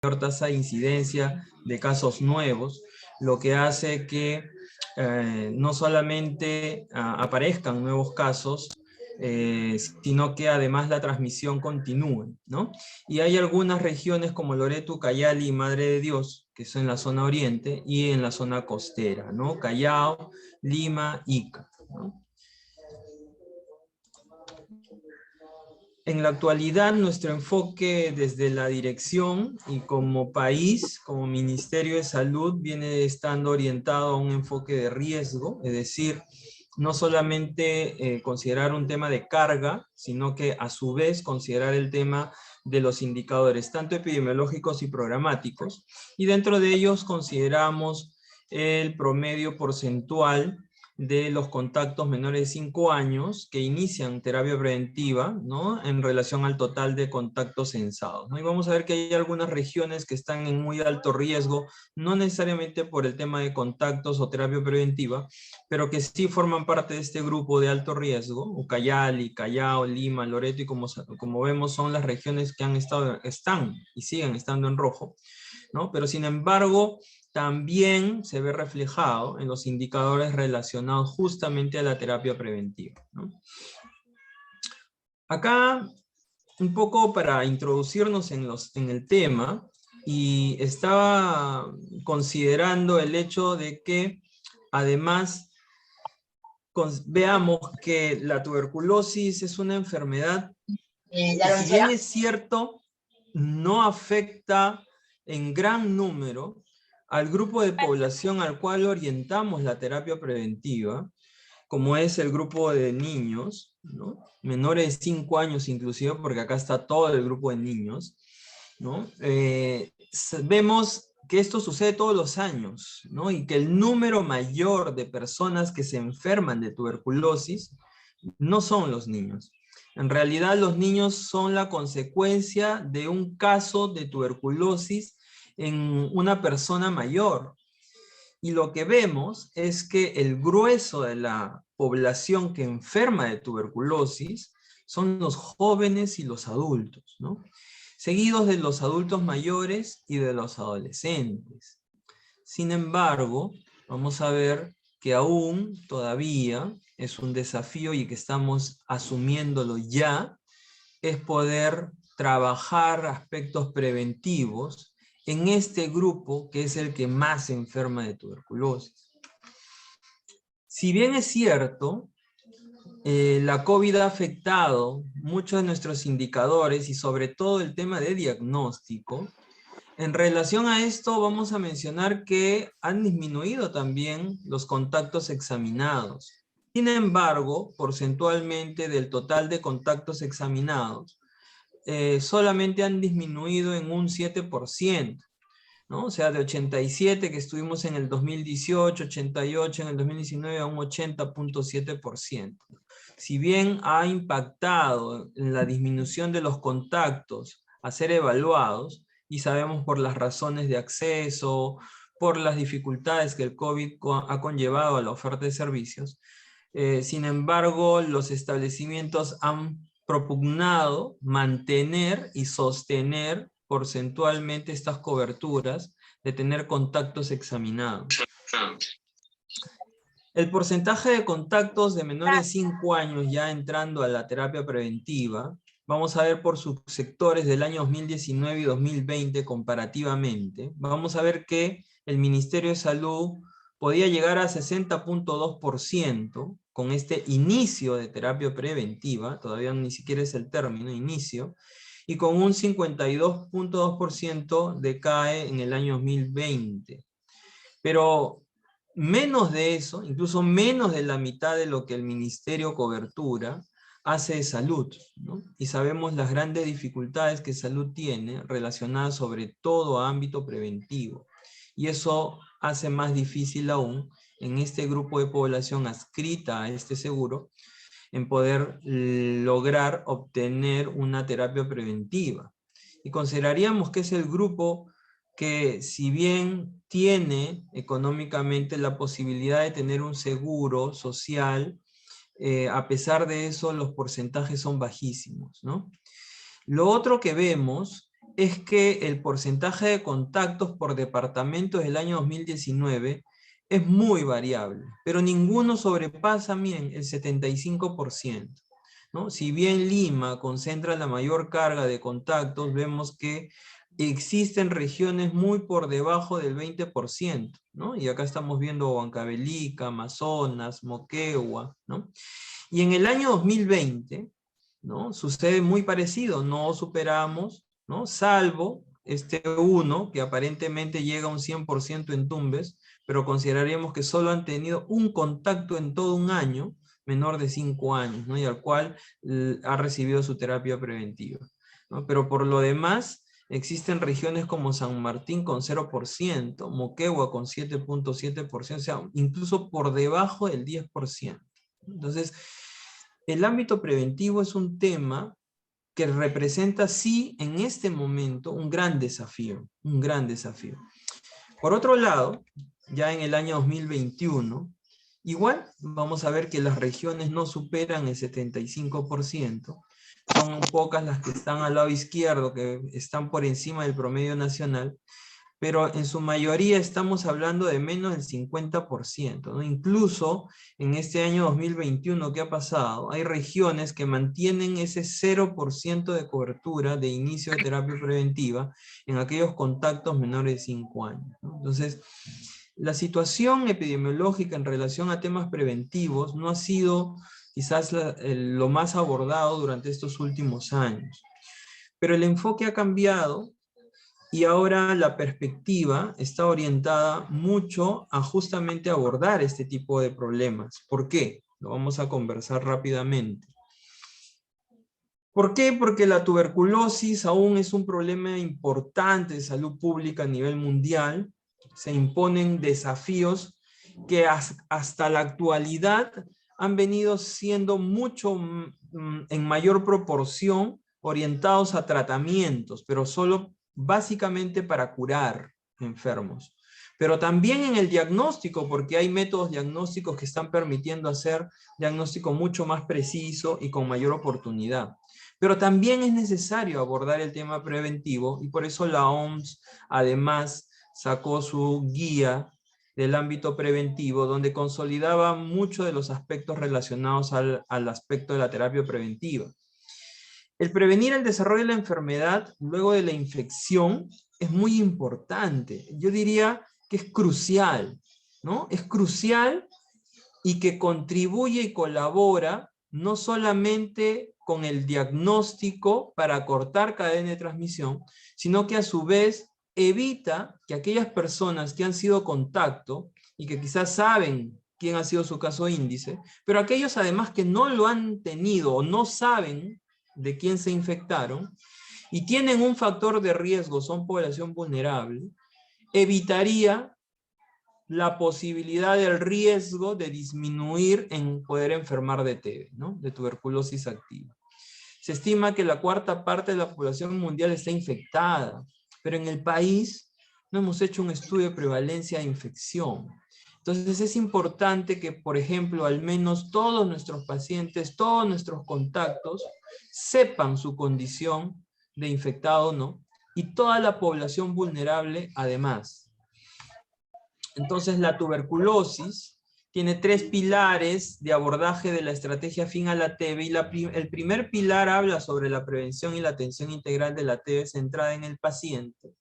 tasa de incidencia de casos nuevos, lo que hace que no solamente aparezcan nuevos casos, sino que además la transmisión continúe, ¿no? Y hay algunas regiones como Loreto, Cayali y Madre de Dios, que son en la zona oriente y en la zona costera, ¿no? Callao, Lima, Ica, ¿no? En la actualidad, nuestro enfoque desde la dirección y como país, como Ministerio de Salud, viene estando orientado a un enfoque de riesgo, es decir, no solamente considerar un tema de carga, sino que a su vez considerar el tema de los indicadores, tanto epidemiológicos y programáticos, y dentro de ellos consideramos el promedio porcentual de los contactos menores de 5 años que inician terapia preventiva, ¿no? En relación al total de contactos censados, ¿no? Y vamos a ver que hay algunas regiones que están en muy alto riesgo, no necesariamente por el tema de contactos o terapia preventiva, pero que sí forman parte de este grupo de alto riesgo, Ucayali, Callao, Lima, Loreto, y como vemos son las regiones que están y siguen estando en rojo, ¿no? Pero sin embargo, también se ve reflejado en los indicadores relacionados justamente a la terapia preventiva, ¿no? Acá, un poco para introducirnos en el tema, y estaba considerando el hecho de que, además, veamos que la tuberculosis es una enfermedad que, si bien es cierto, no afecta en gran número al grupo de población al cual orientamos la terapia preventiva, como es el grupo de niños, ¿no? Menores de 5 años inclusive, porque acá está todo el grupo de niños, ¿no? Vemos que esto sucede todos los años, ¿no? Y que el número mayor de personas que se enferman de tuberculosis no son los niños. En realidad los niños son la consecuencia de un caso de tuberculosis en una persona mayor. Y lo que vemos es que el grueso de la población que enferma de tuberculosis son los jóvenes y los adultos, ¿no? Seguidos de los adultos mayores y de los adolescentes. Sin embargo, vamos a ver que aún todavía es un desafío y que estamos asumiéndolo ya, es poder trabajar aspectos preventivos en este grupo que es el que más se enferma de tuberculosis. Si bien es cierto, la COVID ha afectado muchos de nuestros indicadores y sobre todo el tema de diagnóstico, en relación a esto vamos a mencionar que han disminuido también los contactos examinados. Sin embargo, porcentualmente del total de contactos examinados, solamente han disminuido en un 7%, ¿no? O sea, de 87 que estuvimos en el 2018, 88 en el 2019, a un 80.7%. Si bien ha impactado en la disminución de los contactos a ser evaluados, y sabemos por las razones de acceso, por las dificultades que el COVID ha conllevado a la oferta de servicios, sin embargo, los establecimientos han propugnado mantener y sostener porcentualmente estas coberturas de tener contactos examinados. El porcentaje de contactos de menores de 5 años ya entrando a la terapia preventiva, vamos a ver por subsectores del año 2019 y 2020 comparativamente, vamos a ver que el Ministerio de Salud podía llegar a 60.2% con este inicio de terapia preventiva, todavía ni siquiera es el término, inicio, y con un 52.2% decae en el año 2020. Pero menos de eso, incluso menos de la mitad de lo que el Ministerio cobertura, hace de salud, ¿no? Y sabemos las grandes dificultades que salud tiene relacionadas sobre todo a ámbito preventivo. Y eso hace más difícil aún en este grupo de población adscrita a este seguro, en poder lograr obtener una terapia preventiva. Y consideraríamos que es el grupo que, si bien tiene económicamente la posibilidad de tener un seguro social, a pesar de eso los porcentajes son bajísimos, ¿no? Lo otro que vemos es que el porcentaje de contactos por departamentos del año 2019 es muy variable, pero ninguno sobrepasa, miren, el 75%. ¿No? Si bien Lima concentra la mayor carga de contactos, vemos que existen regiones muy por debajo del 20%, ¿no? Y acá estamos viendo Huancavelica, Amazonas, Moquegua, ¿no? Y en el año 2020, ¿no? Sucede muy parecido, no superamos, ¿no? Salvo este uno, que aparentemente llega a un 100% en Tumbes, pero consideraríamos que solo han tenido un contacto en todo un año, menor de 5 años, ¿no? Y al cual ha recibido su terapia preventiva, ¿no? Pero por lo demás, existen regiones como San Martín con 0%, Moquegua con 7.7%, o sea, incluso por debajo del 10%. Entonces, el ámbito preventivo es un tema que representa, sí, en este momento, un gran desafío, un gran desafío. Por otro lado, ya en el año 2021, igual vamos a ver que las regiones no superan el 75%, son pocas las que están al lado izquierdo, que están por encima del promedio nacional, pero en su mayoría estamos hablando de menos del 50%, ¿no? Incluso en este año 2021 que ha pasado, hay regiones que mantienen ese 0% de cobertura de inicio de terapia preventiva en aquellos contactos menores de 5 años, ¿no? Entonces, la situación epidemiológica en relación a temas preventivos no ha sido quizás lo más abordado durante estos últimos años, pero el enfoque ha cambiado. Y ahora la perspectiva está orientada mucho a justamente abordar este tipo de problemas. ¿Por qué? Lo vamos a conversar rápidamente. ¿Por qué? Porque la tuberculosis aún es un problema importante de salud pública a nivel mundial. Se imponen desafíos que hasta la actualidad han venido siendo mucho en mayor proporción orientados a tratamientos, pero solo básicamente para curar enfermos. Pero también en el diagnóstico, porque hay métodos diagnósticos que están permitiendo hacer diagnóstico mucho más preciso y con mayor oportunidad. Pero también es necesario abordar el tema preventivo y por eso la OMS además sacó su guía del ámbito preventivo, donde consolidaba muchos de los aspectos relacionados al aspecto de la terapia preventiva. El prevenir el desarrollo de la enfermedad luego de la infección es muy importante. Yo diría que es crucial, ¿no? Es crucial y que contribuye y colabora no solamente con el diagnóstico para cortar cadena de transmisión, sino que a su vez evita que aquellas personas que han sido contacto y que quizás saben quién ha sido su caso índice, pero aquellos además que no lo han tenido o no saben de quién se infectaron y tienen un factor de riesgo, son población vulnerable, evitaría la posibilidad del riesgo de disminuir en poder enfermar de TB, ¿no? De tuberculosis activa. Se estima que la cuarta parte de la población mundial está infectada, pero en el país no hemos hecho un estudio de prevalencia de infección. Entonces es importante que, por ejemplo, al menos todos nuestros pacientes, todos nuestros contactos, sepan su condición de infectado o no, y toda la población vulnerable además. Entonces la tuberculosis tiene 3 pilares de abordaje de la estrategia fin a la TB, y el primer pilar habla sobre la prevención y la atención integral de la TB centrada en el paciente.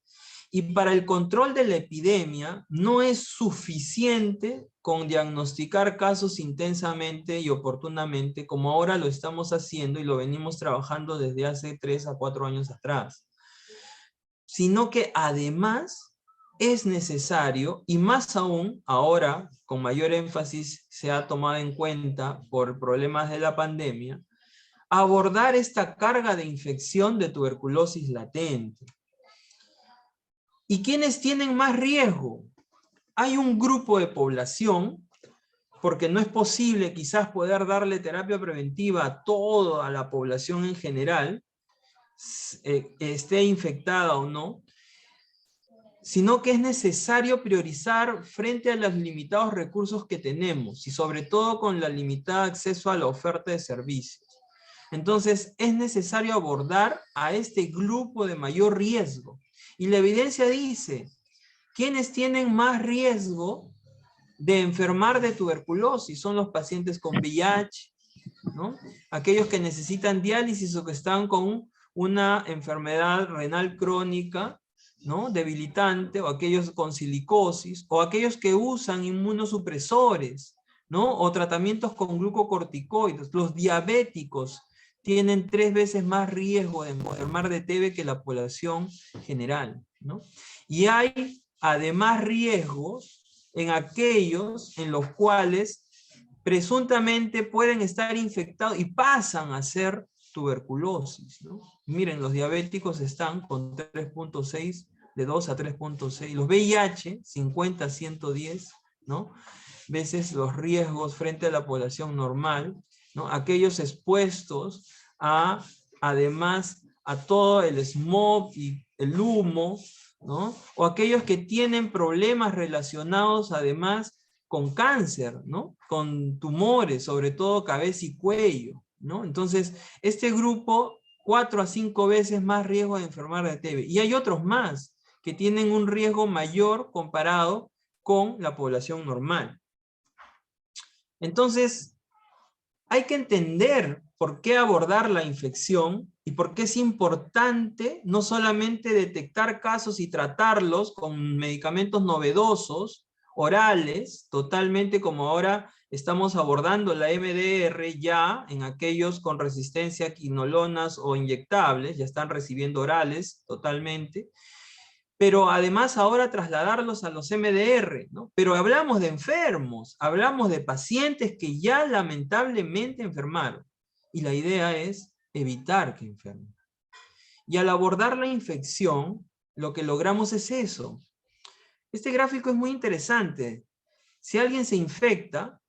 Y para el control de la epidemia no es suficiente con diagnosticar casos intensamente y oportunamente como ahora lo estamos haciendo y lo venimos trabajando desde hace 3 a 4 años atrás, sino que además es necesario, y más aún ahora con mayor énfasis se ha tomado en cuenta por problemas de la pandemia, abordar esta carga de infección de tuberculosis latente. ¿Y quiénes tienen más riesgo? Hay un grupo de población, porque no es posible quizás poder darle terapia preventiva a toda la población en general, esté infectada o no, sino que es necesario priorizar frente a los limitados recursos que tenemos y sobre todo con la limitada acceso a la oferta de servicios. Entonces, es necesario abordar a este grupo de mayor riesgo. Y la evidencia dice, ¿quiénes tienen más riesgo de enfermar de tuberculosis? Son los pacientes con VIH, ¿no? Aquellos que necesitan diálisis o que están con una enfermedad renal crónica, ¿no? Debilitante, o aquellos con silicosis, o aquellos que usan inmunosupresores, ¿no? O tratamientos con glucocorticoides. Los diabéticos tienen 3 veces más riesgo de enfermar de TB que la población general, ¿no? Y hay además riesgos en aquellos en los cuales presuntamente pueden estar infectados y pasan a ser tuberculosis, ¿no? Miren, los diabéticos están con 3.6, de 2 a 3.6. Los VIH, 50 a 110, ¿no? Veces los riesgos frente a la población normal, ¿no? Aquellos expuestos a, además, a todo el smog y el humo, ¿no? O aquellos que tienen problemas relacionados, además, con cáncer, ¿no? Con tumores, sobre todo cabeza y cuello, ¿no? Entonces, este grupo, 4 a 5 veces más riesgo de enfermar de TB. Y hay otros más que tienen un riesgo mayor comparado con la población normal. Entonces, hay que entender por qué abordar la infección y por qué es importante no solamente detectar casos y tratarlos con medicamentos novedosos, orales, totalmente como ahora estamos abordando la MDR ya en aquellos con resistencia a quinolonas o inyectables, ya están recibiendo orales totalmente, pero además ahora trasladarlos a los MDR, ¿no? Pero hablamos de enfermos, hablamos de pacientes que ya lamentablemente enfermaron. Y la idea es evitar que enfermen. Y al abordar la infección, lo que logramos es eso. Este gráfico es muy interesante. Si alguien se infecta,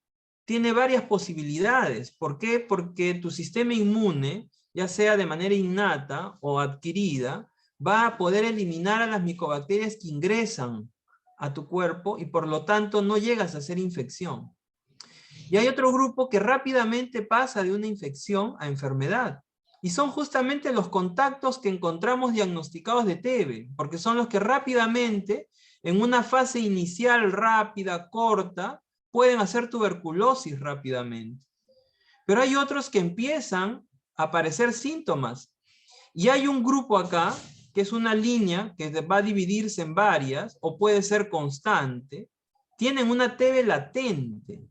tiene varias posibilidades. ¿Por qué? Porque tu sistema inmune, ya sea de manera innata o adquirida, va a poder eliminar a las micobacterias que ingresan a tu cuerpo y por lo tanto no llegas a hacer infección. Y hay otro grupo que rápidamente pasa de una infección a enfermedad. Y son justamente los contactos que encontramos diagnosticados de TB, porque son los que rápidamente, en una fase inicial rápida, corta, pueden hacer tuberculosis rápidamente. Pero hay otros que empiezan a aparecer síntomas. Y hay un grupo acá, que es una línea que va a dividirse en varias, o puede ser constante, tienen una TB latente.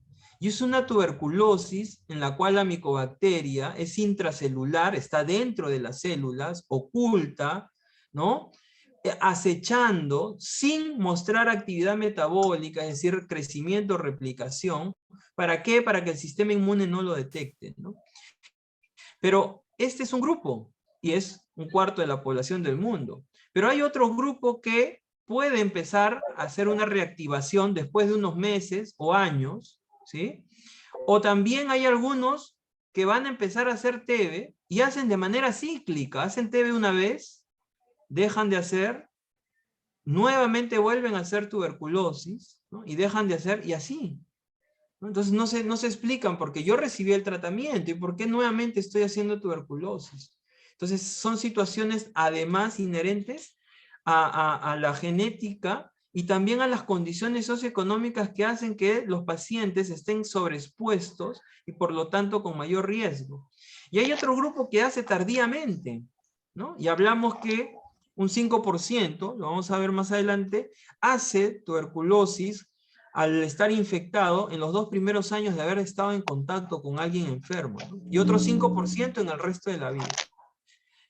Y es una tuberculosis en la cual la micobacteria es intracelular, está dentro de las células, oculta, ¿no? Acechando sin mostrar actividad metabólica, es decir, crecimiento, replicación. ¿Para qué? Para que el sistema inmune no lo detecte, ¿no? Pero este es un grupo y es un cuarto de la población del mundo. Pero hay otro grupo que puede empezar a hacer una reactivación después de unos meses o años, ¿sí? O también hay algunos que van a empezar a hacer TB y hacen de manera cíclica, hacen TB una vez, dejan de hacer, nuevamente vuelven a hacer tuberculosis, ¿no? Y dejan de hacer, y así, ¿no? Entonces no se explican por qué yo recibí el tratamiento y por qué nuevamente estoy haciendo tuberculosis. Entonces son situaciones además inherentes a la genética y también a las condiciones socioeconómicas que hacen que los pacientes estén sobreexpuestos y por lo tanto con mayor riesgo. Y hay otro grupo que hace tardíamente, ¿no? Y hablamos que un 5%, lo vamos a ver más adelante, hace tuberculosis al estar infectado en los 2 primeros años de haber estado en contacto con alguien enfermo, ¿no? Y otro 5% en el resto de la vida.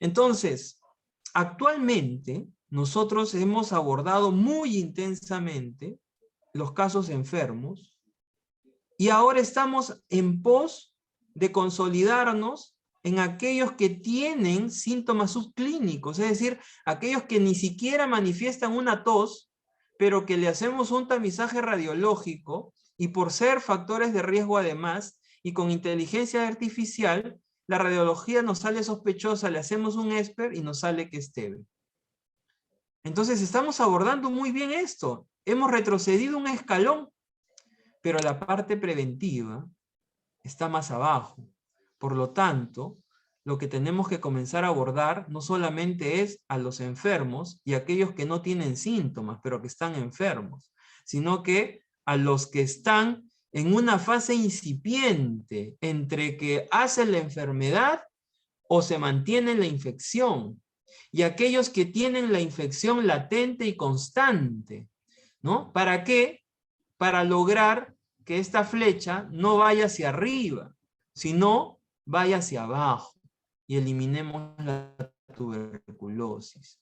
Entonces, actualmente nosotros hemos abordado muy intensamente los casos enfermos y ahora estamos en pos de consolidarnos en aquellos que tienen síntomas subclínicos, es decir, aquellos que ni siquiera manifiestan una tos, pero que le hacemos un tamizaje radiológico y por ser factores de riesgo además y con inteligencia artificial, la radiología nos sale sospechosa, le hacemos un ESPER y nos sale que es TB. Entonces estamos abordando muy bien esto. Hemos retrocedido un escalón, pero la parte preventiva está más abajo. Por lo tanto, lo que tenemos que comenzar a abordar no solamente es a los enfermos y a aquellos que no tienen síntomas, pero que están enfermos, sino que a los que están en una fase incipiente entre que hacen la enfermedad o se mantiene la infección, y aquellos que tienen la infección latente y constante, ¿no? ¿Para qué? Para lograr que esta flecha no vaya hacia arriba, sino vaya hacia abajo y eliminemos la tuberculosis.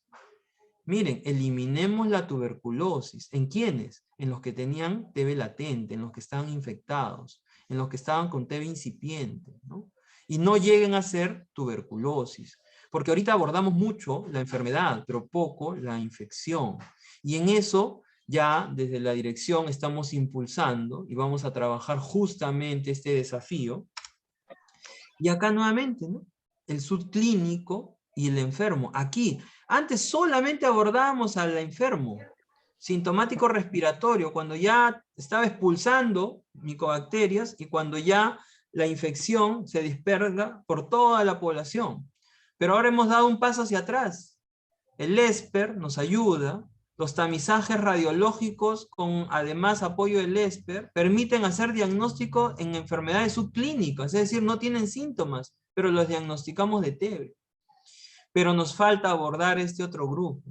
Miren, eliminemos la tuberculosis. ¿En quiénes? En los que tenían TB latente, en los que estaban infectados, en los que estaban con TB incipiente, ¿no? Y no lleguen a ser tuberculosis. Porque ahorita abordamos mucho la enfermedad, pero poco la infección. Y en eso ya desde la dirección estamos impulsando y vamos a trabajar justamente este desafío. Y acá nuevamente, ¿no? El subclínico y el enfermo. Aquí, antes solamente abordábamos al enfermo, sintomático respiratorio, cuando ya estaba expulsando micobacterias y cuando ya la infección se dispersa por toda la población. Pero ahora hemos dado un paso hacia atrás. El ESPER nos ayuda, los tamizajes radiológicos con además apoyo del ESPER permiten hacer diagnóstico en enfermedades subclínicas, es decir, no tienen síntomas, pero los diagnosticamos de TB. Pero nos falta abordar este otro grupo,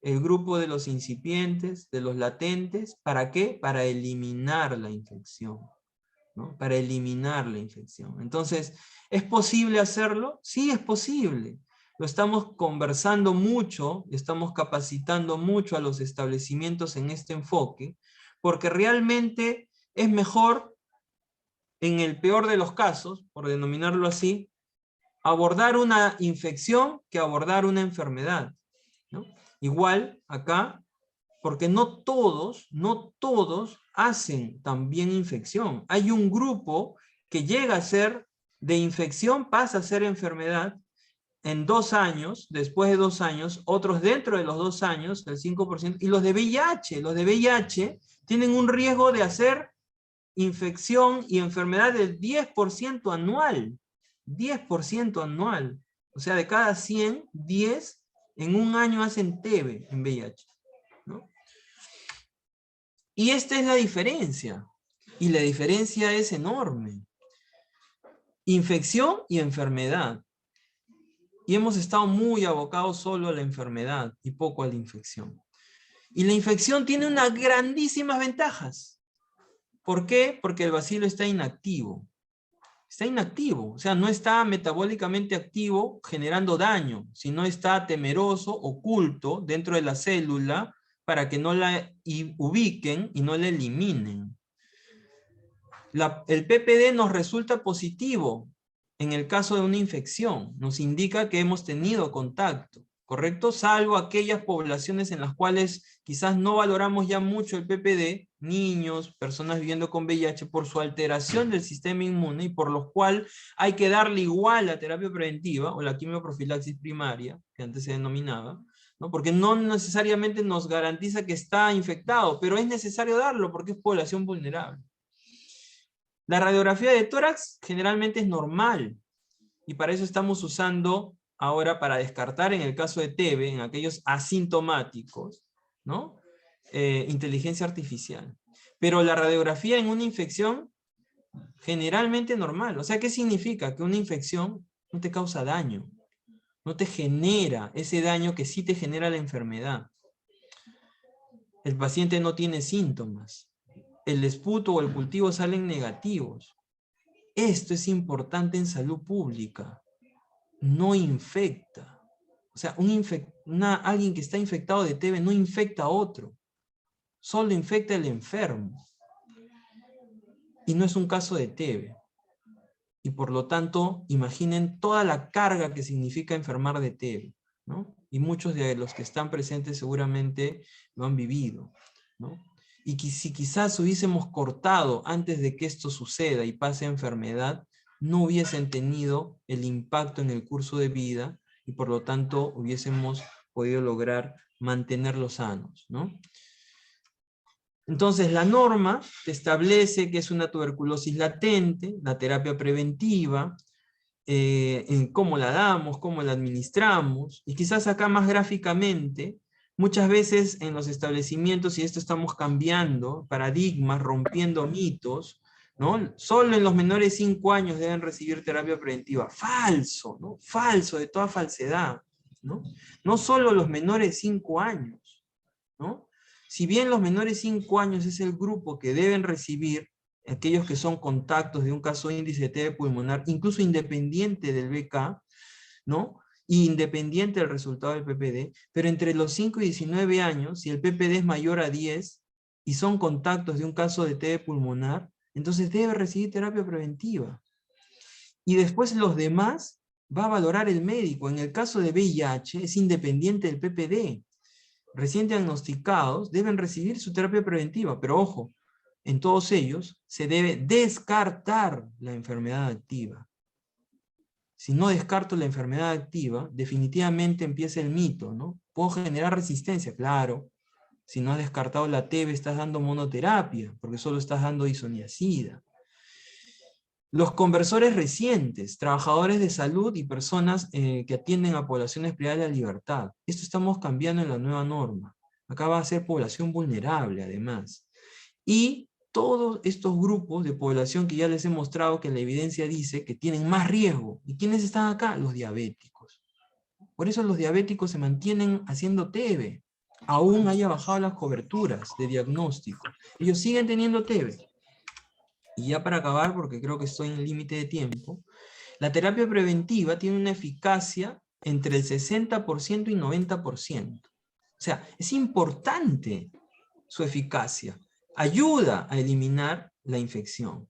el grupo de los incipientes, de los latentes. ¿Para qué? Para eliminar la infección, ¿no? Para eliminar la infección. Entonces, ¿es posible hacerlo? Sí, es posible. Lo estamos conversando mucho, estamos capacitando mucho a los establecimientos en este enfoque, porque realmente es mejor, en el peor de los casos, por denominarlo así, abordar una infección que abordar una enfermedad, ¿no? Igual acá, porque no todos hacen también infección. Hay un grupo que llega a ser de infección, pasa a ser enfermedad en 2 años, después de 2 años, otros dentro de los 2 años, el 5%, y los de VIH tienen un riesgo de hacer infección y enfermedad del 10% anual, 10% anual. O sea, de cada 100, 10 en un año hacen TB en VIH, ¿no? Y esta es la diferencia. Y la diferencia es enorme. Infección y enfermedad. Y hemos estado muy abocados solo a la enfermedad y poco a la infección. Y la infección tiene unas grandísimas ventajas. ¿Por qué? Porque el bacilo está inactivo. Está inactivo, o sea, no está metabólicamente activo generando daño, sino está temeroso, oculto dentro de la célula para que no la ubiquen y no la eliminen. El PPD nos resulta positivo en el caso de una infección, nos indica que hemos tenido contacto, ¿correcto? Salvo aquellas poblaciones en las cuales quizás no valoramos ya mucho el PPD, niños, personas viviendo con VIH, por su alteración del sistema inmune y por lo cual hay que darle igual la terapia preventiva o la quimioprofilaxis primaria, que antes se denominaba, ¿no? Porque no necesariamente nos garantiza que está infectado, pero es necesario darlo porque es población vulnerable. La radiografía de tórax generalmente es normal, y para eso estamos usando ahora, para descartar en el caso de TB, en aquellos asintomáticos, ¿no? Inteligencia artificial. Pero la radiografía en una infección generalmente normal. O sea, ¿qué significa? Que una infección no te causa daño, no te genera ese daño que sí te genera la enfermedad. El paciente no tiene síntomas. El esputo o el cultivo salen negativos. Esto es importante en salud pública. No infecta. O sea, alguien que está infectado de TB no infecta a otro. Solo infecta al enfermo. Y no es un caso de TB. Y por lo tanto, imaginen toda la carga que significa enfermar de TB, ¿no? Y muchos de los que están presentes seguramente lo han vivido, ¿no? Y si quizás hubiésemos cortado antes de que esto suceda y pase a enfermedad, no hubiesen tenido el impacto en el curso de vida y por lo tanto hubiésemos podido lograr mantenerlos sanos, ¿no? Entonces la norma te establece que es una tuberculosis latente, la terapia preventiva, en cómo la damos, cómo la administramos, y quizás acá más gráficamente, muchas veces en los establecimientos, y esto estamos cambiando paradigmas, rompiendo mitos, ¿no? Solo en los menores de 5 años deben recibir terapia preventiva. Falso, ¿no? Falso, de toda falsedad, ¿no? No solo los menores de 5 años, ¿no? Si bien los menores de 5 años es el grupo que deben recibir, aquellos que son contactos de un caso de índice de TB pulmonar, incluso independiente del BK, ¿no? Y independiente del resultado del PPD, pero entre los 5 y 19 años, si el PPD es mayor a 10 y son contactos de un caso de TB pulmonar, entonces debe recibir terapia preventiva. Y después los demás va a valorar el médico. En el caso de VIH es independiente del PPD. Recién diagnosticados deben recibir su terapia preventiva, pero ojo, en todos ellos se debe descartar la enfermedad activa. Si no descarto la enfermedad activa, definitivamente empieza el mito, ¿no? ¿Puedo generar resistencia? Claro. Si no has descartado la TB, estás dando monoterapia, porque solo estás dando isoniazida. Los conversores recientes, trabajadores de salud y personas que atienden a poblaciones privadas de la libertad. Esto estamos cambiando en la nueva norma. Acá va a ser población vulnerable, además. Y todos estos grupos de población que ya les he mostrado que la evidencia dice que tienen más riesgo. ¿Y quiénes están acá? Los diabéticos. Por eso los diabéticos se mantienen haciendo TB. Aún haya bajado las coberturas de diagnóstico. Ellos siguen teniendo TB. Y ya para acabar, porque creo que estoy en el límite de tiempo, la terapia preventiva tiene una eficacia entre el 60% y 90%. O sea, es importante su eficacia. Ayuda a eliminar la infección.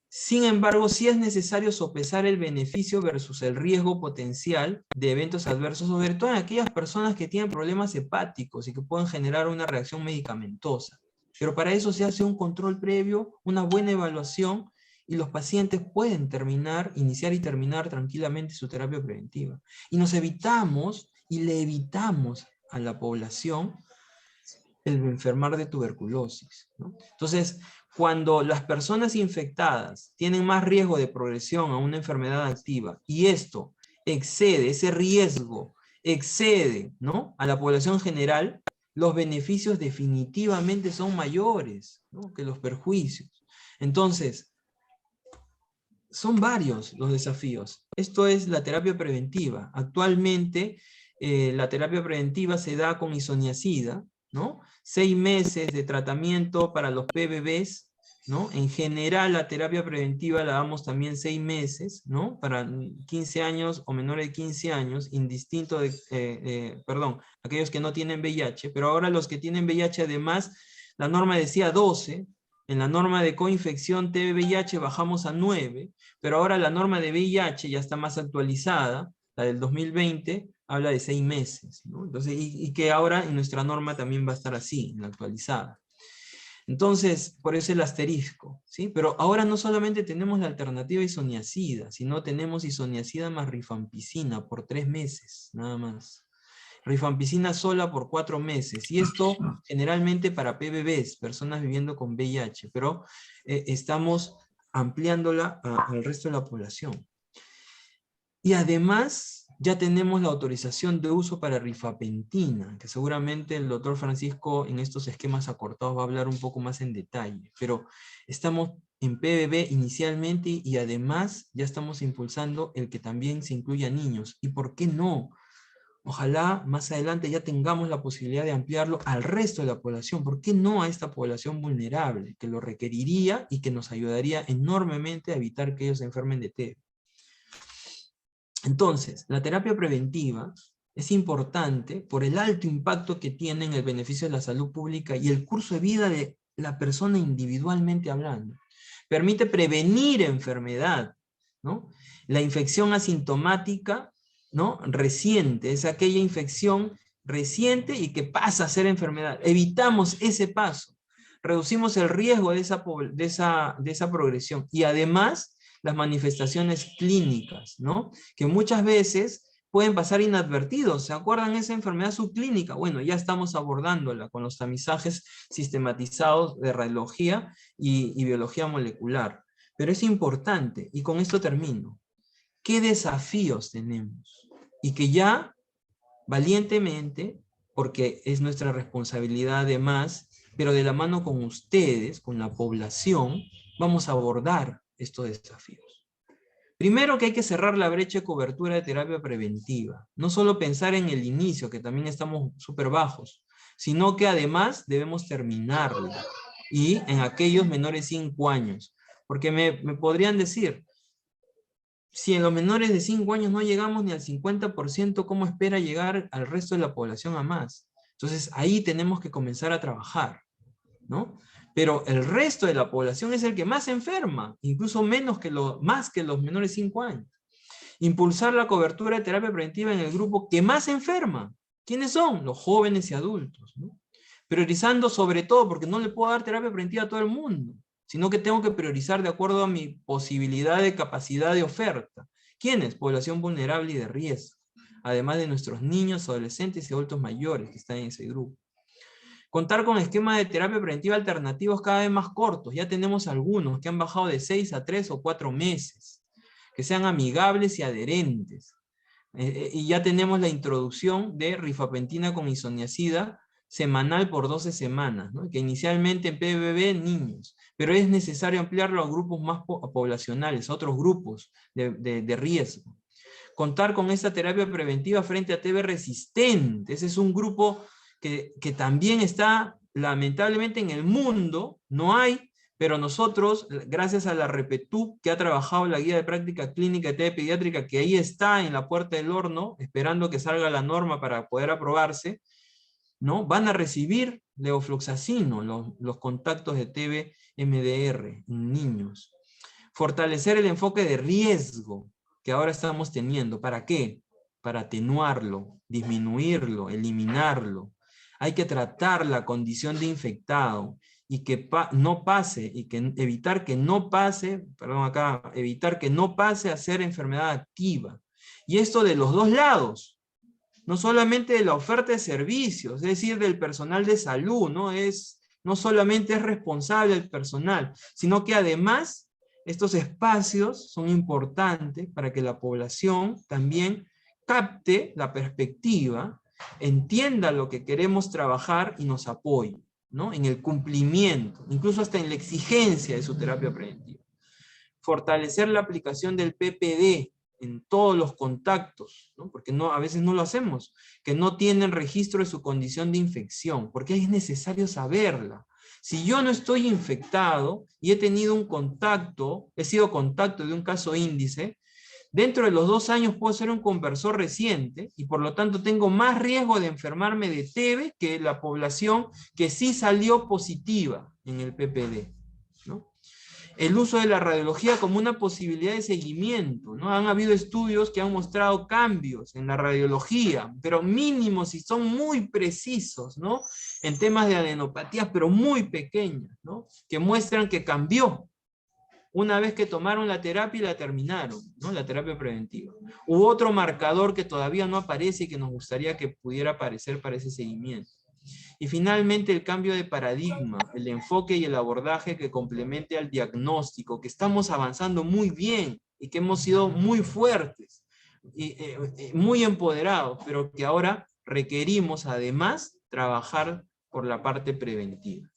Sin embargo, sí es necesario sopesar el beneficio versus el riesgo potencial de eventos adversos, sobre todo en aquellas personas que tienen problemas hepáticos y que pueden generar una reacción medicamentosa. Pero para eso se hace un control previo, una buena evaluación, y los pacientes pueden iniciar y terminar tranquilamente su terapia preventiva. Y nos evitamos, y le evitamos a la población el enfermar de tuberculosis, ¿no? Entonces, cuando las personas infectadas tienen más riesgo de progresión a una enfermedad activa, y esto excede, ese riesgo excede, ¿no?, a la población general, los beneficios definitivamente son mayores, ¿no?, que los perjuicios. Entonces, son varios los desafíos. Esto es la terapia preventiva. Actualmente, la terapia preventiva se da con isoniazida, ¿no? 6 meses de tratamiento para los PBBs, ¿no? En general, la terapia preventiva la damos también 6 meses, ¿no? Para 15 años o menores de 15 años, indistinto de, aquellos que no tienen VIH, pero ahora los que tienen VIH además, la norma decía 12, en la norma de coinfección TB-VIH bajamos a 9, pero ahora la norma de VIH ya está más actualizada, la del 2020, habla de 6 meses, ¿no? Entonces, y que ahora en nuestra norma también va a estar así, en la actualizada. Entonces, por eso el asterisco, ¿sí? Pero ahora no solamente tenemos la alternativa isoniazida, sino tenemos isoniazida más rifampicina por 3 meses, nada más. Rifampicina sola por 4 meses, y esto generalmente para PBBs, personas viviendo con VIH, pero estamos ampliándola al resto de la población. Y además, ya tenemos la autorización de uso para rifapentina, que seguramente el doctor Francisco en estos esquemas acortados va a hablar un poco más en detalle, pero estamos en PBB inicialmente y además ya estamos impulsando el que también se incluya niños. ¿Y por qué no? Ojalá más adelante ya tengamos la posibilidad de ampliarlo al resto de la población. ¿Por qué no a esta población vulnerable, que lo requeriría y que nos ayudaría enormemente a evitar que ellos se enfermen de TB? Entonces, la terapia preventiva es importante por el alto impacto que tiene en el beneficio de la salud pública y el curso de vida de la persona individualmente hablando. Permite prevenir enfermedad, ¿no? La infección asintomática, ¿no?, reciente, es aquella infección reciente y que pasa a ser enfermedad. Evitamos ese paso, reducimos el riesgo de esa progresión, y además las manifestaciones clínicas, ¿no?, que muchas veces pueden pasar inadvertidos. ¿Se acuerdan esa enfermedad subclínica? Bueno, ya estamos abordándola con los tamizajes sistematizados de radiología y biología molecular. Pero es importante, y con esto termino, qué desafíos tenemos. Y que ya, valientemente, porque es nuestra responsabilidad además, pero de la mano con ustedes, con la población, vamos a abordar estos desafíos. Primero que hay que cerrar la brecha de cobertura de terapia preventiva. No solo pensar en el inicio, que también estamos súper bajos, sino que además debemos terminarlo. Y en aquellos menores de 5 años. Porque me podrían decir, si en los menores de 5 años no llegamos ni al 50%, ¿cómo espera llegar al resto de la población a más? Entonces ahí tenemos que comenzar a trabajar, ¿no? Pero el resto de la población es el que más enferma, incluso más que los menores de 5 años. Impulsar la cobertura de terapia preventiva en el grupo que más enferma. ¿Quiénes son? Los jóvenes y adultos, ¿no? Priorizando sobre todo, porque no le puedo dar terapia preventiva a todo el mundo, sino que tengo que priorizar de acuerdo a mi posibilidad de capacidad de oferta. ¿Quiénes? Población vulnerable y de riesgo, además de nuestros niños, adolescentes y adultos mayores que están en ese grupo. Contar con esquemas de terapia preventiva alternativos cada vez más cortos. Ya tenemos algunos que han bajado de 6 a 3 o 4 meses, que sean amigables y adherentes. Y ya tenemos la introducción de rifapentina con isoniazida semanal por 12 semanas, ¿no? Que inicialmente en PBB niños, pero es necesario ampliarlo a grupos más poblacionales, a otros grupos de riesgo. Contar con esta terapia preventiva frente a TB resistente. Ese es un grupo que también está lamentablemente en el mundo, no hay, pero nosotros, gracias a la REPETUB, que ha trabajado la guía de práctica clínica de TB pediátrica, que ahí está en la puerta del horno, esperando que salga la norma para poder aprobarse, ¿no? Van a recibir levofloxacino, los contactos de TB MDR en niños. Fortalecer el enfoque de riesgo que ahora estamos teniendo. ¿Para qué? Para atenuarlo, disminuirlo, eliminarlo. Hay que tratar la condición de infectado y que no pase, y que evitar que no pase, evitar que no pase a ser enfermedad activa. Y esto de los dos lados, no solamente de la oferta de servicios, es decir, del personal de salud, no solamente es responsable el personal, sino que además estos espacios son importantes para que la población también capte la perspectiva, entienda lo que queremos trabajar y nos apoye, ¿no? En el cumplimiento, incluso hasta en la exigencia de su terapia preventiva. Fortalecer la aplicación del PPD en todos los contactos, ¿no? Porque a veces no lo hacemos, que no tienen registro de su condición de infección, porque es necesario saberla. Si yo no estoy infectado y he tenido un contacto, he sido contacto de un caso índice, dentro de los 2 años puedo ser un conversor reciente y por lo tanto tengo más riesgo de enfermarme de TB que la población que sí salió positiva en el PPD, ¿no? El uso de la radiología como una posibilidad de seguimiento, ¿no? Han habido estudios que han mostrado cambios en la radiología, pero mínimos y son muy precisos, ¿no? En temas de adenopatías, pero muy pequeñas, ¿no? Que muestran que cambió una vez que tomaron la terapia y la terminaron, ¿no? La terapia preventiva. Hubo otro marcador que todavía no aparece y que nos gustaría que pudiera aparecer para ese seguimiento. Y finalmente el cambio de paradigma, el enfoque y el abordaje que complemente al diagnóstico, que estamos avanzando muy bien y que hemos sido muy fuertes, y, muy empoderados, pero que ahora requerimos además trabajar por la parte preventiva.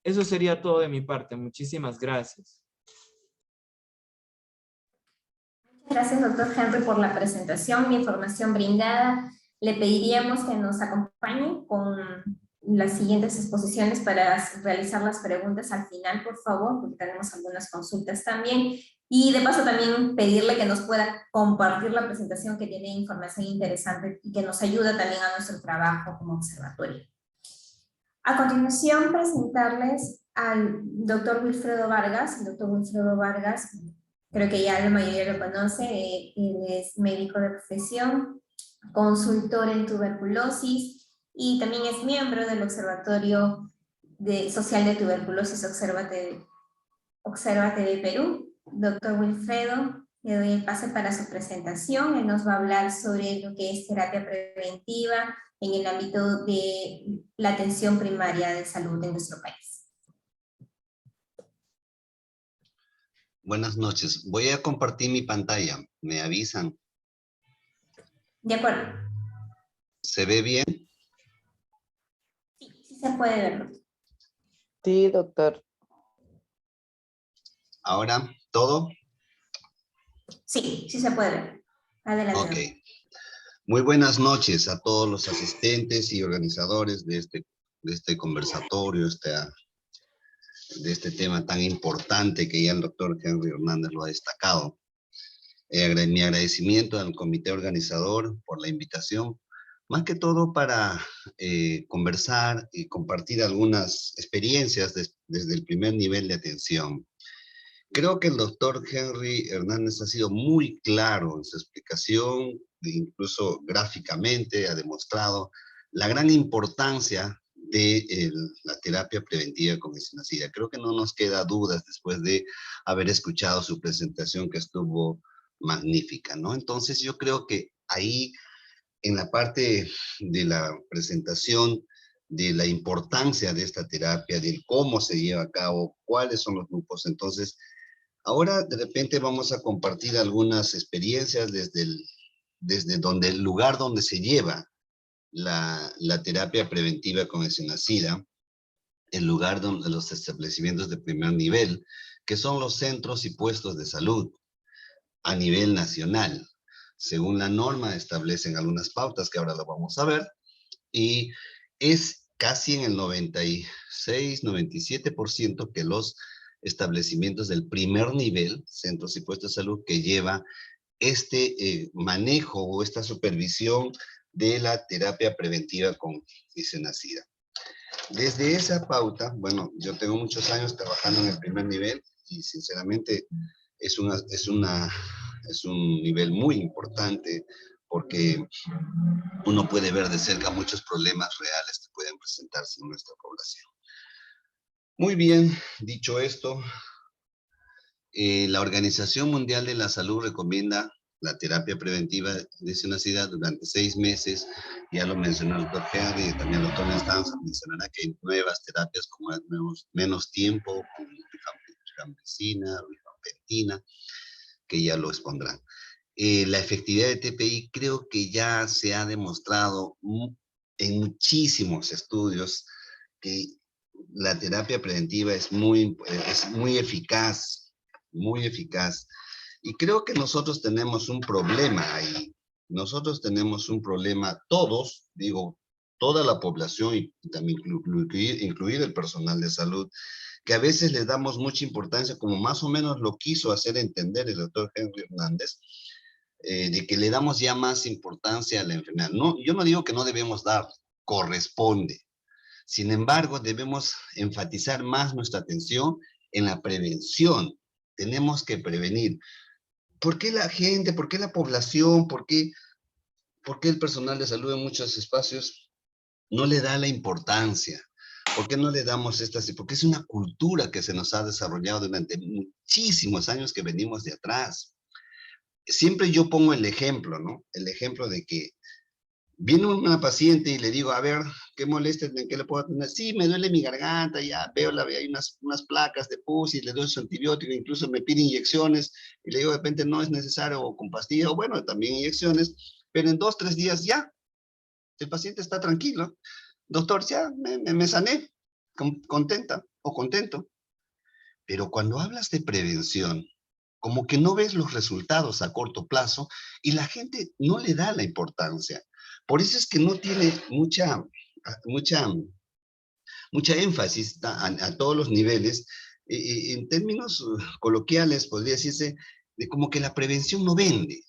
Eso sería todo de mi parte. Muchísimas gracias. Gracias, doctor Henry, por la presentación, la información brindada. Le pediríamos que nos acompañe con las siguientes exposiciones para realizar las preguntas al final, por favor, porque tenemos algunas consultas también. Y de paso también pedirle que nos pueda compartir la presentación, que tiene información interesante y que nos ayuda también a nuestro trabajo como observatorio. A continuación, presentarles al doctor Wilfredo Vargas. El doctor Wilfredo Vargas, creo que ya la mayoría lo conoce, él es médico de profesión, consultor en tuberculosis y también es miembro del Observatorio Social de Tuberculosis Obsérvate de Perú. Doctor Wilfredo, le doy el pase para su presentación. Él nos va a hablar sobre lo que es terapia preventiva en el ámbito de la atención primaria de salud en nuestro país. Buenas noches. Voy a compartir mi pantalla. ¿Me avisan? De acuerdo. ¿Se ve bien? Sí, sí se puede ver. Sí, doctor. ¿Ahora todo? Sí, sí se puede ver. Adelante. Ok. Muy buenas noches a todos los asistentes y organizadores de este conversatorio, de este tema tan importante que ya el doctor Henry Hernández lo ha destacado. Mi agradecimiento al comité organizador por la invitación, más que todo para conversar y compartir algunas experiencias desde el primer nivel de atención. Creo que el doctor Henry Hernández ha sido muy claro en su explicación, incluso gráficamente ha demostrado la gran importancia de la terapia preventiva con isoniazida. Creo que no nos queda dudas después de haber escuchado su presentación, que estuvo magnífica, ¿no? Entonces yo creo que ahí, en la parte de la presentación de la importancia de esta terapia, del cómo se lleva a cabo, cuáles son los grupos, entonces ahora de repente vamos a compartir algunas experiencias desde donde el lugar donde se lleva la terapia preventiva con isoniazida, el lugar donde los establecimientos de primer nivel, que son los centros y puestos de salud a nivel nacional. Según la norma establecen algunas pautas que ahora lo vamos a ver, y es casi en el 96-97% que los establecimientos del primer nivel, centros y puestos de salud, que lleva este manejo o esta supervisión de la terapia preventiva con isoniazida. Desde esa pauta, bueno, yo tengo muchos años trabajando en el primer nivel y sinceramente es un nivel muy importante porque uno puede ver de cerca muchos problemas reales que pueden presentarse en nuestra población. Muy bien, dicho esto, la Organización Mundial de la Salud recomienda la terapia preventiva de isoniazida durante 6 meses. Ya lo mencionó el doctor Henry y también el doctor Nestanza mencionará que hay nuevas terapias como menos tiempo, como rifampicina, rifampicina, que ya lo expondrán. La efectividad de TPI creo que ya se ha demostrado en muchísimos estudios que la terapia preventiva es muy eficaz, muy eficaz. Y creo que nosotros tenemos un problema ahí. Nosotros tenemos un problema, todos, digo, toda la población y también incluir el personal de salud, que a veces le damos mucha importancia, como más o menos lo quiso hacer entender el doctor Henry Hernández, de que le damos ya más importancia a la enfermedad. No, yo no digo que no debemos dar, corresponde. Sin embargo, debemos enfatizar más nuestra atención en la prevención. Tenemos que prevenir. ¿Por qué la gente, por qué la población, por qué el personal de salud en muchos espacios no le da la importancia? ¿Por qué no le damos estas? Porque es una cultura que se nos ha desarrollado durante muchísimos años que venimos de atrás. Siempre yo pongo el ejemplo, ¿no? El ejemplo de que viene una paciente y le digo, a ver, ¿qué molestia? ¿En qué le puedo atender? Sí, me duele mi garganta, ya veo, hay unas placas de pus y le doy su antibiótico, incluso me pide inyecciones, y le digo, de repente no es necesario, o con pastilla, o bueno, también inyecciones, pero en 2, 3 días ya, el paciente está tranquilo. Doctor, ya me sané, contenta o contento. Pero cuando hablas de prevención, como que no ves los resultados a corto plazo y la gente no le da la importancia. Por eso es que no tiene mucha énfasis a todos los niveles. En términos coloquiales, podría decirse de como que la prevención no vende.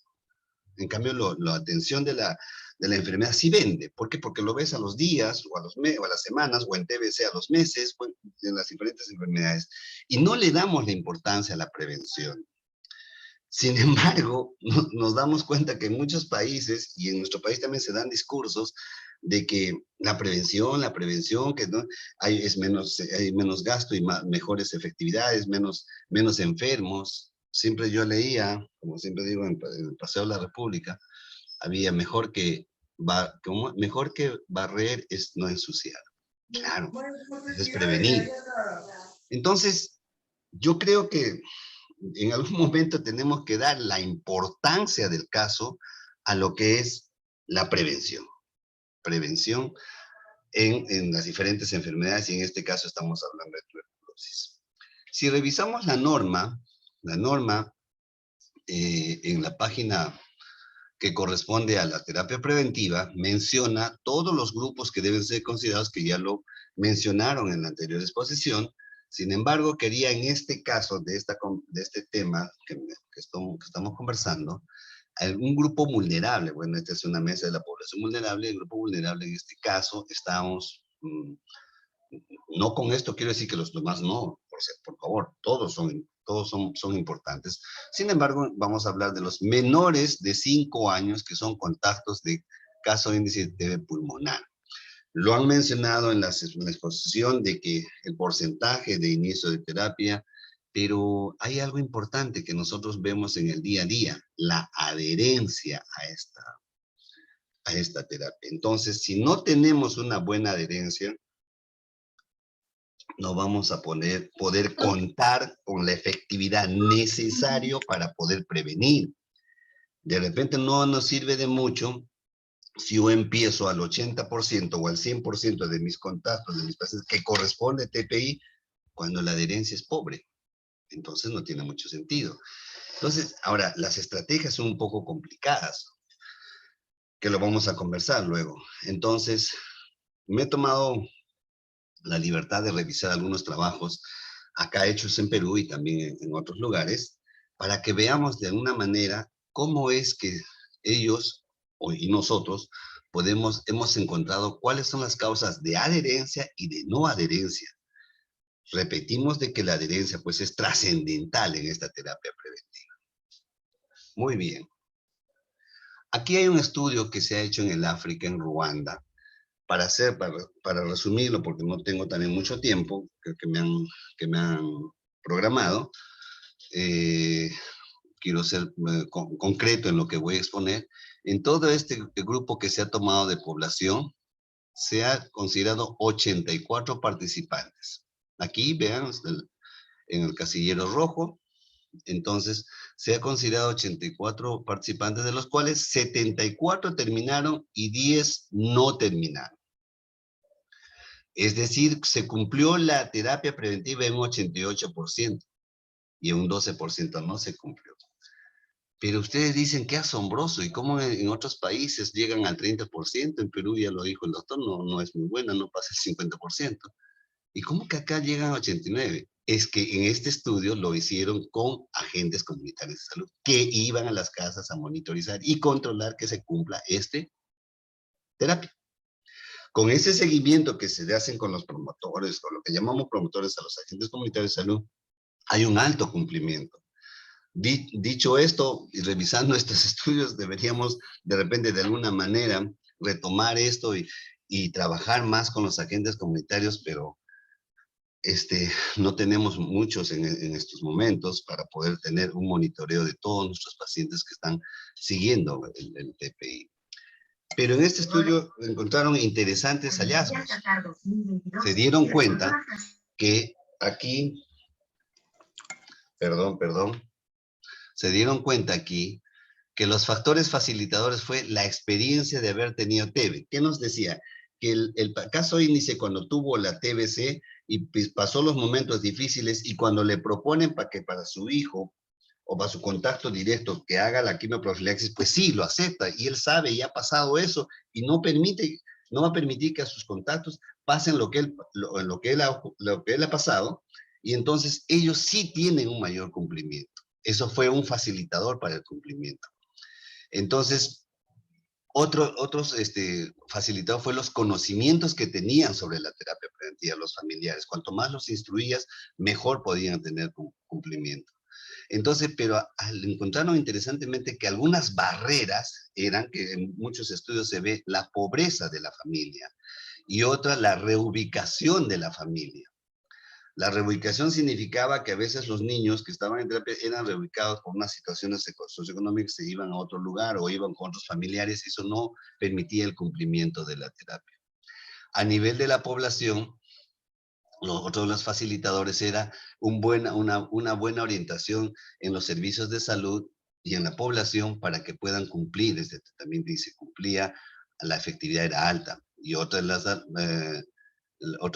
En cambio, la atención de la enfermedad sí vende. ¿Por qué? Porque lo ves a los días, o a las semanas, o en TBC a los meses, o en las diferentes enfermedades. Y no le damos la importancia a la prevención. Sin embargo, nos damos cuenta que en muchos países, y en nuestro país también se dan discursos de que la prevención, que no, hay menos gasto y mejores efectividades, menos enfermos. Siempre yo leía, como siempre digo, en el Paseo de la República, había mejor que barrer es no ensuciar. Claro, eso es prevenir. Entonces, yo creo que en algún momento tenemos que dar la importancia del caso a lo que es la prevención. Prevención en las diferentes enfermedades, y en este caso estamos hablando de tuberculosis. Si revisamos la norma en la página que corresponde a la terapia preventiva, menciona todos los grupos que deben ser considerados, que ya lo mencionaron en la anterior exposición. Sin embargo, quería en este caso, de este tema que estamos conversando, algún grupo vulnerable. Bueno, esta es una mesa de la población vulnerable. El grupo vulnerable en este caso estamos, no con esto quiero decir que los demás no, por favor, todos son importantes. Sin embargo, vamos a hablar de los menores de 5 años que son contactos de caso de índice de TB pulmonar. Lo han mencionado en la exposición de que el porcentaje de inicio de terapia, pero hay algo importante que nosotros vemos en el día a día, la adherencia a esta terapia. Entonces, si no tenemos una buena adherencia, no vamos a poder contar con la efectividad necesaria para poder prevenir. De repente no nos sirve de mucho si yo empiezo al 80% o al 100% de mis contactos, de mis pacientes, que corresponde a TPI, cuando la adherencia es pobre. Entonces no tiene mucho sentido. Entonces, ahora, las estrategias son un poco complicadas, que lo vamos a conversar luego. Entonces, me he tomado la libertad de revisar algunos trabajos acá hechos en Perú y también en otros lugares, para que veamos de alguna manera cómo es que ellos y nosotros hemos encontrado cuáles son las causas de adherencia y de no adherencia. Repetimos de que la adherencia pues es trascendental en esta terapia preventiva. Muy bien. Aquí hay un estudio que se ha hecho en el África, en Ruanda, para resumirlo, porque no tengo también mucho tiempo que me han programado. Quiero ser concreto en lo que voy a exponer. En todo este grupo que se ha tomado de población, se ha considerado 84 participantes. Aquí, vean, en el casillero rojo, entonces se ha considerado 84 participantes, de los cuales 74 terminaron y 10 no terminaron. Es decir, se cumplió la terapia preventiva en un 88% y en un 12% no se cumplió. Pero ustedes dicen, qué asombroso, y cómo en otros países llegan al 30%, en Perú ya lo dijo el doctor, no es muy buena, no pasa el 50%. ¿Y cómo que acá llegan a 89%? Es que en este estudio lo hicieron con agentes comunitarios de salud, que iban a las casas a monitorizar y controlar que se cumpla terapia. Con ese seguimiento que se hacen con los promotores, con lo que llamamos promotores a los agentes comunitarios de salud, hay un alto cumplimiento. Dicho esto, y revisando estos estudios, deberíamos de repente de alguna manera retomar esto y trabajar más con los agentes comunitarios, pero no tenemos muchos en estos momentos para poder tener un monitoreo de todos nuestros pacientes que están siguiendo el TPI. Pero en este estudio encontraron interesantes hallazgos. Se dieron cuenta que aquí, se dieron cuenta aquí que los factores facilitadores fue la experiencia de haber tenido TB. ¿Qué nos decía? Que el caso índice cuando tuvo la TBC y pasó los momentos difíciles, y cuando le proponen para su hijo o para su contacto directo que haga la quimioprofilaxis, pues sí, lo acepta, y él sabe y ha pasado eso, y no va a permitir que a sus contactos pasen lo que él ha pasado, y entonces ellos sí tienen un mayor cumplimiento. Eso fue un facilitador para el cumplimiento. Entonces, otros facilitadores fue los conocimientos que tenían sobre la terapia preventiva los familiares. Cuanto más los instruías, mejor podían tener cumplimiento. Entonces, pero encontraron interesantemente que algunas barreras eran, que en muchos estudios se ve, la pobreza de la familia, y otra, la reubicación de la familia. La reubicación significaba que a veces los niños que estaban en terapia eran reubicados por unas situaciones socioeconómicas, se iban a otro lugar o iban con otros familiares, y eso no permitía el cumplimiento de la terapia. A nivel de la población, Otro de los facilitadores era una buena orientación en los servicios de salud y en la población para que puedan cumplir, también dice, cumplía, la efectividad era alta. Y otra de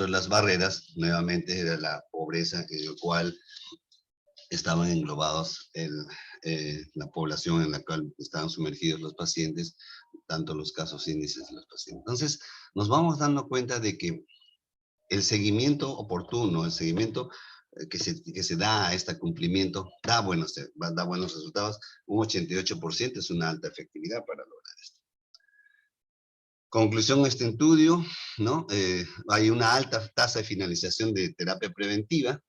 las barreras, nuevamente, era la pobreza, en el cual estaban englobados la población en la cual estaban sumergidos los pacientes, tanto los casos índices de los pacientes. Entonces, nos vamos dando cuenta de que el seguimiento oportuno, el seguimiento que se da a este cumplimiento, da buenos resultados. Un 88% es una alta efectividad para lograr esto. Conclusión de este estudio, ¿no? Hay una alta tasa de finalización de terapia preventiva,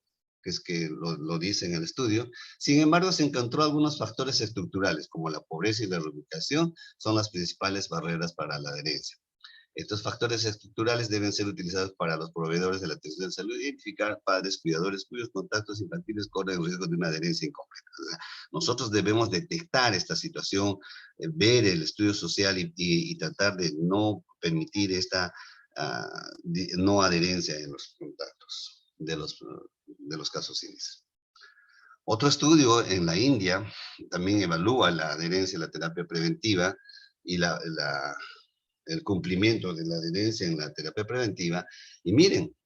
que es que lo dice en el estudio. Sin embargo, se encontró algunos factores estructurales, como la pobreza y la reubicación, son las principales barreras para la adherencia. Estos factores estructurales deben ser utilizados para los proveedores de la atención de salud, identificar padres, cuidadores cuyos contactos infantiles corren el riesgo de una adherencia incompleta. O sea, nosotros debemos detectar esta situación, ver el estudio social y tratar de no permitir esta no adherencia en los contactos de los casos índices. Otro estudio en la India también evalúa la adherencia a la terapia preventiva y el cumplimiento de la adherencia en la terapia preventiva. Y miren,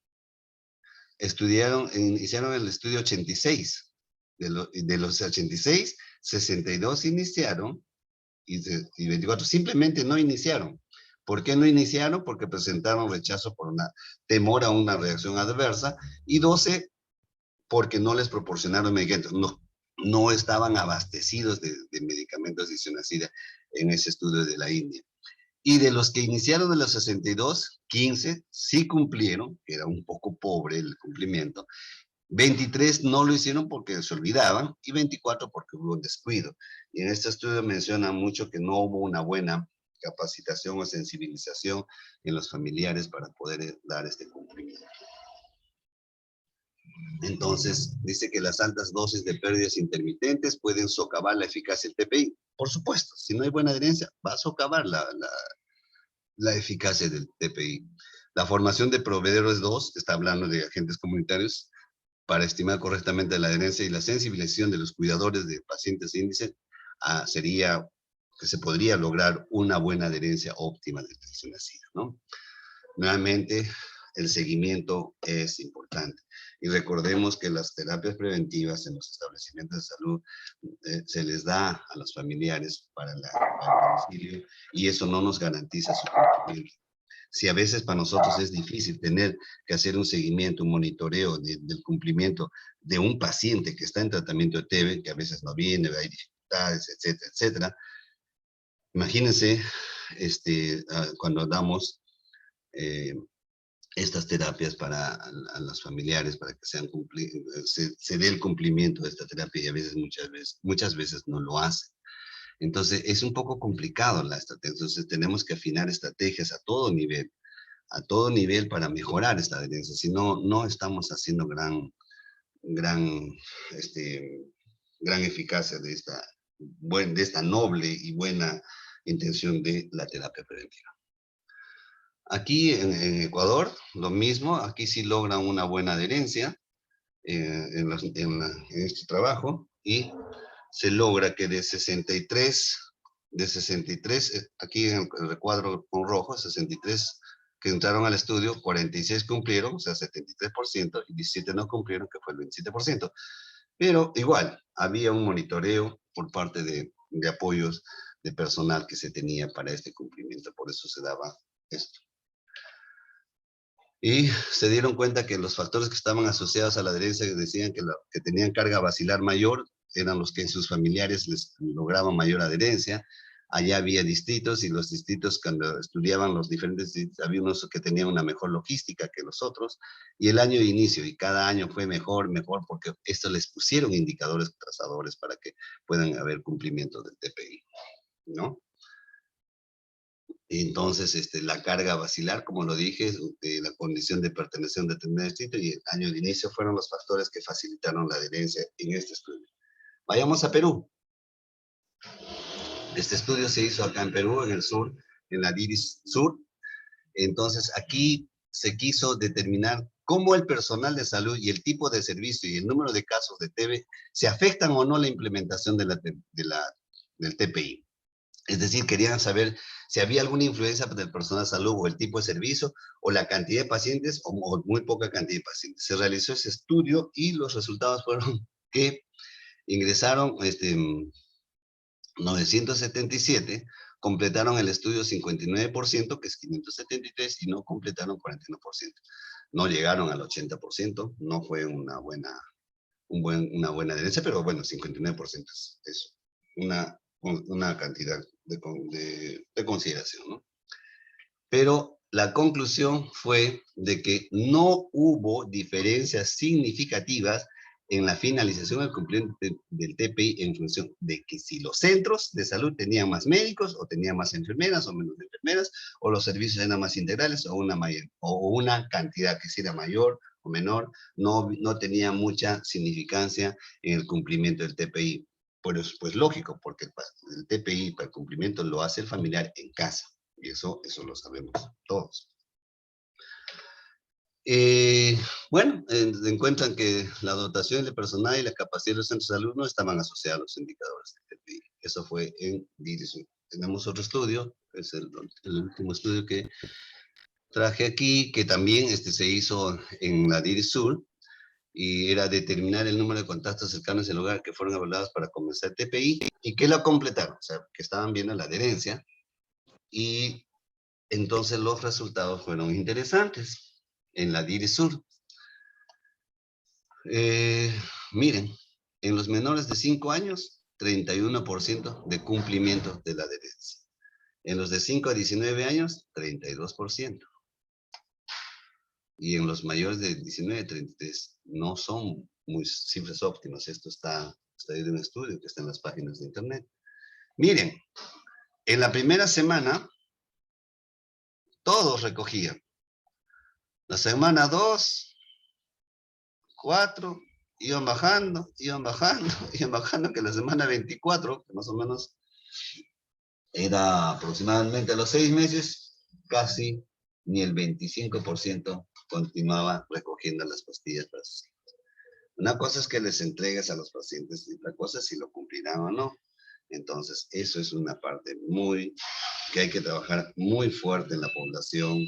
hicieron el estudio 86. De los 86, 62 iniciaron y 24 simplemente no iniciaron. ¿Por qué no iniciaron? Porque presentaron rechazo por temor a una reacción adversa, y 12 porque no les proporcionaron medicamentos. No estaban abastecidos de medicamentos de isoniazida en ese estudio de la India. Y de los que iniciaron de los 62, 15 sí cumplieron, que era un poco pobre el cumplimiento, 23 no lo hicieron porque se olvidaban, y 24 porque hubo un descuido. Y en este estudio menciona mucho que no hubo una buena capacitación o sensibilización en los familiares para poder dar este cumplimiento. Entonces, dice que las altas dosis de pérdidas intermitentes pueden socavar la eficacia del TPI. Por supuesto, si no hay buena adherencia, va a socavar la eficacia del TPI. La formación de proveedores 2, está hablando de agentes comunitarios, para estimar correctamente la adherencia, y la sensibilización de los cuidadores de pacientes índice, sería que se podría lograr una buena adherencia óptima de atención a SIDA, ¿no? Nuevamente, el seguimiento es importante. Y recordemos que las terapias preventivas en los establecimientos de salud se les da a los familiares para el domicilio, y eso no nos garantiza su cumplimiento. Si a veces para nosotros es difícil tener que hacer un seguimiento, un monitoreo del cumplimiento de un paciente que está en tratamiento de TB, que a veces no viene, hay dificultades, etcétera, etcétera. Imagínense cuando damos estas terapias a los familiares para que se dé el cumplimiento de esta terapia, y a veces, muchas veces no lo hace. Entonces, es un poco complicado la estrategia. Entonces, tenemos que afinar estrategias a todo nivel para mejorar esta adherencia. Si no, no estamos haciendo gran eficacia de esta noble y buena intención de la terapia preventiva. Aquí en Ecuador, lo mismo. Aquí sí logran una buena adherencia en este trabajo, y se logra que de 63, aquí en el recuadro con rojo, 63 que entraron al estudio, 46 cumplieron, o sea, 73%, y 17 no cumplieron, que fue el 27%. Pero igual, había un monitoreo por parte de apoyos de personal que se tenía para este cumplimiento, por eso se daba esto. Y se dieron cuenta que los factores que estaban asociados a la adherencia, que decían que tenían carga basilar mayor, eran los que en sus familiares les lograban mayor adherencia. Allá había distritos, y los distritos, cuando estudiaban los diferentes distritos, había unos que tenían una mejor logística que los otros, y el año de inicio, y cada año fue mejor, porque esto les pusieron indicadores trazadores para que puedan haber cumplimiento del TPI, ¿no? Entonces, la carga basilar, como lo dije, la condición de pertenecer a un determinado distrito y el año de inicio fueron los factores que facilitaron la adherencia en este estudio. Vayamos a Perú. Este estudio se hizo acá en Perú, en el sur, en la DIRIS Sur. Entonces, aquí se quiso determinar cómo el personal de salud y el tipo de servicio y el número de casos de TB se afectan o no a la implementación del TPI. Es decir, querían saber si había alguna influencia del personal de salud o el tipo de servicio o la cantidad de pacientes o muy poca cantidad de pacientes. Se realizó ese estudio y los resultados fueron que ingresaron 977, completaron el estudio 59%, que es 573, y no completaron 41%. No llegaron al 80%, no fue una buena adherencia, pero bueno, 59% es una cantidad de consideración, ¿no? Pero la conclusión fue de que no hubo diferencias significativas en la finalización del cumplimiento del TPI en función de que si los centros de salud tenían más médicos, o tenían más enfermeras, o menos enfermeras, o los servicios eran más integrales, o una cantidad que si era mayor o menor, no tenía mucha significancia en el cumplimiento del TPI. Pues lógico, porque el TPI para el cumplimiento lo hace el familiar en casa, y eso lo sabemos todos. Bueno, encuentran que la dotación de personal y la capacidad de los centros de salud no estaban asociados a los indicadores del TPI. Eso fue en DIRISUR. Tenemos otro estudio, es el último estudio que traje aquí, que también se hizo en la DIRISUR, y era determinar el número de contactos cercanos en el hogar que fueron evaluados para comenzar TPI, y que lo completaron, o sea, que estaban viendo la adherencia, y entonces los resultados fueron interesantes en la DIRISUR. Miren, en los menores de 5 años, 31% de cumplimiento de la adherencia. En los de 5 a 19 años, 32%. Y en los mayores de 19 a 33, no son muy cifras óptimas. Esto está ahí de un estudio que está en las páginas de internet. Miren, en la primera semana, todos recogían. La semana 2, 4, iban bajando, que la semana 24, que más o menos era aproximadamente a los 6 meses, casi ni el 25% continuaba recogiendo las pastillas para sus hijos. Una cosa es que les entregues a los pacientes, y otra cosa es si lo cumplirán o no. Entonces, eso es una parte que hay que trabajar muy fuerte en la población,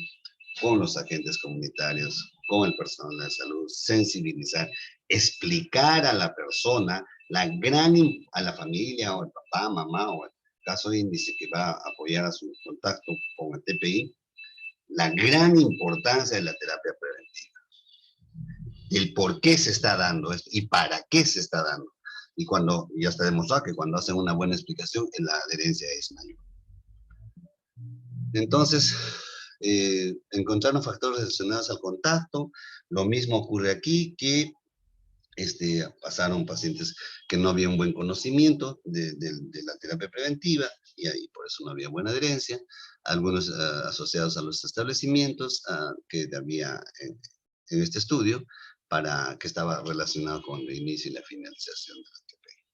con los agentes comunitarios, con el personal de salud, sensibilizar, explicar a la persona, a la familia, o el papá, mamá, o el caso de índice que va a apoyar a su contacto con el TPI, la gran importancia de la terapia preventiva. El por qué se está dando esto y para qué se está dando. Y cuando ya está demostrado que cuando hacen una buena explicación, la adherencia es mayor. Entonces, encontraron factores relacionados al contacto. Lo mismo ocurre aquí, que pasaron pacientes que no había un buen conocimiento de la terapia preventiva, y ahí por eso no había buena adherencia. Algunos asociados a los establecimientos que había en este estudio, que estaba relacionado con el inicio y la finalización de la TPI.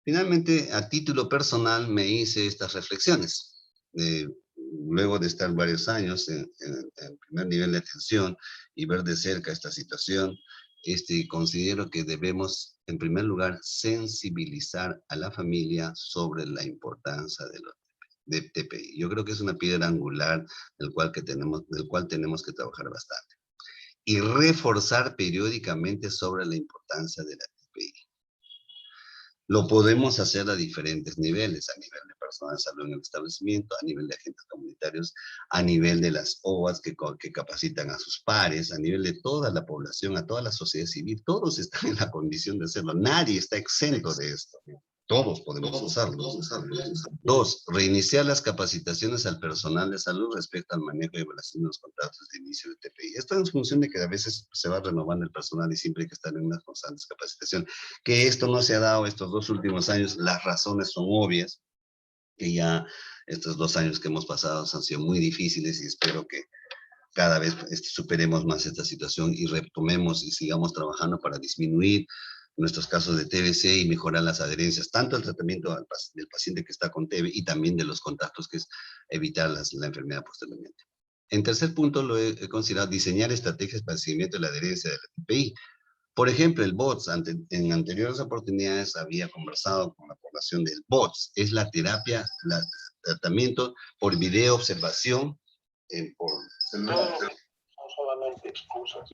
Finalmente, a título personal, me hice estas reflexiones. Luego de estar varios años en el primer nivel de atención y ver de cerca esta situación, considero que debemos, en primer lugar, sensibilizar a la familia sobre la importancia de TPI. Yo creo que es una piedra angular del cual tenemos que trabajar bastante. Y reforzar periódicamente sobre la importancia de la TPI. Lo podemos hacer a diferentes niveles, a nivel de personal de salud en el establecimiento, a nivel de agentes comunitarios, a nivel de las OAS que capacitan a sus pares, a nivel de toda la población, a toda la sociedad civil. Todos están en la condición de hacerlo. Nadie está exento de esto. Todos podemos usarlo. 2, reiniciar las capacitaciones al personal de salud respecto al manejo y evaluación de los contratos de inicio de TPI. Esto en función de que a veces se va renovando el personal y siempre hay que estar en una constante capacitación. Que esto no se ha dado estos 2 últimos años, las razones son obvias, que ya estos 2 años que hemos pasado han sido muy difíciles, y espero que cada vez superemos más esta situación y retomemos y sigamos trabajando para disminuir nuestros casos de TBC y mejorar las adherencias, tanto al tratamiento del paciente que está con TB y también de los contactos, que es evitar la enfermedad posteriormente. En tercer punto, lo he considerado diseñar estrategias para el seguimiento de la adherencia de la TPI. Por ejemplo, el BOTS, en anteriores oportunidades había conversado con la población del BOTS, es la terapia, tratamiento por video observación por celular. No solamente excusas.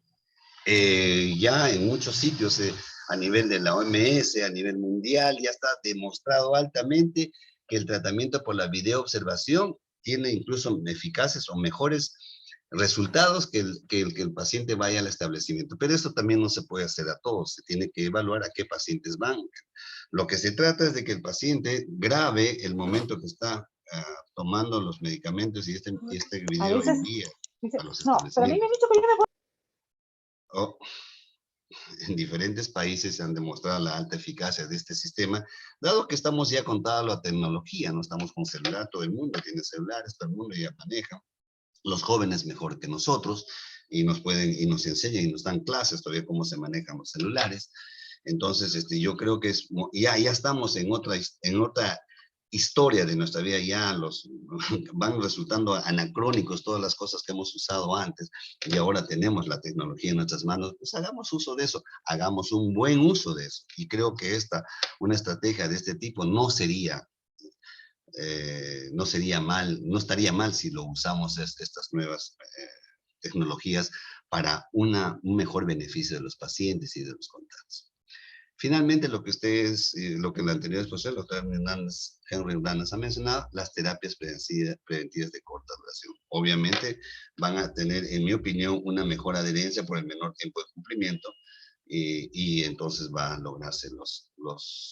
Ya en muchos sitios, a nivel de la OMS, a nivel mundial, ya está demostrado altamente que el tratamiento por la video observación tiene incluso eficaces o mejores resultados que el paciente vaya al establecimiento. Pero eso también no se puede hacer a todos, se tiene que evaluar a qué pacientes van. Lo que se trata es de que el paciente grabe el momento que está tomando los medicamentos y este video envía a los no, pero a mí me han dicho que yo me puedo... En diferentes países se han demostrado la alta eficacia de este sistema, dado que estamos ya con toda la tecnología, no estamos con celular, todo el mundo tiene celulares, todo el mundo ya maneja, los jóvenes mejor que nosotros, y nos enseñan y nos dan clases todavía cómo se manejan los celulares. Entonces, yo creo que ya estamos en otra historia de nuestra vida, ya van resultando anacrónicos todas las cosas que hemos usado antes, y ahora tenemos la tecnología en nuestras manos, pues hagamos uso de eso, hagamos un buen uso de eso, y creo que una estrategia de este tipo no estaría mal si lo usamos estas nuevas tecnologías para un mejor beneficio de los pacientes y de los contratos. Finalmente, lo que el anterior expositor, el doctor Henry Hernández ha mencionado, las terapias preventivas de corta duración. Obviamente van a tener, en mi opinión, una mejor adherencia por el menor tiempo de cumplimiento y entonces va a lograrse los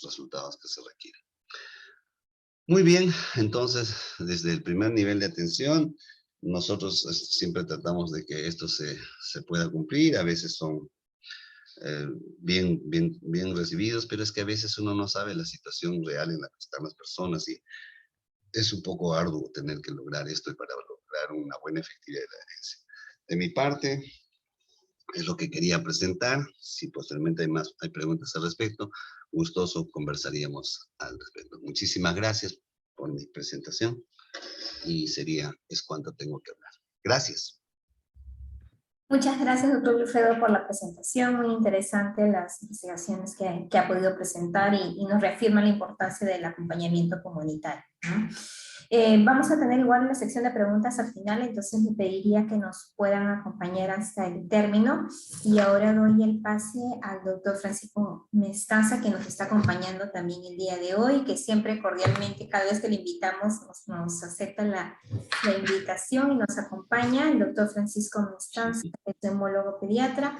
resultados que se requieren. Muy bien, entonces, desde el primer nivel de atención, nosotros siempre tratamos de que esto se pueda cumplir, a veces son bien recibidos, pero es que a veces uno no sabe la situación real en la que están las personas y es un poco arduo tener que lograr esto para lograr una buena efectividad de la adherencia. De mi parte, es lo que quería presentar. Si posteriormente hay preguntas al respecto, gustoso conversaríamos al respecto. Muchísimas gracias por mi presentación y es cuanto tengo que hablar. Gracias. Muchas gracias, doctor Wilfredo, por la presentación. Muy interesante las investigaciones que ha podido presentar y nos reafirma la importancia del acompañamiento comunitario, ¿no? Vamos a tener igual una sección de preguntas al final, entonces le pediría que nos puedan acompañar hasta el término. Y ahora doy el pase al doctor Francisco Mestanza, que nos está acompañando también el día de hoy, que siempre cordialmente, cada vez que le invitamos, nos acepta la invitación y nos acompaña. El doctor Francisco Mestanza es neumólogo pediatra.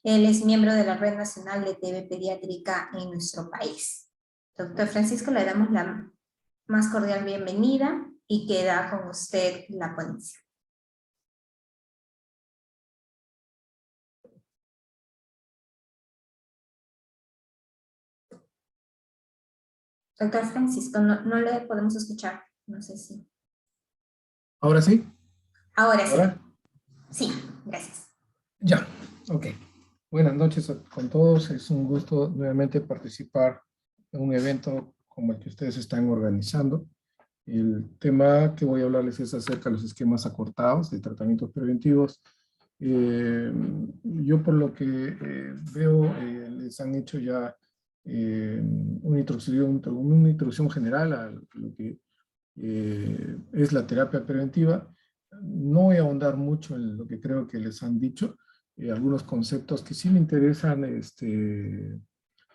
Él es miembro de la Red Nacional de TB Pediátrica en nuestro país. Doctor Francisco, le damos la más cordial bienvenida y queda con usted la ponencia. Doctor Francisco, no le podemos escuchar, no sé si. ¿Ahora sí? Ahora sí. ¿Ahora? Sí, gracias. Ya, ok. Buenas noches con todos. Es un gusto nuevamente participar en un evento como el que ustedes están organizando. El tema que voy a hablarles es acerca de los esquemas acortados de tratamientos preventivos. Yo por lo que veo, les han hecho ya una introducción general a lo que es la terapia preventiva. No voy a ahondar mucho en lo que creo que les han dicho, algunos conceptos que sí me interesan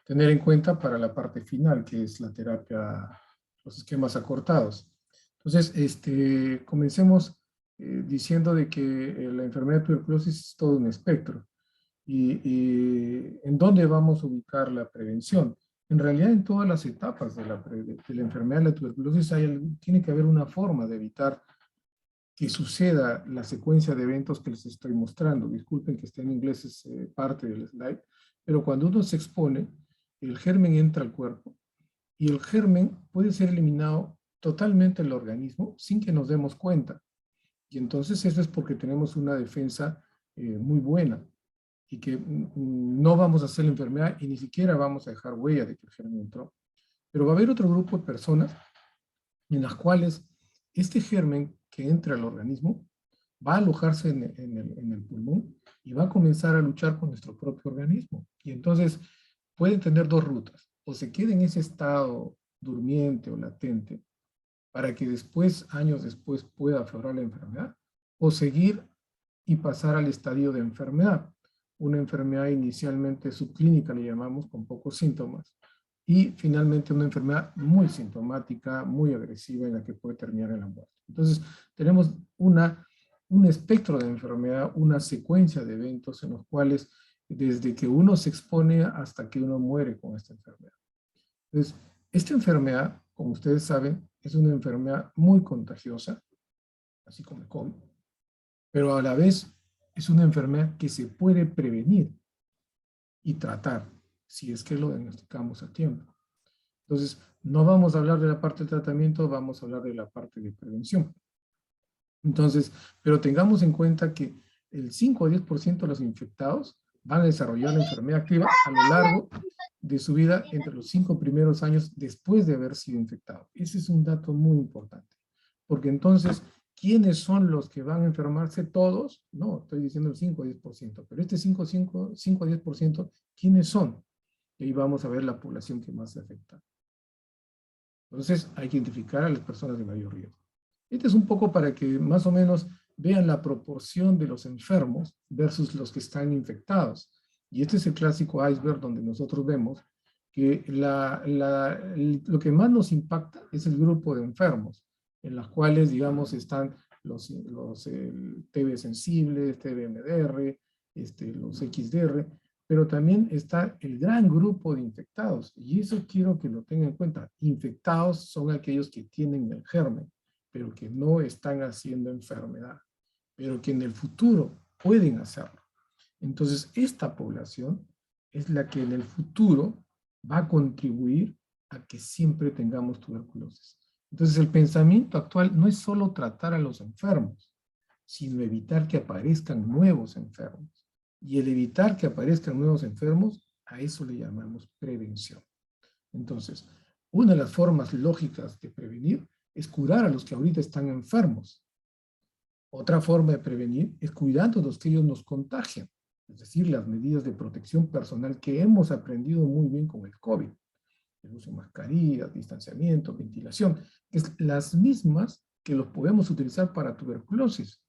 tener en cuenta para la parte final, que es la terapia, los esquemas acortados. Entonces, comencemos diciendo de que la enfermedad de tuberculosis es todo un espectro. Y ¿en dónde vamos a ubicar la prevención? En realidad, en todas las etapas de la enfermedad de la tuberculosis tiene que haber una forma de evitar que suceda la secuencia de eventos que les estoy mostrando. Disculpen que esté en inglés, es parte del slide, pero cuando uno se expone, el germen entra al cuerpo y el germen puede ser eliminado totalmente del organismo sin que nos demos cuenta. Y entonces eso es porque tenemos una defensa muy buena y que no vamos a hacer la enfermedad y ni siquiera vamos a dejar huella de que el germen entró. Pero va a haber otro grupo de personas en las cuales este germen que entra al organismo va a alojarse en el pulmón y va a comenzar a luchar con nuestro propio organismo. Y entonces pueden tener dos rutas. O se queda en ese estado durmiente o latente para que después, años después, pueda aflorar la enfermedad, o seguir y pasar al estadio de enfermedad. Una enfermedad inicialmente subclínica, le llamamos, con pocos síntomas, y finalmente una enfermedad muy sintomática, muy agresiva, en la que puede terminar en la muerte. Entonces, tenemos un espectro de enfermedad, una secuencia de eventos en los cuales, desde que uno se expone hasta que uno muere con esta enfermedad. Entonces, esta enfermedad, como ustedes saben, es una enfermedad muy contagiosa, así como el COVID, pero a la vez es una enfermedad que se puede prevenir y tratar, si es que lo diagnosticamos a tiempo. Entonces, no vamos a hablar de la parte de tratamiento, vamos a hablar de la parte de prevención. Entonces, pero tengamos en cuenta que el 5 a 10% de los infectados van a desarrollar la enfermedad activa a lo largo de su vida entre los 5 primeros años después de haber sido infectado. Ese es un dato muy importante. Porque entonces, ¿quiénes son los que van a enfermarse todos? No, estoy diciendo el 5 a 10%. Pero este 5 a 10%, ¿quiénes son? Y ahí vamos a ver la población que más se afecta. Entonces, hay que identificar a las personas de mayor riesgo. Este es un poco para que más o menos vean la proporción de los enfermos versus los que están infectados. Y este es el clásico iceberg donde nosotros vemos que lo que más nos impacta es el grupo de enfermos, en los cuales, digamos, están los TB sensibles, TB-MDR, los XDR, pero también está el gran grupo de infectados. Y eso quiero que lo tengan en cuenta. Infectados son aquellos que tienen el germen, pero que no están haciendo enfermedad, pero que en el futuro pueden hacerlo. Entonces, esta población es la que en el futuro va a contribuir a que siempre tengamos tuberculosis. Entonces, el pensamiento actual no es solo tratar a los enfermos, sino evitar que aparezcan nuevos enfermos. Y el evitar que aparezcan nuevos enfermos, a eso le llamamos prevención. Entonces, una de las formas lógicas de prevenir es curar a los que ahorita están enfermos. Otra forma de prevenir es cuidando a los que ellos nos contagian. Es decir, las medidas de protección personal que hemos aprendido muy bien con el COVID. El uso de mascarillas, distanciamiento, ventilación. Es las mismas que los podemos utilizar para tuberculosis.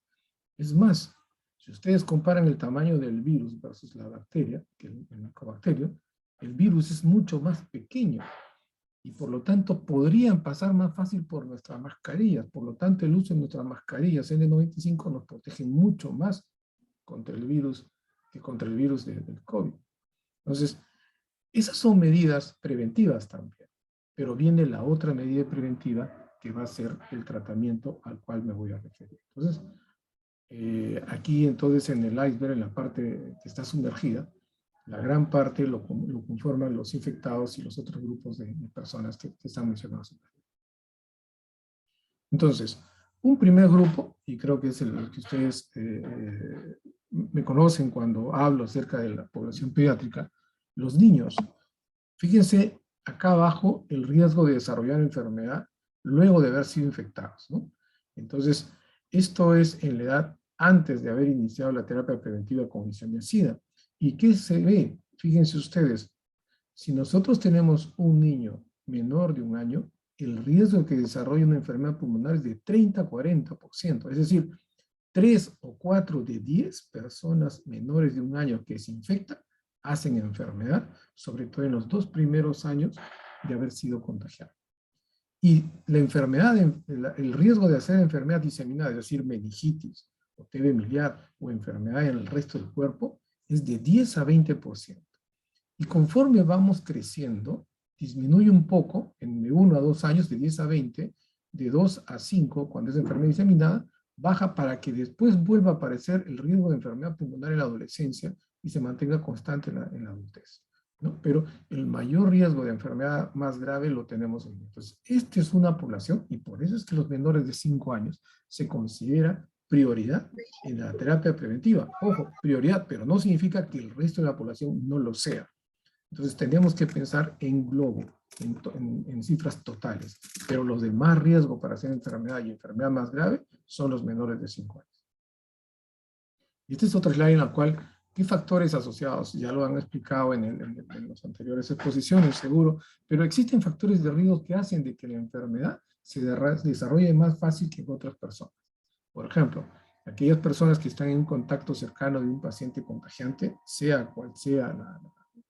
Es más, si ustedes comparan el tamaño del virus versus la bacteria, que el micobacterio, el virus es mucho más pequeño. Y por lo tanto podrían pasar más fácil por nuestras mascarillas. Por lo tanto, el uso de nuestras mascarillas N95 nos protege mucho más contra el virus que contra el virus del COVID. Entonces, esas son medidas preventivas también. Pero viene la otra medida preventiva que va a ser el tratamiento al cual me voy a referir. Entonces, aquí entonces en el iceberg, en la parte que está sumergida, la gran parte lo conforman los infectados y los otros grupos de personas que están mencionados. Entonces, un primer grupo, y creo que es el que ustedes me conocen cuando hablo acerca de la población pediátrica, los niños. Fíjense acá abajo el riesgo de desarrollar enfermedad luego de haber sido infectados, ¿no? Entonces, esto es en la edad antes de haber iniciado la terapia preventiva con isoniazida. ¿Y qué se ve? Fíjense ustedes, si nosotros tenemos un niño menor de 1 año, el riesgo de que desarrolle una enfermedad pulmonar es de 30 a 40%. Es decir, 3 o 4 de 10 personas menores de 1 año que se infectan hacen enfermedad, sobre todo en los 2 primeros años de haber sido contagiado. Y la enfermedad, el riesgo de hacer enfermedad diseminada, es decir, meningitis, o TB miliar, o enfermedad en el resto del cuerpo, es de 10 a 20%. Y conforme vamos creciendo, disminuye un poco, de 1 a 2 años, de 10 a 20, de 2 a 5, cuando es enfermedad diseminada, baja para que después vuelva a aparecer el riesgo de enfermedad pulmonar en la adolescencia y se mantenga constante en la adultez, ¿no? Pero el mayor riesgo de enfermedad más grave lo tenemos en. Entonces, esta es una población, y por eso es que los menores de 5 años se considera prioridad en la terapia preventiva. Ojo, prioridad, pero no significa que el resto de la población no lo sea. Entonces tenemos que pensar en globo, en cifras totales. Pero los de más riesgo para hacer enfermedad y enfermedad más grave son los menores de 5 años. Y esta es otra slide en la cual, ¿qué factores asociados? Ya lo han explicado en las anteriores exposiciones, seguro, pero existen factores de riesgo que hacen de que la enfermedad se desarrolle más fácil que en otras personas. Por ejemplo, aquellas personas que están en un contacto cercano de un paciente contagiante, sea cual sea la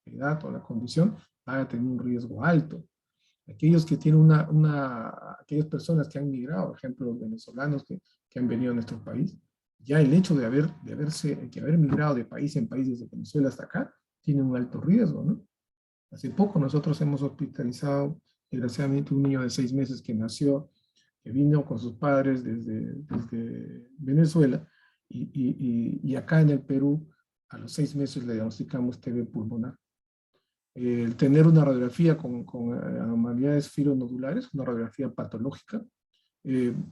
edad o la condición, van a tener un riesgo alto. Aquellos que tienen aquellas personas que han migrado, por ejemplo, los venezolanos que han venido a nuestro país, ya el hecho de haber migrado de país en país desde Venezuela hasta acá, tiene un alto riesgo, ¿no? Hace poco nosotros hemos hospitalizado, desgraciadamente, un niño de 6 meses que nació, que vino con sus padres desde Venezuela, y acá en el Perú, a los 6 meses le diagnosticamos TB pulmonar. El tener una radiografía con anomalías filonodulares, una radiografía patológica,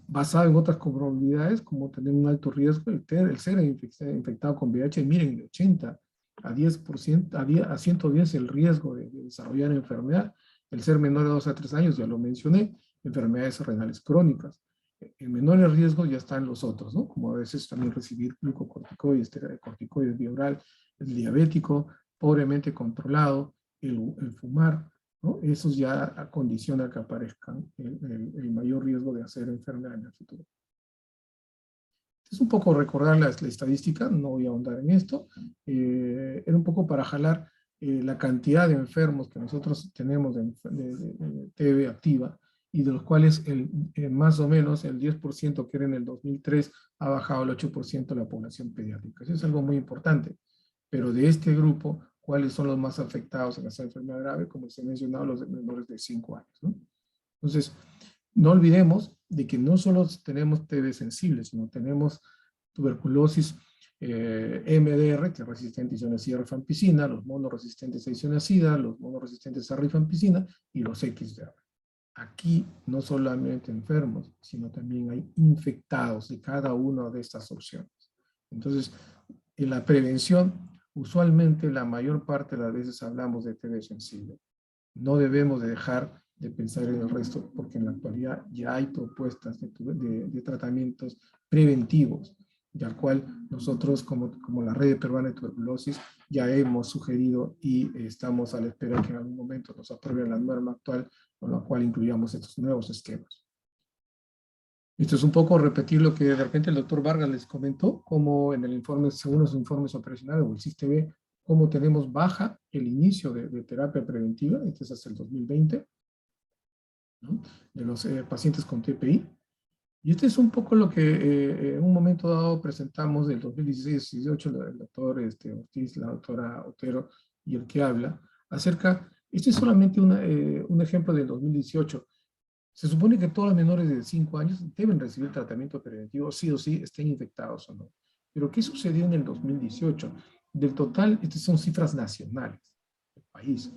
basada en otras comorbilidades, como tener un alto riesgo, el ser infectado con VIH, miren, de 80 a 10%, a 110 el riesgo de desarrollar enfermedad. El ser menor de 2 a 3 años, ya lo mencioné, enfermedades renales crónicas. En menores riesgos ya están los otros, ¿no? Como a veces también recibir glucocorticoides, corticoides vía oral, el diabético, pobremente controlado, el fumar, ¿no? Eso ya condiciona que aparezcan el mayor riesgo de hacer enfermedad en el futuro. Es un poco recordar la estadística, no voy a ahondar en esto, era un poco para jalar la cantidad de enfermos que nosotros tenemos de TB activa, y de los cuales más o menos el 10% que era en el 2003 ha bajado al 8% de la población pediátrica. Eso es algo muy importante, pero de este grupo, ¿cuáles son los más afectados en esta enfermedad grave? Como se ha mencionado, los de menores de 5 años, ¿no? Entonces, no olvidemos de que no solo tenemos TB sensibles, sino tenemos tuberculosis MDR, que es resistente a isoniazida rifampicina, los monoresistentes a isoniazida, los monoresistentes a rifampicina y los XDR. Aquí no solamente enfermos, sino también hay infectados de cada una de estas opciones. Entonces, en la prevención, usualmente la mayor parte de las veces hablamos de TB sensible. No debemos de dejar de pensar en el resto, porque en la actualidad ya hay propuestas de tratamientos preventivos, y al cual nosotros, como la Red Peruana de Tuberculosis, ya hemos sugerido y estamos a la espera que en algún momento nos aprueben la norma actual, con la cual incluyamos estos nuevos esquemas. Esto es un poco repetir lo que de repente el doctor Vargas les comentó, como en el informe, según los informes operacionales o el SISTB, cómo tenemos baja el inicio de terapia preventiva, este es hasta el 2020, ¿no? De los pacientes con TPI. Y este es un poco lo que en un momento dado presentamos del 2016-18, el doctor Ortiz, la doctora Otero y el que habla, acerca, este es solamente un ejemplo del 2018. Se supone que todos los menores de 5 años deben recibir tratamiento preventivo, sí o sí, estén infectados o no. Pero ¿qué sucedió en el 2018? Del total, estas son cifras nacionales del país.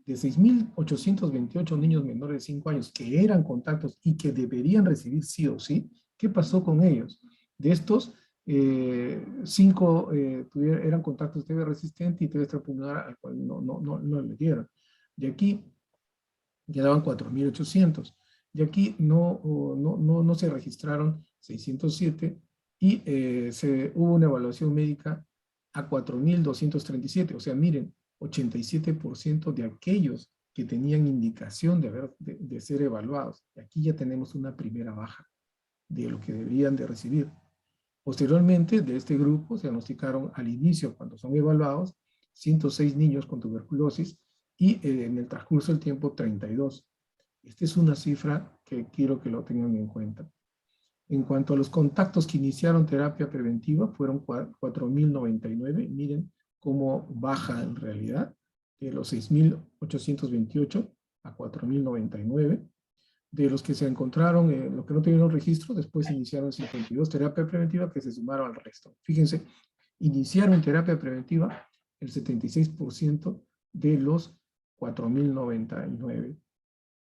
De 6.828 niños menores de 5 años que eran contactos y que deberían recibir sí o sí, ¿qué pasó con ellos? De estos, 5 eran contactos TB resistente y TB extrapulmonar al cual no le dieron. De aquí quedaban 4.800. Y aquí no se registraron 607 y hubo una evaluación médica a 4.237. O sea, miren, 87% de aquellos que tenían indicación de ser evaluados. Y aquí ya tenemos una primera baja de lo que deberían de recibir. Posteriormente, de este grupo se diagnosticaron al inicio, cuando son evaluados, 106 niños con tuberculosis y en el transcurso del tiempo 32. Esta es una cifra que quiero que lo tengan en cuenta. En cuanto a los contactos que iniciaron terapia preventiva, fueron 4.099. Miren cómo baja en realidad, de los 6.828 a 4.099. De los que se encontraron, los que no tuvieron registro, después iniciaron 52 terapia preventiva que se sumaron al resto. Fíjense, iniciaron terapia preventiva el 76% de los 4.099.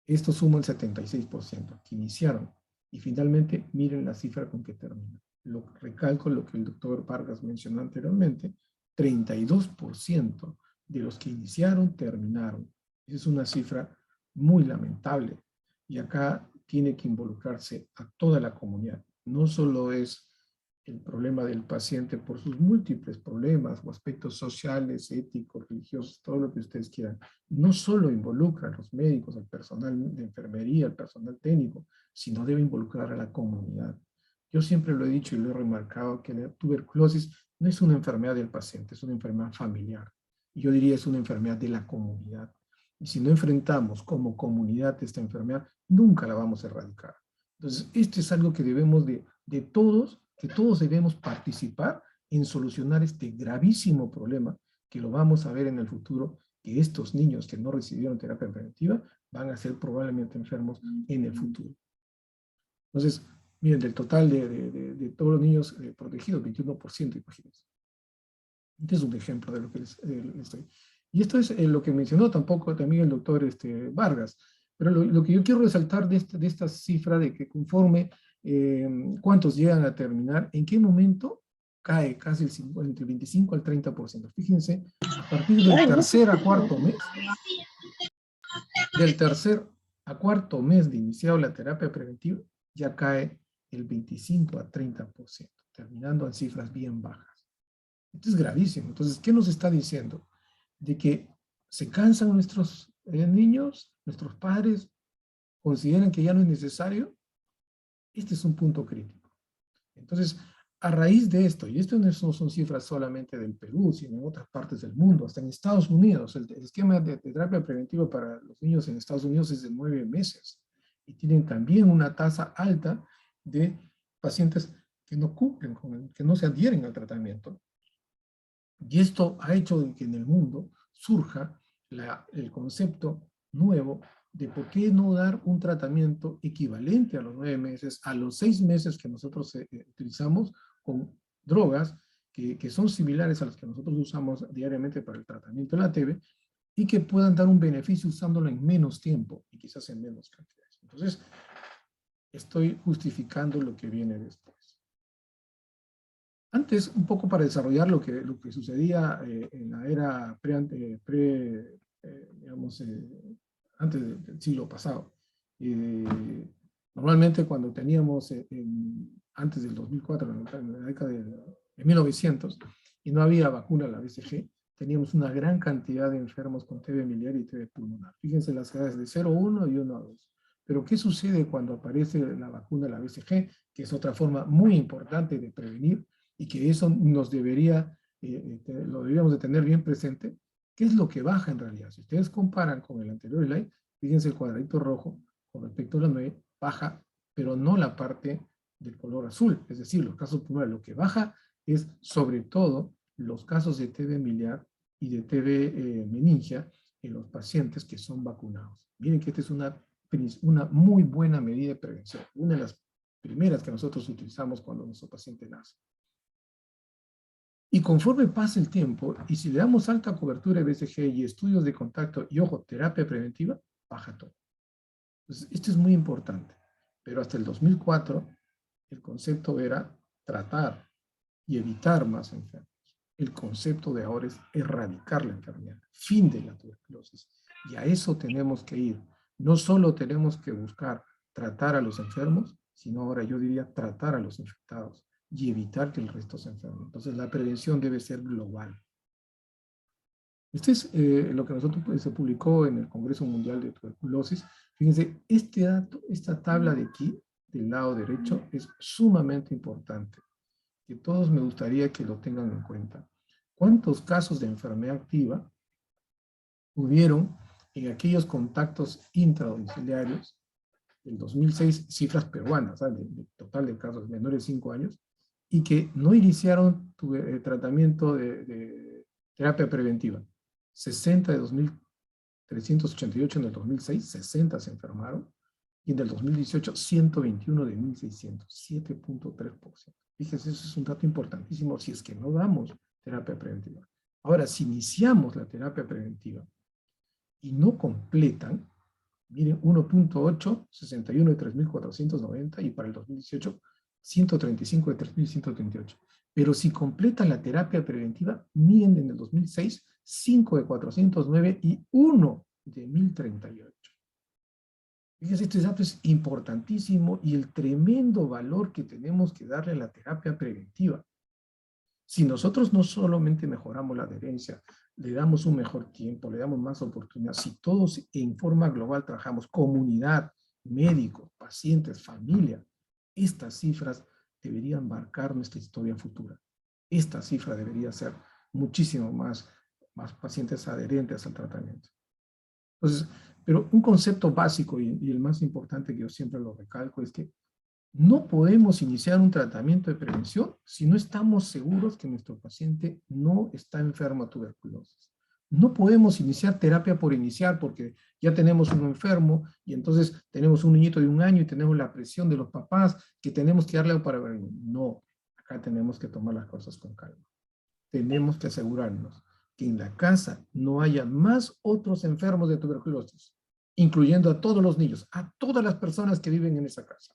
Esto suma el 76% que iniciaron. Y finalmente, miren la cifra con que termina. Recalco lo que el doctor Vargas mencionó anteriormente, 32% de los que iniciaron terminaron. Esa es una cifra muy lamentable. Y acá tiene que involucrarse a toda la comunidad. No solo es el problema del paciente por sus múltiples problemas o aspectos sociales, éticos, religiosos, todo lo que ustedes quieran, no solo involucra a los médicos, al personal de enfermería, al personal técnico, sino debe involucrar a la comunidad. Yo siempre lo he dicho y lo he remarcado que la tuberculosis no es una enfermedad del paciente, es una enfermedad familiar. Y yo diría es una enfermedad de la comunidad. Y si no enfrentamos como comunidad esta enfermedad, nunca la vamos a erradicar. Entonces, esto es algo que debemos de todos, que todos debemos participar en solucionar este gravísimo problema, que lo vamos a ver en el futuro, que estos niños que no recibieron terapia preventiva van a ser probablemente enfermos en el futuro. Entonces, miren, del total de todos los niños protegidos, 21%, imagínense. Este es un ejemplo de lo que les estoy. Y esto es lo que mencionó también el doctor Vargas. Pero lo que yo quiero resaltar de esta cifra de que conforme cuántos llegan a terminar, en qué momento cae casi entre el 25 al 30%. Fíjense, a partir del tercer a cuarto mes, del tercer a cuarto mes de iniciado la terapia preventiva, ya cae el 25 a 30%, terminando en cifras bien bajas. Esto es gravísimo. Entonces, ¿qué nos está diciendo? De que se cansan nuestros niños, nuestros padres, consideran que ya no es necesario. Este es un punto crítico. Entonces, a raíz de esto, y esto no son cifras solamente del Perú, sino en otras partes del mundo, hasta en Estados Unidos, el esquema de terapia preventiva para los niños en Estados Unidos es de 9 meses, y tienen también una tasa alta de pacientes que no cumplen, que no se adhieren al tratamiento. Y esto ha hecho que en el mundo surja el concepto nuevo de por qué no dar un tratamiento equivalente a los 9 meses, a los 6 meses que nosotros utilizamos con drogas que son similares a las que nosotros usamos diariamente para el tratamiento de la TB y que puedan dar un beneficio usándolo en menos tiempo y quizás en menos cantidades. Entonces, estoy justificando lo que viene después. Antes, un poco para desarrollar lo que sucedía en la era antes del siglo pasado. Normalmente cuando teníamos, antes del 2004, en la década de 1900, y no había vacuna a la BCG, teníamos una gran cantidad de enfermos con TB miliar y TB pulmonar. Fíjense las edades de 0,1 y 1,2. Pero ¿qué sucede cuando aparece la vacuna a la BCG? Que es otra forma muy importante de prevenir, y que eso nos deberíamos de tener bien presente. ¿Qué es lo que baja en realidad? Si ustedes comparan con el anterior slide, fíjense el cuadradito rojo con respecto a la 9, baja, pero no la parte del color azul, es decir, los casos pulmonares. Lo que baja es sobre todo los casos de TB miliar y de TB meningia en los pacientes que son vacunados. Miren que esta es una muy buena medida de prevención, una de las primeras que nosotros utilizamos cuando nuestro paciente nace. Y conforme pasa el tiempo, y si le damos alta cobertura de BCG y estudios de contacto, y ojo, terapia preventiva, baja todo. Entonces, esto es muy importante. Pero hasta el 2004, el concepto era tratar y evitar más enfermos. El concepto de ahora es erradicar la enfermedad, fin de la tuberculosis. Y a eso tenemos que ir. No solo tenemos que buscar tratar a los enfermos, sino ahora yo diría tratar a los infectados y evitar que el resto se enferme. Entonces la prevención debe ser global. Este es lo que se publicó en el Congreso Mundial de Tuberculosis. Fíjense, este dato, esta tabla de aquí, del lado derecho, es sumamente importante. Que todos me gustaría que lo tengan en cuenta. ¿Cuántos casos de enfermedad activa hubieron en aquellos contactos intradomiciliarios del 2006, cifras peruanas, del total de casos menores de 5 años, y que no iniciaron tratamiento de terapia preventiva? 60 de 2.388 en el 2006, 60 se enfermaron, y en el 2018, 121 de 1.600, 7.3%. Fíjense, eso es un dato importantísimo si es que no damos terapia preventiva. Ahora, si iniciamos la terapia preventiva y no completan, miren, 1.8, 61 de 3.490, y para el 2018, 135 de 3.138. Pero si completan la terapia preventiva, miren en el 2006, 5 de 409 y 1 de 1.038. Fíjense, este dato es importantísimo y el tremendo valor que tenemos que darle a la terapia preventiva. Si nosotros no solamente mejoramos la adherencia, le damos un mejor tiempo, le damos más oportunidades, si todos en forma global trabajamos, comunidad, médicos, pacientes, familia, estas cifras deberían marcar nuestra historia futura. Esta cifra debería ser muchísimo más pacientes adherentes al tratamiento. Entonces, pero un concepto básico y el más importante que yo siempre lo recalco es que no podemos iniciar un tratamiento de prevención si no estamos seguros que nuestro paciente no está enfermo de tuberculosis. No podemos iniciar terapia por iniciar porque ya tenemos un enfermo y entonces tenemos un niñito de 1 año y tenemos la presión de los papás que tenemos que darle algo para ver. No, acá tenemos que tomar las cosas con calma. Tenemos que asegurarnos que en la casa no haya más otros enfermos de tuberculosis, incluyendo a todos los niños, a todas las personas que viven en esa casa.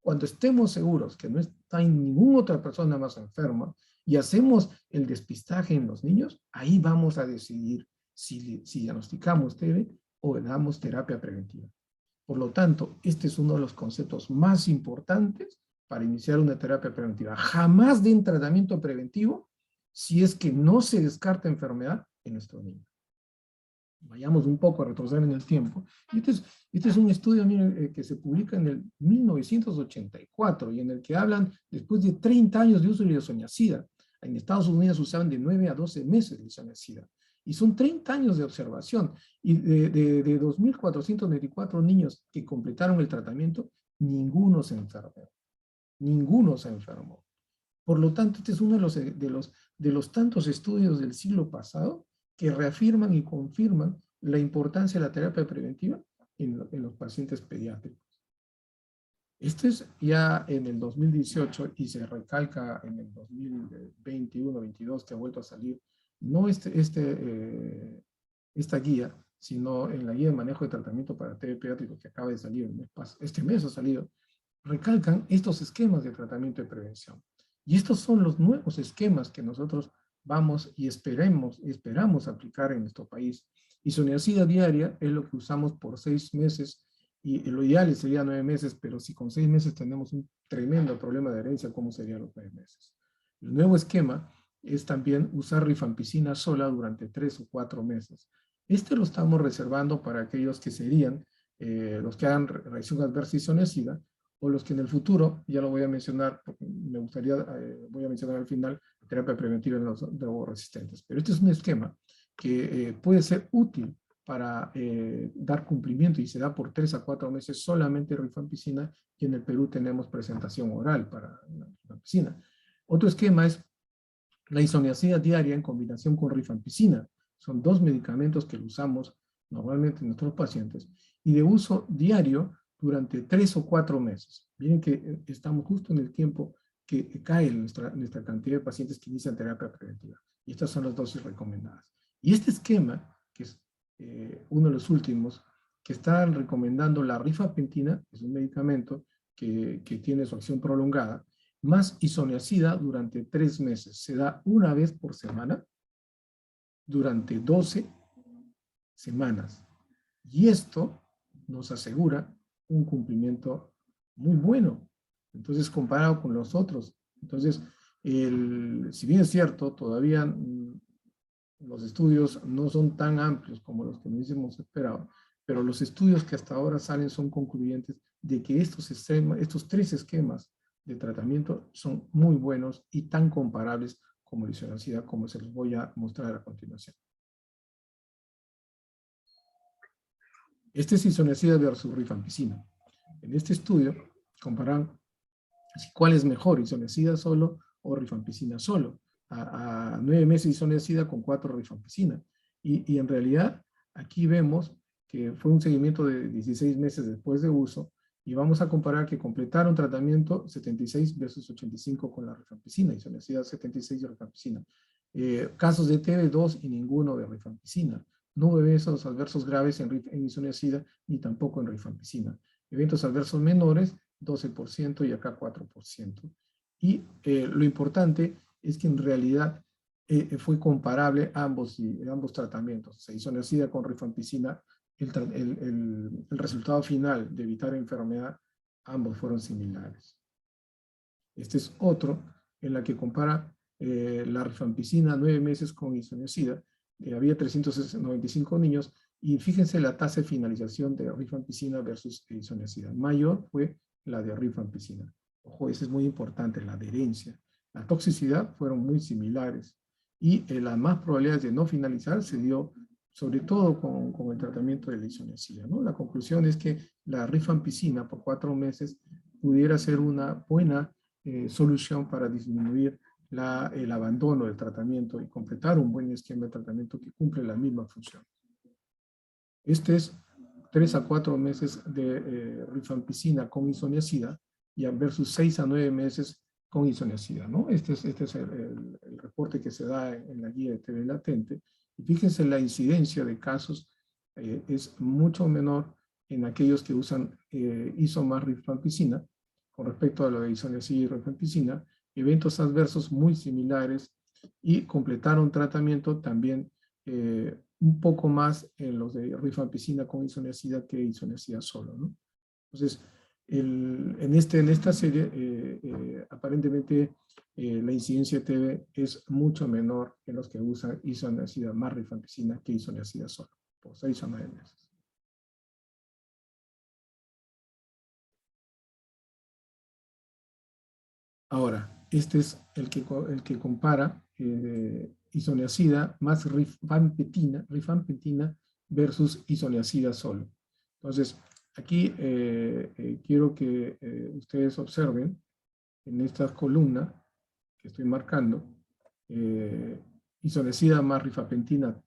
Cuando estemos seguros que no está ninguna otra persona más enferma y hacemos el despistaje en los niños, ahí vamos a decidir si diagnosticamos TB o damos terapia preventiva. Por lo tanto, este es uno de los conceptos más importantes para iniciar una terapia preventiva. Jamás den tratamiento preventivo si es que no se descarta enfermedad en nuestro niño. Vayamos un poco a retroceder en el tiempo. Este es un estudio que se publica en el 1984 y en el que hablan después de 30 años de uso de isoniazida. En Estados Unidos usaban de 9 a 12 meses de isoniazida. Y son 30 años de observación. Y de 2.494 niños que completaron el tratamiento, ninguno se enfermó. Ninguno se enfermó. Por lo tanto, este es uno de los tantos estudios del siglo pasado que reafirman y confirman la importancia de la terapia preventiva en los pacientes pediátricos. Esto es ya en el 2018 y se recalca en el 2021-22 que ha vuelto a salir, no esta guía, sino en la guía de manejo de tratamiento para TB pediátrico que acaba de salir, este mes ha salido, recalcan estos esquemas de tratamiento de prevención. Y estos son los nuevos esquemas que nosotros vamos y esperamos aplicar en nuestro país. Isoniazida diaria es lo que usamos por 6 meses y lo ideal sería 9 meses, pero si con 6 meses tenemos un tremendo problema de adherencia, ¿cómo serían los 9 meses? El nuevo esquema es también usar rifampicina sola durante 3 o 4 meses. Este lo estamos reservando para aquellos que serían los que hagan reacción adversa isoniazida o los que en el futuro, ya lo voy a mencionar, me gustaría, voy a mencionar al final, terapia preventiva en los drogoresistentes. Pero este es un esquema que puede ser útil para dar cumplimiento y se da por 3 a 4 meses solamente rifampicina y en el Perú tenemos presentación oral para la rifampicina. Otro esquema es la isoniazida diaria en combinación con rifampicina. Son 2 medicamentos que usamos normalmente en nuestros pacientes y de uso diario durante 3 o 4 meses. Miren que estamos justo en el tiempo que cae nuestra cantidad de pacientes que inician terapia preventiva. Y estas son las dosis recomendadas. Y este esquema, que es uno de los últimos, que están recomendando la rifampicina, que es un medicamento que tiene su acción prolongada, más isoniazida durante 3 meses. Se da una vez por semana durante 12 semanas. Y esto nos asegura un cumplimiento muy bueno. Entonces, comparado con los otros. Entonces, si bien es cierto, todavía los estudios no son tan amplios como los que nos hubiésemos esperado, pero los estudios que hasta ahora salen son concluyentes de que estos 3 esquemas de tratamiento son muy buenos y tan comparables como la isoniazida, como se los voy a mostrar a continuación. Este es isoniazida versus rifampicina. En este estudio comparan cuál es mejor, isoniazida solo o rifampicina solo. A 9 meses de isoniazida con 4 rifampicina. Y en realidad aquí vemos que fue un seguimiento de 16 meses después de uso y vamos a comparar que completaron tratamiento 76 versus 85 con la rifampicina, isoniazida 76 de rifampicina. Casos de TB 2 y ninguno de rifampicina. No hubo eventos adversos graves en isoniazida ni tampoco en rifampicina. Eventos adversos menores, 12% y acá 4%. Y lo importante es que en realidad fue comparable ambos tratamientos. Isoniazida con rifampicina el resultado final de evitar enfermedad, ambos fueron similares. Este es otro en la que compara la rifampicina 9 meses con isoniazida. Había 395 niños y fíjense la tasa de finalización de rifampicina versus isoniazida. Mayor fue la de rifampicina. Ojo, eso es muy importante, la adherencia. La toxicidad fueron muy similares y las más probabilidades de no finalizar se dio sobre todo con el tratamiento de la isoniazida, ¿no? La conclusión es que la rifampicina por 4 meses pudiera ser una buena solución para disminuir el abandono del tratamiento y completar un buen esquema de tratamiento que cumple la misma función. Este es 3 a 4 meses de rifampicina con isoniazida y versus 6 a 9 meses con isoniazida, ¿no? Este es el reporte que se da en la guía de TB latente. Y fíjense, la incidencia de casos es mucho menor en aquellos que usan iso más rifampicina con respecto a lo de isoniazida y rifampicina, eventos adversos muy similares y completaron tratamiento también un poco más en los de rifampicina con isoniazida que isoniazida solo, ¿no? Entonces, en esta serie, aparentemente la incidencia de TB es mucho menor en los que usan isoniazida más rifampicina que isoniazida solo, por 6 a 9 meses. Ahora, este es el que compara isoniazida más rifampicina versus isoniazida solo. Entonces, aquí quiero que ustedes observen en esta columna que estoy marcando, isoniazida más rifampicina,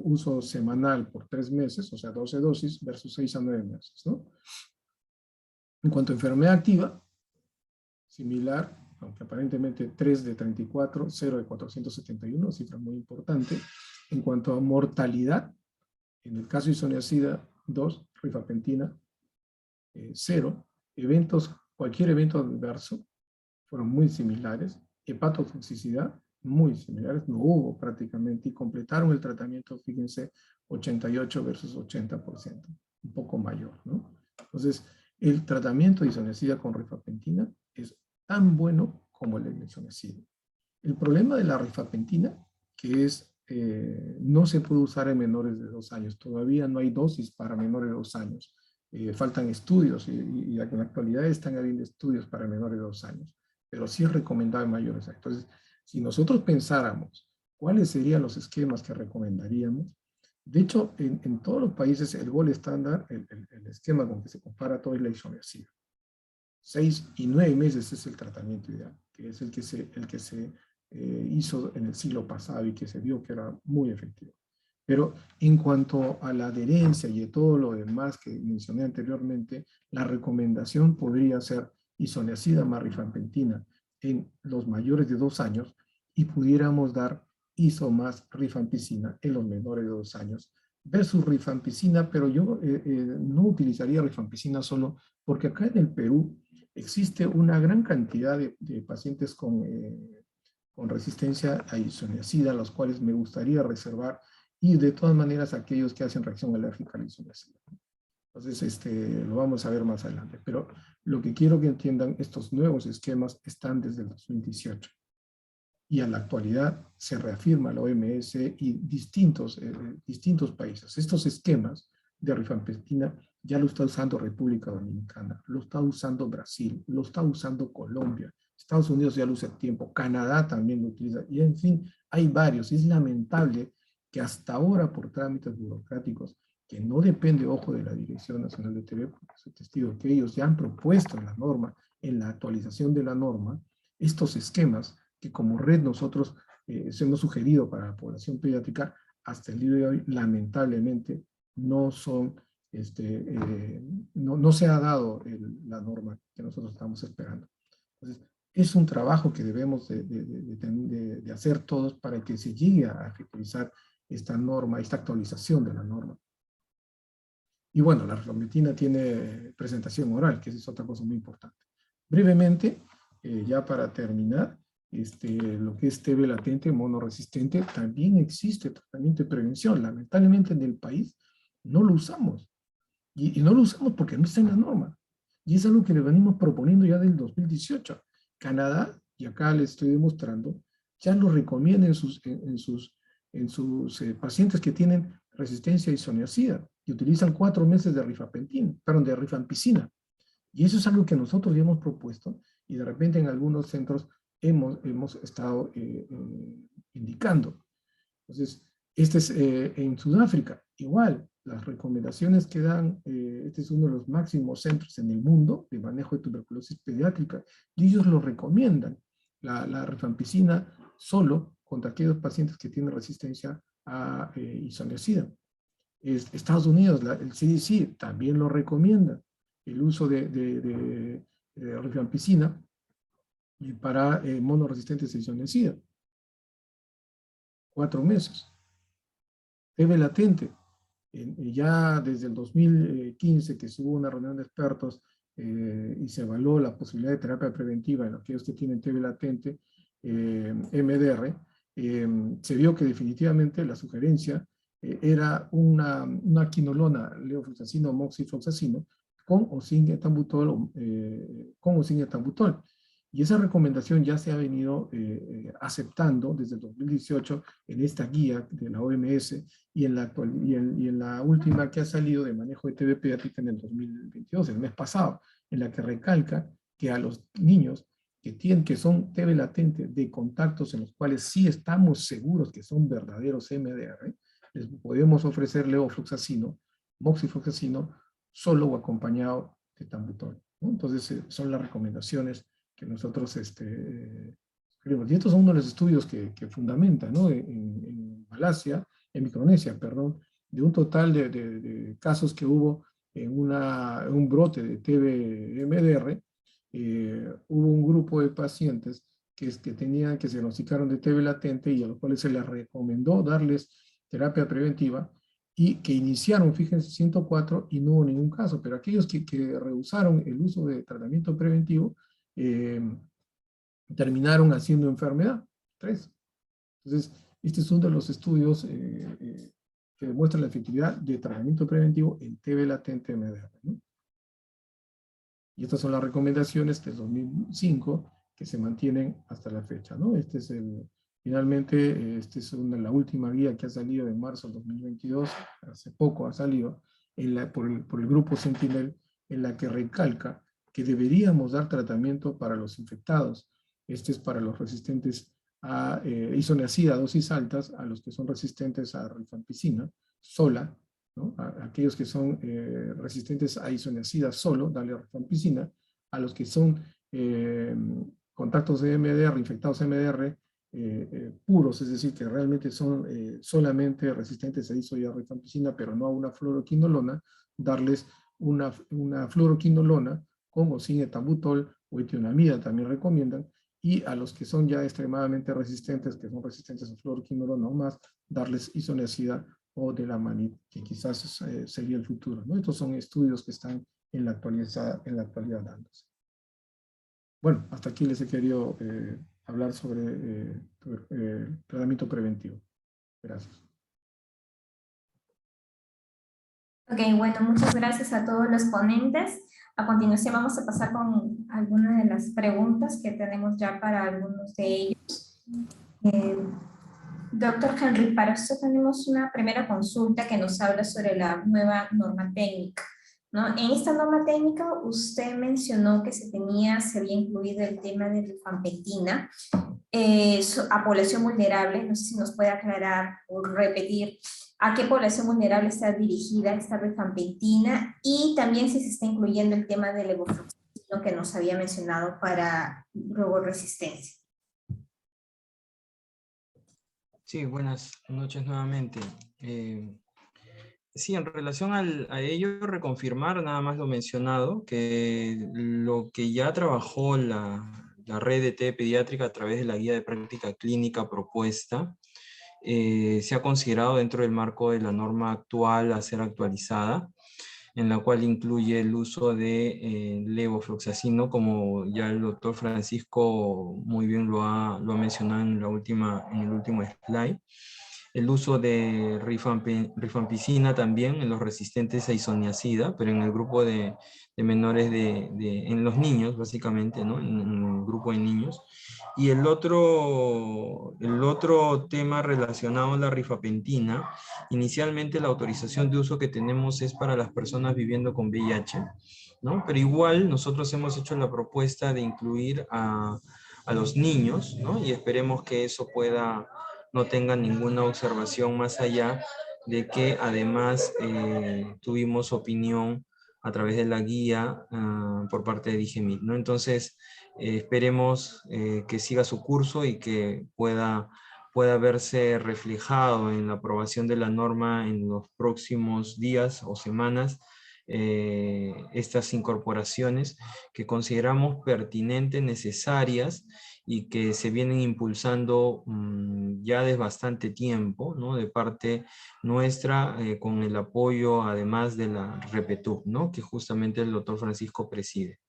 uso semanal por 3 meses, o sea, 12 dosis versus 6 a 9 meses, ¿no? En cuanto a enfermedad activa, similar, aunque aparentemente 3 de 34, 0 de 471, cifra muy importante. En cuanto a mortalidad, en el caso de isoniazida, 2, rifampicina, 0. Cualquier evento adverso fueron muy similares. Hepatotoxicidad, muy similares, no hubo prácticamente, y completaron el tratamiento, fíjense, 88 versus 80%, un poco mayor, ¿no? Entonces, el tratamiento de isoniazida con rifampicina es tan bueno como el de isoniazida. El problema de la rifampicina, que es, no se puede usar en menores de 2 años, todavía no hay dosis para menores de 2 años, faltan estudios, y en la actualidad están habiendo estudios para menores de 2 años, pero sí es recomendable en mayores. Entonces, si nosotros pensáramos cuáles serían los esquemas que recomendaríamos, de hecho, en todos los países el gold estándar, el esquema con que se compara todo es la isoniazida. 6 y 9 meses es el tratamiento ideal, que es el que se hizo en el siglo pasado y que se vio que era muy efectivo. Pero en cuanto a la adherencia y de todo lo demás que mencioné anteriormente, la recomendación podría ser isoniazida más rifampicina en los mayores de 2 años y pudiéramos dar iso más rifampicina en los menores de 2 años versus rifampicina, pero yo no utilizaría rifampicina solo porque acá en el Perú existe una gran cantidad de pacientes con resistencia a isoniazida, los cuales me gustaría reservar, y de todas maneras aquellos que hacen reacción alérgica a la isoniazida. Entonces, lo vamos a ver más adelante. Pero lo que quiero que entiendan, estos nuevos esquemas están desde el 2018. Y en la actualidad se reafirma la OMS y distintos países. Estos esquemas de rifampicina ya lo está usando República Dominicana, lo está usando Brasil, lo está usando Colombia, Estados Unidos ya lo usa tiempo, Canadá también lo utiliza, y en fin, hay varios. Es lamentable que hasta ahora, por trámites burocráticos, que no depende, ojo, de la Dirección Nacional de TB, porque soy testigo que ellos ya han propuesto en la norma, en la actualización de la norma, estos esquemas que como red nosotros hemos sugerido para la población pediátrica, hasta el día de hoy, lamentablemente, no son, no se ha dado la norma que nosotros estamos esperando. Entonces, es un trabajo que debemos de hacer todos para que se llegue a efectivizar esta norma, esta actualización de la norma. Y bueno, la rifampicina tiene presentación oral, que es otra cosa muy importante. Brevemente, ya para terminar, lo que es TB latente, monoresistente, también existe tratamiento de prevención. Lamentablemente en el país No lo usamos. Y no lo usamos porque no está en la norma. Y es algo que le venimos proponiendo ya del 2018. Canadá, y acá le estoy demostrando, ya lo recomienda en sus pacientes que tienen resistencia a isoniazida y utilizan 4 meses de rifampicina. Y eso es algo que nosotros ya hemos propuesto y de repente en algunos centros hemos estado indicando. Entonces, este es en Sudáfrica, igual, las recomendaciones que dan, este es uno de los máximos centros en el mundo de manejo de tuberculosis pediátrica, y ellos lo recomiendan, la rifampicina solo contra aquellos pacientes que tienen resistencia a isoniazida. Estados Unidos, el CDC también lo recomienda, el uso de rifampicina para monoresistentes a isoniazida. 4 meses. TB latente. Ya desde el 2015 que se hubo una reunión de expertos y se evaluó la posibilidad de terapia preventiva en aquellos que tienen TB latente, MDR, se vio que definitivamente la sugerencia era una quinolona, levofloxacino o moxifloxacino, con o sin etambutol, Y esa recomendación ya se ha venido aceptando desde el 2018 en esta guía de la OMS y en la última que ha salido de manejo de TB pediátrica en el 2022, el mes pasado, en la que recalca que a los niños que son TB latente de contactos en los cuales sí estamos seguros que son verdaderos MDR, les podemos ofrecer levofloxacino, moxifloxacino, solo o acompañado de etambutol, ¿no? Entonces son las recomendaciones que nosotros escribimos. Y estos son uno de los estudios que fundamentan, ¿no? En Malasia, en Micronesia, perdón, de un total de casos que hubo en un brote de TB-MDR, hubo un grupo de pacientes que se diagnosticaron de TB latente y a los cuales se les recomendó darles terapia preventiva y que iniciaron, fíjense, 104 y no hubo ningún caso, pero aquellos que rehusaron el uso de tratamiento preventivo terminaron haciendo enfermedad, 3. Entonces, este es uno de los estudios que demuestran la efectividad de tratamiento preventivo en TB latente MDR, ¿no? Y estas son las recomendaciones del 2005 que se mantienen hasta la fecha, ¿no? Finalmente, esta es la última guía que ha salido en marzo del 2022, hace poco ha salido, por el grupo Sentinel, en la que recalca que deberíamos dar tratamiento para los infectados. Este es para los resistentes a isoniazida a dosis altas, a los que son resistentes a rifampicina sola, ¿no? Aquellos que son resistentes a isoniazida solo, dale rifampicina, a los que son contactos de MDR, infectados MDR, puros, es decir, que realmente son solamente resistentes a iso y a rifampicina, pero no a una fluoroquinolona, darles una fluoroquinolona con o sin etambutol o etionamida también recomiendan, y a los que son ya extremadamente resistentes, que son resistentes a fluoroquinolona o más, darles isoniazida o de la manit, que quizás sería el futuro, ¿no? Estos son estudios que están en la actualidad dándose. Bueno, hasta aquí les he querido hablar sobre tratamiento preventivo. Gracias. Ok, bueno, muchas gracias a todos los ponentes. A continuación vamos a pasar con algunas de las preguntas que tenemos ya para algunos de ellos. Doctor Henry, para esto tenemos una primera consulta que nos habla sobre la nueva norma técnica, ¿no? En esta norma técnica usted mencionó que se había incluido el tema de rifampicina a población vulnerable. No sé si nos puede aclarar o repetir a qué población vulnerable está dirigida esta rifampicina y también si se está incluyendo el tema del levofloxacino que nos había mencionado para resistencia. Sí, buenas noches nuevamente. Sí, en relación a ello, reconfirmar nada más lo mencionado, que lo que ya trabajó la red de TB pediátrica a través de la guía de práctica clínica propuesta, se ha considerado dentro del marco de la norma actual a ser actualizada, en la cual incluye el uso de levofloxacino, como ya el doctor Francisco muy bien lo ha mencionado en el último slide. el uso de rifampicina también en los resistentes a isoniazida, pero en el grupo de menores en los niños, básicamente, ¿no? En el grupo de niños. Y el otro tema relacionado a la rifapentina, inicialmente la autorización de uso que tenemos es para las personas viviendo con VIH, ¿no? Pero igual nosotros hemos hecho la propuesta de incluir a los niños, ¿no? Y esperemos que eso no tenga ninguna observación más allá de que además tuvimos opinión a través de la guía por parte de DIGEMIT, ¿no? Entonces, esperemos que siga su curso y que pueda verse reflejado en la aprobación de la norma en los próximos días o semanas, estas incorporaciones que consideramos pertinentes, necesarias y que se vienen impulsando ya desde bastante tiempo, ¿no? De parte nuestra, con el apoyo además de la REPETUC, ¿no? Que justamente el doctor Francisco preside.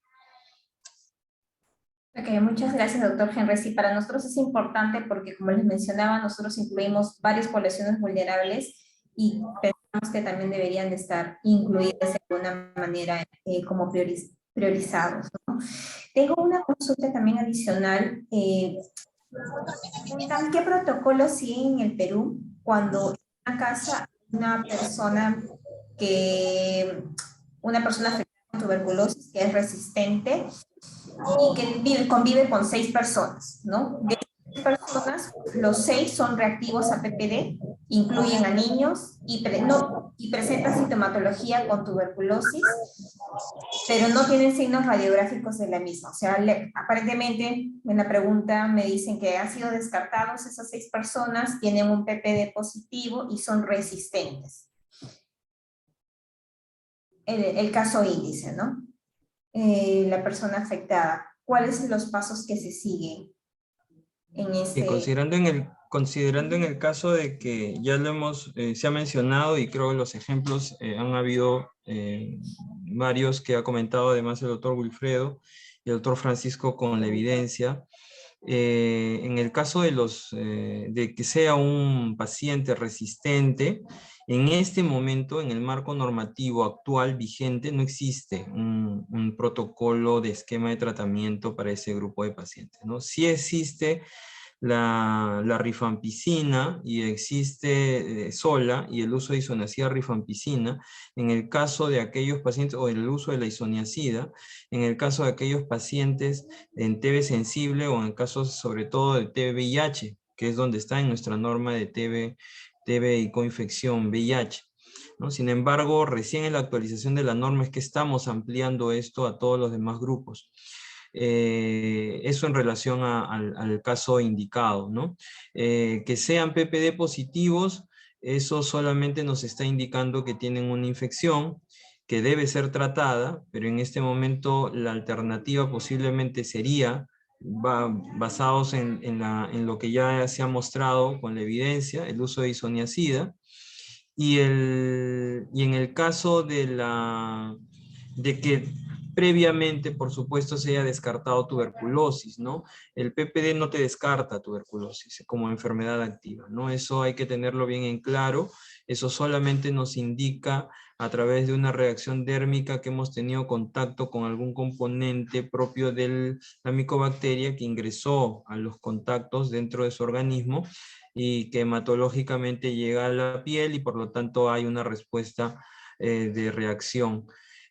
Ok, muchas gracias, doctor Henry. Sí, para nosotros es importante porque, como les mencionaba, nosotros incluimos varias poblaciones vulnerables y pensamos que también deberían de estar incluidas de alguna manera como priorizados, ¿no? Tengo una consulta también adicional. Preguntan, ¿qué protocolo siguen en el Perú cuando en una casa una persona afectada con tuberculosis que es resistente y que convive con 6 personas, ¿no? De 6 personas, los 6 son reactivos a PPD, incluyen a niños y presentan sintomatología con tuberculosis, pero no tienen signos radiográficos de la misma. O sea, aparentemente en la pregunta me dicen que han sido descartados esas 6 personas, tienen un PPD positivo y son resistentes. El caso índice, ¿no? La persona afectada. ¿Cuáles son los pasos que se siguen en este? Y considerando en el caso de que ya se ha mencionado, y creo que los ejemplos han habido varios que ha comentado además el doctor Wilfredo y el doctor Francisco con la evidencia. En el caso de que sea un paciente resistente, en este momento, en el marco normativo actual vigente, no existe un protocolo de esquema de tratamiento para ese grupo de pacientes, ¿no? Sí existe la rifampicina y existe sola y el uso de isoniazida rifampicina en el caso de aquellos pacientes, o el uso de la isoniazida en el caso de aquellos pacientes en TB sensible o en casos sobre todo de TB-VIH, que es donde está en nuestra norma de TB y coinfección VIH, ¿no? Sin embargo, recién en la actualización de la norma es que estamos ampliando esto a todos los demás grupos. Eso en relación al caso indicado, ¿no? Que sean PPD positivos, eso solamente nos está indicando que tienen una infección que debe ser tratada, pero en este momento la alternativa posiblemente sería, basados en lo que ya se ha mostrado con la evidencia, el uso de isoniazida, y en el caso de que previamente, por supuesto, se haya descartado tuberculosis, ¿no? El PPD no te descarta tuberculosis como enfermedad activa, ¿no? Eso hay que tenerlo bien en claro. Eso solamente nos indica a través de una reacción dérmica que hemos tenido contacto con algún componente propio de la micobacteria que ingresó a los contactos dentro de su organismo y que hematológicamente llega a la piel y por lo tanto hay una respuesta de reacción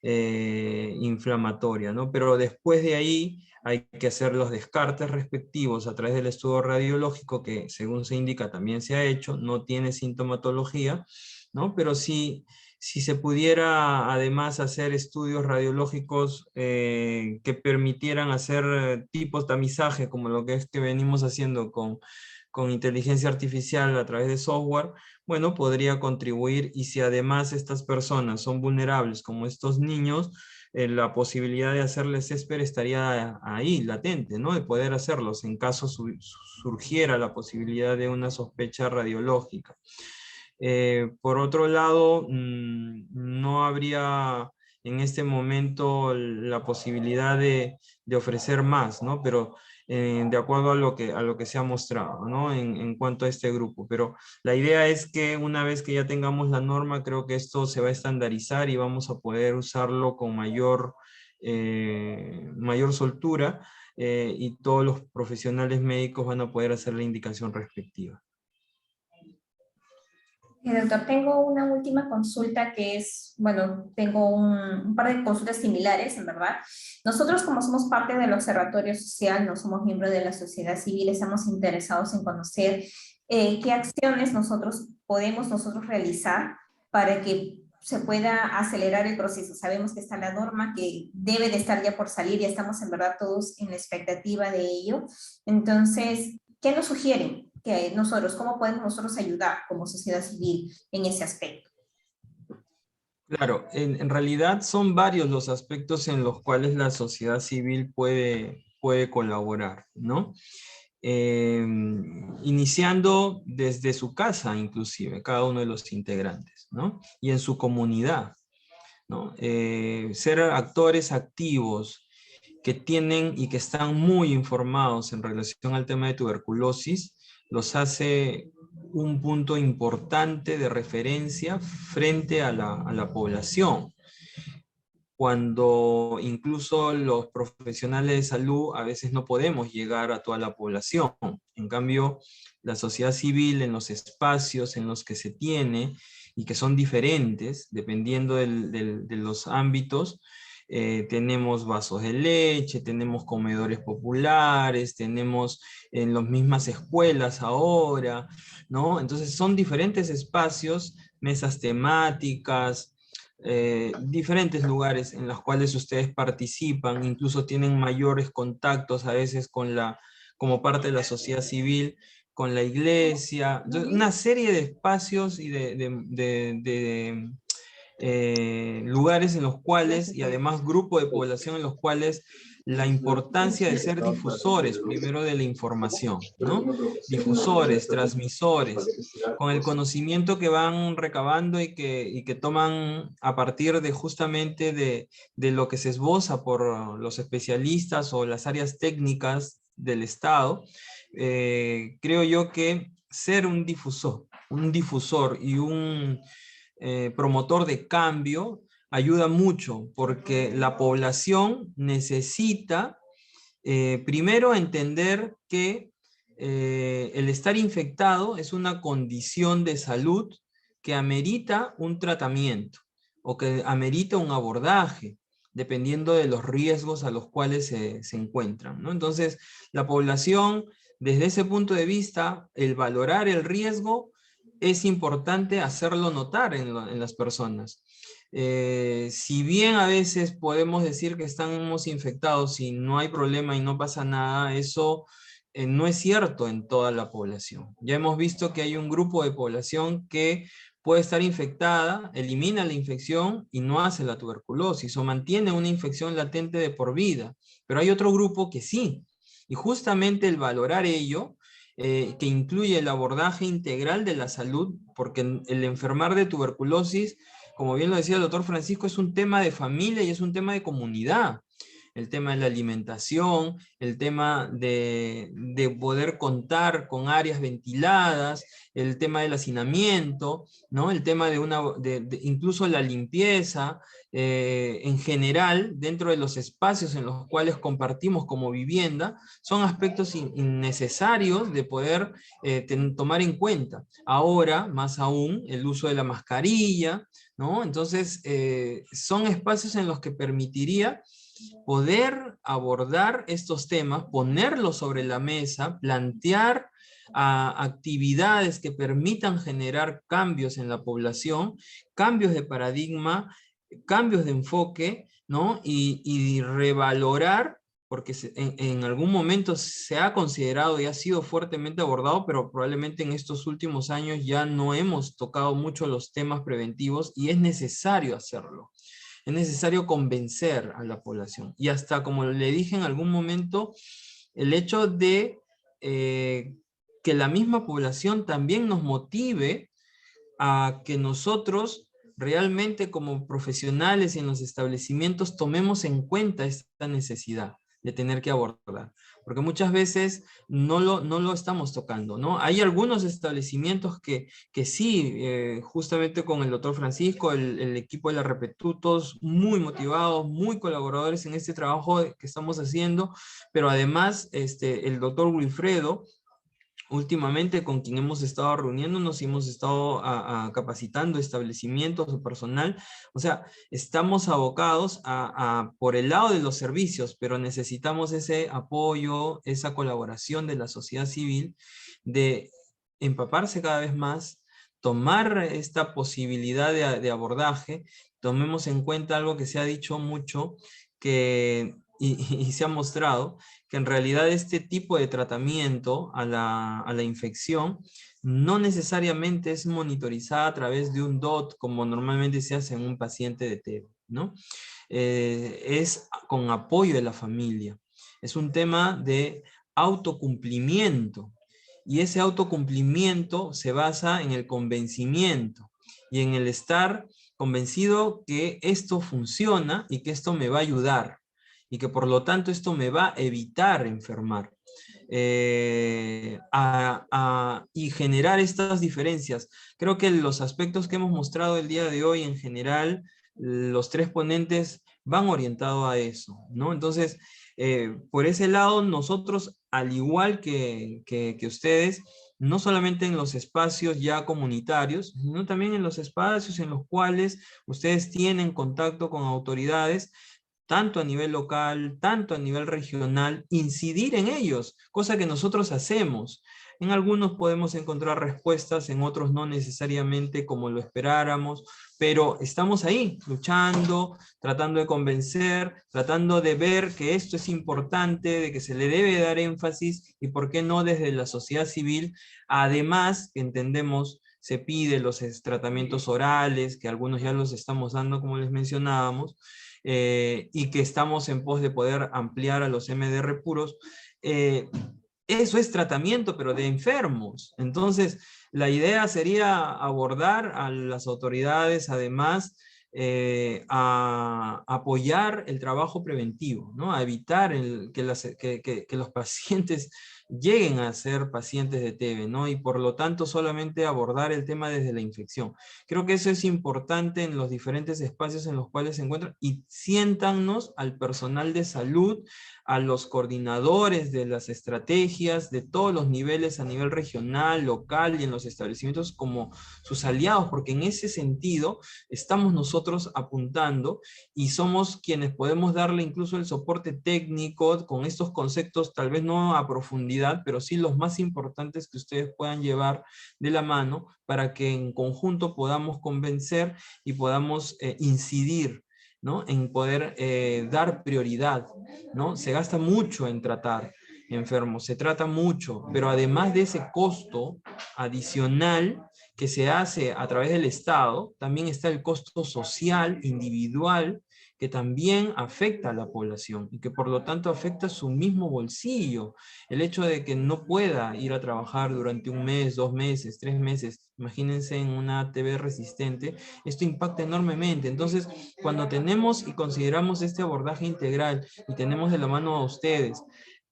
inflamatoria, ¿no? Pero después de ahí hay que hacer los descartes respectivos a través del estudio radiológico que según se indica también se ha hecho, no tiene sintomatología, ¿no? Pero si se pudiera además hacer estudios radiológicos que permitieran hacer tipos de tamizaje como lo que es que venimos haciendo con inteligencia artificial a través de software, bueno, podría contribuir, y si además estas personas son vulnerables como estos niños, la posibilidad de hacerles CESPER estaría ahí, latente, ¿no? De poder hacerlos en caso surgiera la posibilidad de una sospecha radiológica. Por otro lado, no habría en este momento la posibilidad de ofrecer más, ¿no? Pero de acuerdo a lo que se ha mostrado, ¿no? En cuanto a este grupo. Pero la idea es que una vez que ya tengamos la norma, creo que esto se va a estandarizar y vamos a poder usarlo con mayor soltura, y todos los profesionales médicos van a poder hacer la indicación respectiva. Doctor, tengo una última consulta que es, bueno, tengo un par de consultas similares, en verdad. Nosotros, como somos parte del Observatorio Social, no somos miembros de la sociedad civil, estamos interesados en conocer qué acciones podemos nosotros realizar para que se pueda acelerar el proceso. Sabemos que está la norma que debe de estar ya por salir y estamos en verdad todos en la expectativa de ello. Entonces, ¿qué nos sugieren? Que nosotros, ¿cómo podemos nosotros ayudar como sociedad civil en ese aspecto? Claro, en realidad son varios los aspectos en los cuales la sociedad civil puede colaborar, ¿no? Iniciando desde su casa, inclusive, cada uno de los integrantes, ¿no? Y en su comunidad, ¿no? Ser actores activos que tienen y que están muy informados en relación al tema de tuberculosis, los hace un punto importante de referencia frente a la población. Cuando incluso los profesionales de salud a veces no podemos llegar a toda la población. En cambio, la sociedad civil en los espacios en los que se tiene y que son diferentes, dependiendo de los ámbitos, tenemos vasos de leche, tenemos comedores populares, tenemos en las mismas escuelas ahora, ¿no? Entonces son diferentes espacios, mesas temáticas, diferentes lugares en los cuales ustedes participan, incluso tienen mayores contactos a veces como parte de la sociedad civil, con la iglesia. Entonces, una serie de espacios y de lugares en los cuales, y además grupo de población en los cuales la importancia de ser difusores, primero de la información, ¿no? Difusores, transmisores, con el conocimiento que van recabando y que toman a partir de justamente de lo que se esboza por los especialistas o las áreas técnicas del Estado. Creo yo que ser un difusor y un promotor de cambio ayuda mucho, porque la población necesita primero entender que el estar infectado es una condición de salud que amerita un tratamiento o que amerita un abordaje, dependiendo de los riesgos a los cuales se encuentran, ¿no? Entonces, la población, desde ese punto de vista, el valorar el riesgo es importante hacerlo notar en las personas. Si bien a veces podemos decir que estamos infectados y no hay problema y no pasa nada, eso no es cierto en toda la población. Ya hemos visto que hay un grupo de población que puede estar infectada, elimina la infección y no hace la tuberculosis o mantiene una infección latente de por vida, pero hay otro grupo que sí. Y justamente el valorar ello, que incluye el abordaje integral de la salud, porque el enfermar de tuberculosis, como bien lo decía el doctor Francisco, es un tema de familia y es un tema de comunidad. El tema de la alimentación, el tema de poder contar con áreas ventiladas, el tema del hacinamiento, ¿no? El tema de incluso la limpieza, en general, dentro de los espacios en los cuales compartimos como vivienda, son aspectos innecesarios de poder tomar en cuenta. Ahora, más aún, el uso de la mascarilla, ¿no? Entonces, son espacios en los que permitiría poder abordar estos temas, ponerlos sobre la mesa, plantear actividades que permitan generar cambios en la población, cambios de paradigma, cambios de enfoque, ¿no? Y revalorar, porque en algún momento se ha considerado y ha sido fuertemente abordado, pero probablemente en estos últimos años ya no hemos tocado mucho los temas preventivos y es necesario hacerlo. Es necesario convencer a la población. Y hasta, como le dije en algún momento, el hecho de que la misma población también nos motive a que nosotros realmente como profesionales en los establecimientos tomemos en cuenta esta necesidad de tener que abordar, porque muchas veces no lo estamos tocando, ¿no? Hay algunos establecimientos que sí, justamente con el doctor Francisco, el equipo de la Repetu, todos muy motivados, muy colaboradores en este trabajo que estamos haciendo, pero además el doctor Wilfredo, últimamente con quien hemos estado reuniéndonos y hemos estado capacitando establecimientos o personal, o sea, estamos abocados por el lado de los servicios, pero necesitamos ese apoyo, esa colaboración de la sociedad civil, de empaparse cada vez más, tomar esta posibilidad de abordaje. Tomemos en cuenta algo que se ha dicho mucho, y se ha mostrado, que en realidad este tipo de tratamiento a la infección no necesariamente es monitorizada a través de un DOT, como normalmente se hace en un paciente de TB, ¿no? Es con apoyo de la familia. Es un tema de autocumplimiento, y ese autocumplimiento se basa en el convencimiento y en el estar convencido que esto funciona y que esto me va a ayudar, y que por lo tanto esto me va a evitar enfermar. Y generar estas diferencias. Creo que los aspectos que hemos mostrado el día de hoy en general, los tres ponentes van orientados a eso, ¿no? Entonces, por ese lado, nosotros, al igual que ustedes, no solamente en los espacios ya comunitarios, sino también en los espacios en los cuales ustedes tienen contacto con autoridades, tanto a nivel local, tanto a nivel regional, incidir en ellos, cosa que nosotros hacemos. En algunos podemos encontrar respuestas, en otros no necesariamente como lo esperáramos, pero estamos ahí, luchando, tratando de convencer, tratando de ver que esto es importante, de que se le debe dar énfasis, y por qué no desde la sociedad civil, además, que entendemos, se pide los tratamientos orales, que algunos ya los estamos dando, como les mencionábamos, y que estamos en pos de poder ampliar a los MDR puros. Eso es tratamiento, pero de enfermos. Entonces, la idea sería abordar a las autoridades, además, a apoyar el trabajo preventivo, ¿no? A evitar que los pacientes lleguen a ser pacientes de TB, ¿no? Y por lo tanto solamente abordar el tema desde la infección. Creo que eso es importante en los diferentes espacios en los cuales se encuentran, y siéntanos al personal de salud, a los coordinadores de las estrategias de todos los niveles, a nivel regional, local y en los establecimientos, como sus aliados, porque en ese sentido estamos nosotros apuntando y somos quienes podemos darle incluso el soporte técnico con estos conceptos, tal vez no a profundidad, pero sí los más importantes que ustedes puedan llevar de la mano para que en conjunto podamos convencer y podamos incidir, ¿no? En poder dar prioridad, ¿no? Se gasta mucho en tratar enfermos, se trata mucho, pero además de ese costo adicional que se hace a través del Estado, también está el costo social, individual, que también afecta a la población y que por lo tanto afecta su mismo bolsillo. El hecho de que no pueda ir a trabajar durante un mes, 2 meses, 3 meses, imagínense en una TB resistente, esto impacta enormemente. Entonces, cuando tenemos y consideramos este abordaje integral y tenemos de la mano a ustedes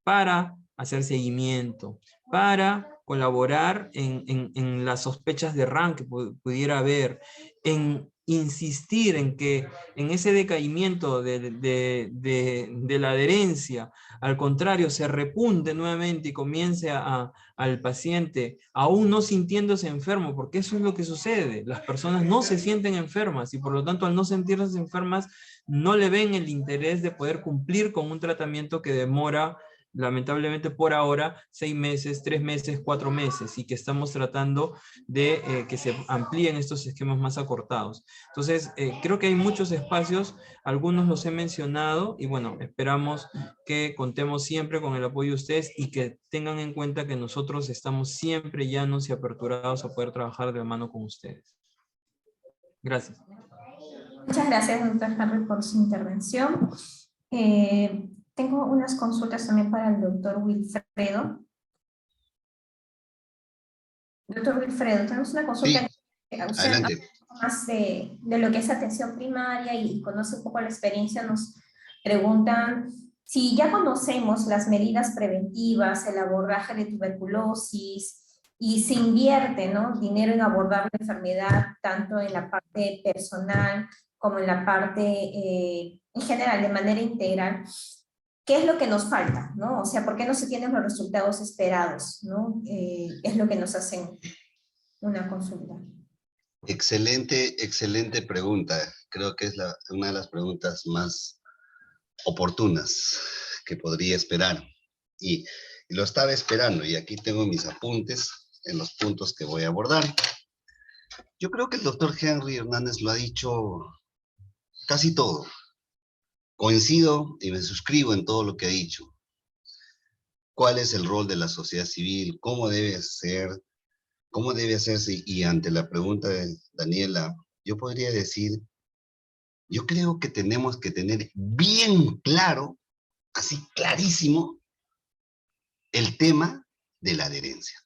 para hacer seguimiento, para colaborar en las sospechas de RAM que pudiera haber, en insistir en que en ese decaimiento de la adherencia, al contrario, se repunte nuevamente y comience al paciente, aún no sintiéndose enfermo, porque eso es lo que sucede. Las personas no se sienten enfermas y por lo tanto al no sentirse enfermas no le ven el interés de poder cumplir con un tratamiento que demora, lamentablemente por ahora, 6 meses, 3 meses, 4 meses, y que estamos tratando de que se amplíen estos esquemas más acortados. Entonces, creo que hay muchos espacios, algunos los he mencionado, y bueno, esperamos que contemos siempre con el apoyo de ustedes y que tengan en cuenta que nosotros estamos siempre llanos y aperturados a poder trabajar de la mano con ustedes. Gracias. Muchas gracias, doctor Henry, por su intervención. Tengo unas consultas también para el doctor Wilfredo. Doctor Wilfredo, tenemos una consulta. Sí, usted adelante. habla un poco más de lo que es atención primaria y conoce un poco la experiencia. Nos preguntan Si ya conocemos las medidas preventivas, el abordaje de tuberculosis, y se invierte, ¿no?, dinero en abordar la enfermedad, tanto en la parte personal como en la parte, en general, de manera integral, ¿qué es lo que nos falta, ¿no? O sea, ¿por qué no se tienen los resultados esperados, ¿no? Es lo que nos hacen una consulta. Excelente pregunta. Creo que es una de las preguntas más oportunas que podría esperar. Y lo estaba esperando, y aquí tengo mis apuntes en los puntos que voy a abordar. Yo creo que el doctor Henry Hernández lo ha dicho casi todo. Coincido y me suscribo en todo lo que ha dicho. ¿Cuál es el rol de la sociedad civil? ¿Cómo debe ser? ¿Cómo debe hacerse? Y ante la pregunta de Daniela, yo podría decir, yo creo que tenemos que tener bien claro, así clarísimo, el tema de la adherencia.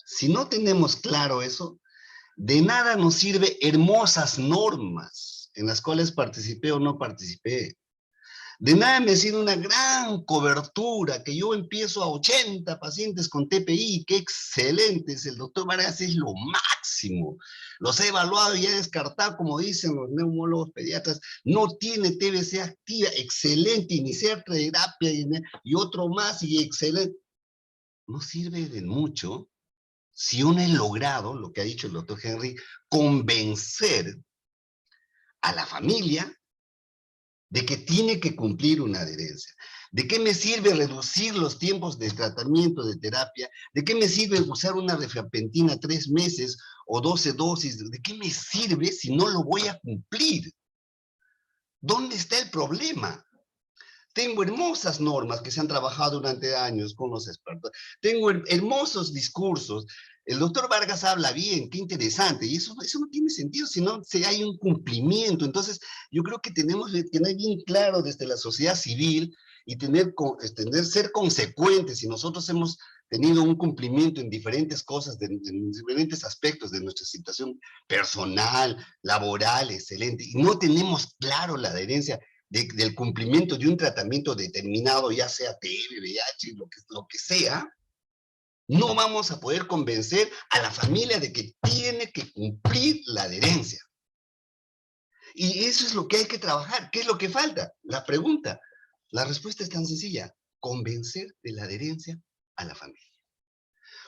Si no tenemos claro eso, de nada nos sirve hermosas normas en las cuales participé o no participé. De nada me sirve una gran cobertura, que yo empiezo a 80 pacientes con TPI, qué excelentes, el doctor Vargas es lo máximo. Los he evaluado y he descartado, como dicen los neumólogos pediatras, no tiene TBC activa, excelente, iniciar terapia y otro más y excelente. No sirve de mucho si uno ha logrado, lo que ha dicho el doctor Henry, convencer a la familia de que tiene que cumplir una adherencia. ¿De qué me sirve reducir los tiempos de tratamiento, de terapia? ¿De qué me sirve usar una rifampicina 3 meses o 12 dosis? ¿De qué me sirve si no lo voy a cumplir? ¿Dónde está el problema? Tengo hermosas normas que se han trabajado durante años con los expertos. Tengo hermosos discursos. El doctor Vargas habla bien, qué interesante. Y eso no tiene sentido si no hay un cumplimiento. Entonces, yo creo que tenemos que tener bien claro desde la sociedad civil y ser consecuentes. Si nosotros hemos tenido un cumplimiento en diferentes cosas, en diferentes aspectos de nuestra situación personal, laboral, excelente, y no tenemos claro la adherencia del cumplimiento de un tratamiento determinado, ya sea TB, VIH, lo que sea, no vamos a poder convencer a la familia de que tiene que cumplir la adherencia. Y eso es lo que hay que trabajar. ¿Qué es lo que falta? La pregunta. La respuesta es tan sencilla. Convencer de la adherencia a la familia.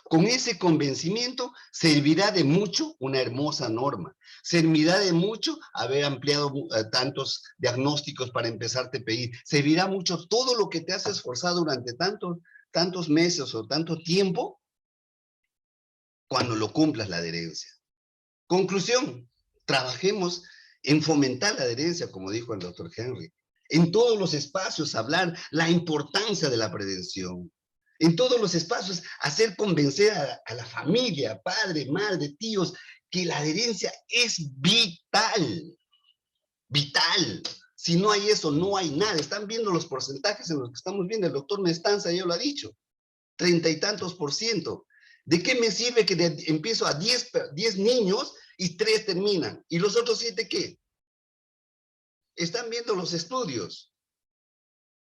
Con ese convencimiento servirá de mucho una hermosa norma. Servirá de mucho haber ampliado tantos diagnósticos para empezarte a pedir. Servirá mucho todo lo que te has esforzado durante tantos meses o tanto tiempo cuando lo cumplas la adherencia. Conclusión, trabajemos en fomentar la adherencia, como dijo el doctor Henry. En todos los espacios hablar la importancia de la prevención. En todos los espacios hacer convencer a la familia, padre, madre, tíos, que la adherencia es vital. Vital. Si no hay eso, no hay nada. Están viendo los porcentajes en los que estamos viendo. El doctor Mestanza ya lo ha dicho. 30 y tantos %. ¿De qué me sirve que empiezo a 10 niños y 3 terminan? ¿Y los otros 7 qué? Están viendo los estudios.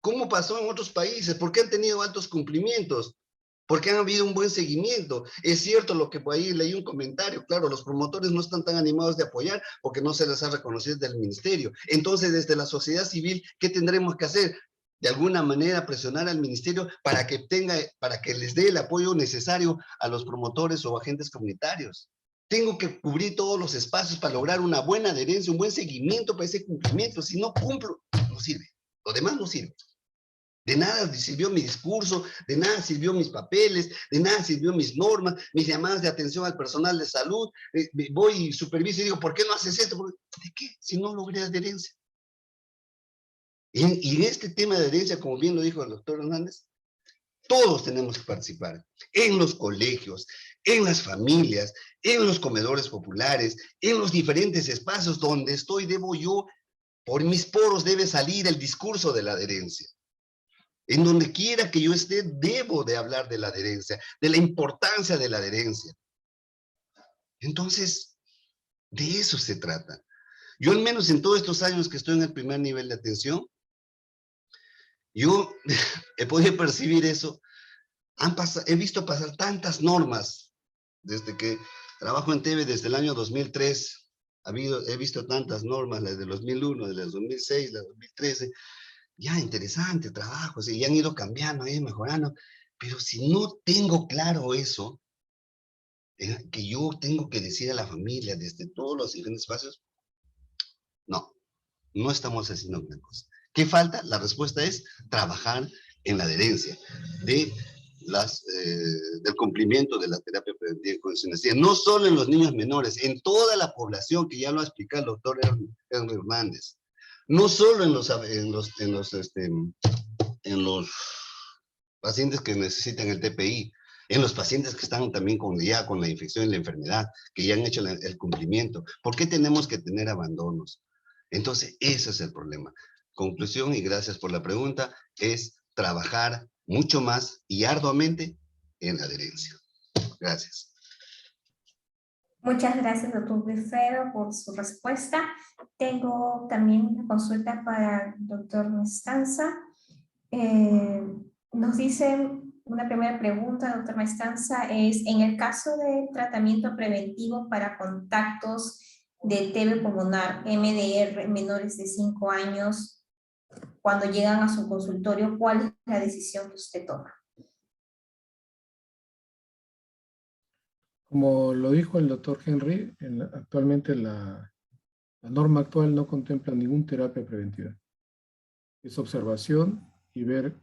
¿Cómo pasó en otros países? ¿Por qué han tenido altos cumplimientos? Porque han habido un buen seguimiento. Es cierto lo que por ahí leí un comentario. Claro, los promotores no están tan animados de apoyar porque no se les ha reconocido del ministerio. Entonces, desde la sociedad civil, ¿qué tendremos que hacer? De alguna manera presionar al ministerio para que les dé el apoyo necesario a los promotores o agentes comunitarios. Tengo que cubrir todos los espacios para lograr una buena adherencia, un buen seguimiento para ese cumplimiento. Si no cumplo, no sirve. Lo demás no sirve. De nada sirvió mi discurso, de nada sirvió mis papeles, de nada sirvió mis normas, mis llamadas de atención al personal de salud. Voy y superviso y digo, ¿por qué no haces esto? ¿De qué? Si no logré adherencia. Y en este tema de adherencia, como bien lo dijo el doctor Hernández, todos tenemos que participar. En los colegios, en las familias, en los comedores populares, en los diferentes espacios donde estoy, por mis poros debe salir el discurso de la adherencia. En donde quiera que yo esté, debo de hablar de la adherencia, de la importancia de la adherencia. Entonces, de eso se trata. Yo al menos en todos estos años que estoy en el primer nivel de atención, Yo he podido percibir eso. He visto pasar tantas normas desde que trabajo en TV desde el año 2003. He visto tantas normas, las del 2001, las del 2006, las del 2013. Ya, interesante trabajo, y han ido cambiando, han ido mejorando. Pero si no tengo claro eso, que yo tengo que decir a la familia desde todos los diferentes espacios, no estamos haciendo gran cosa. ¿Qué falta? La respuesta es trabajar en la adherencia del cumplimiento de la terapia preventiva con Isoniazida, no solo en los niños menores, en toda la población, que ya lo ha explicado el doctor Henry Hernández, no solo en los pacientes que necesitan el TPI, en los pacientes que están también ya con la infección y la enfermedad, que ya han hecho el cumplimiento. ¿Por qué tenemos que tener abandonos? Entonces, ese es el problema. Conclusión, y gracias por la pregunta, es trabajar mucho más y arduamente en la adherencia. Gracias. Muchas gracias, doctor Wilfredo, por su respuesta. Tengo también una consulta para el doctor Mestanza. Nos dice una primera pregunta, doctor Mestanza, es: en el caso de tratamiento preventivo para contactos de TB pulmonar, MDR, menores de 5 años, cuando llegan a su consultorio, ¿cuál es la decisión que usted toma? Como lo dijo el doctor Henry, actualmente la norma actual no contempla ninguna terapia preventiva. Es observación y ver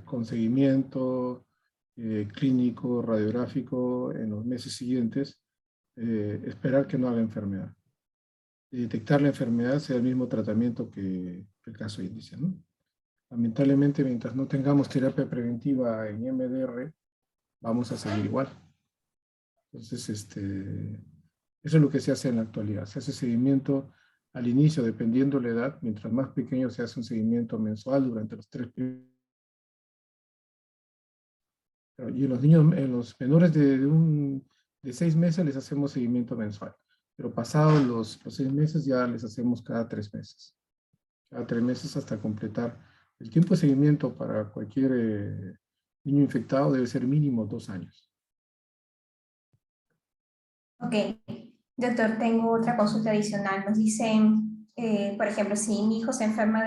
con seguimiento clínico, radiográfico en los meses siguientes, esperar que no haga enfermedad. Detectar la enfermedad sea el mismo tratamiento que el caso índice, ¿no? Lamentablemente, mientras no tengamos terapia preventiva en MDR, vamos a seguir igual. Entonces, eso es lo que se hace en la actualidad. Se hace seguimiento al inicio, dependiendo de la edad. Mientras más pequeño, se hace un seguimiento mensual durante los 3 primeros. Y en los niños, en los menores de 6 meses, les hacemos seguimiento mensual. Pero pasados los 6 meses, ya les hacemos cada 3 meses. Cada 3 meses hasta completar. El tiempo de seguimiento para cualquier niño infectado debe ser mínimo 2 años. Ok, doctor, tengo otra consulta adicional. Nos dicen, por ejemplo, si mi hijo se enferma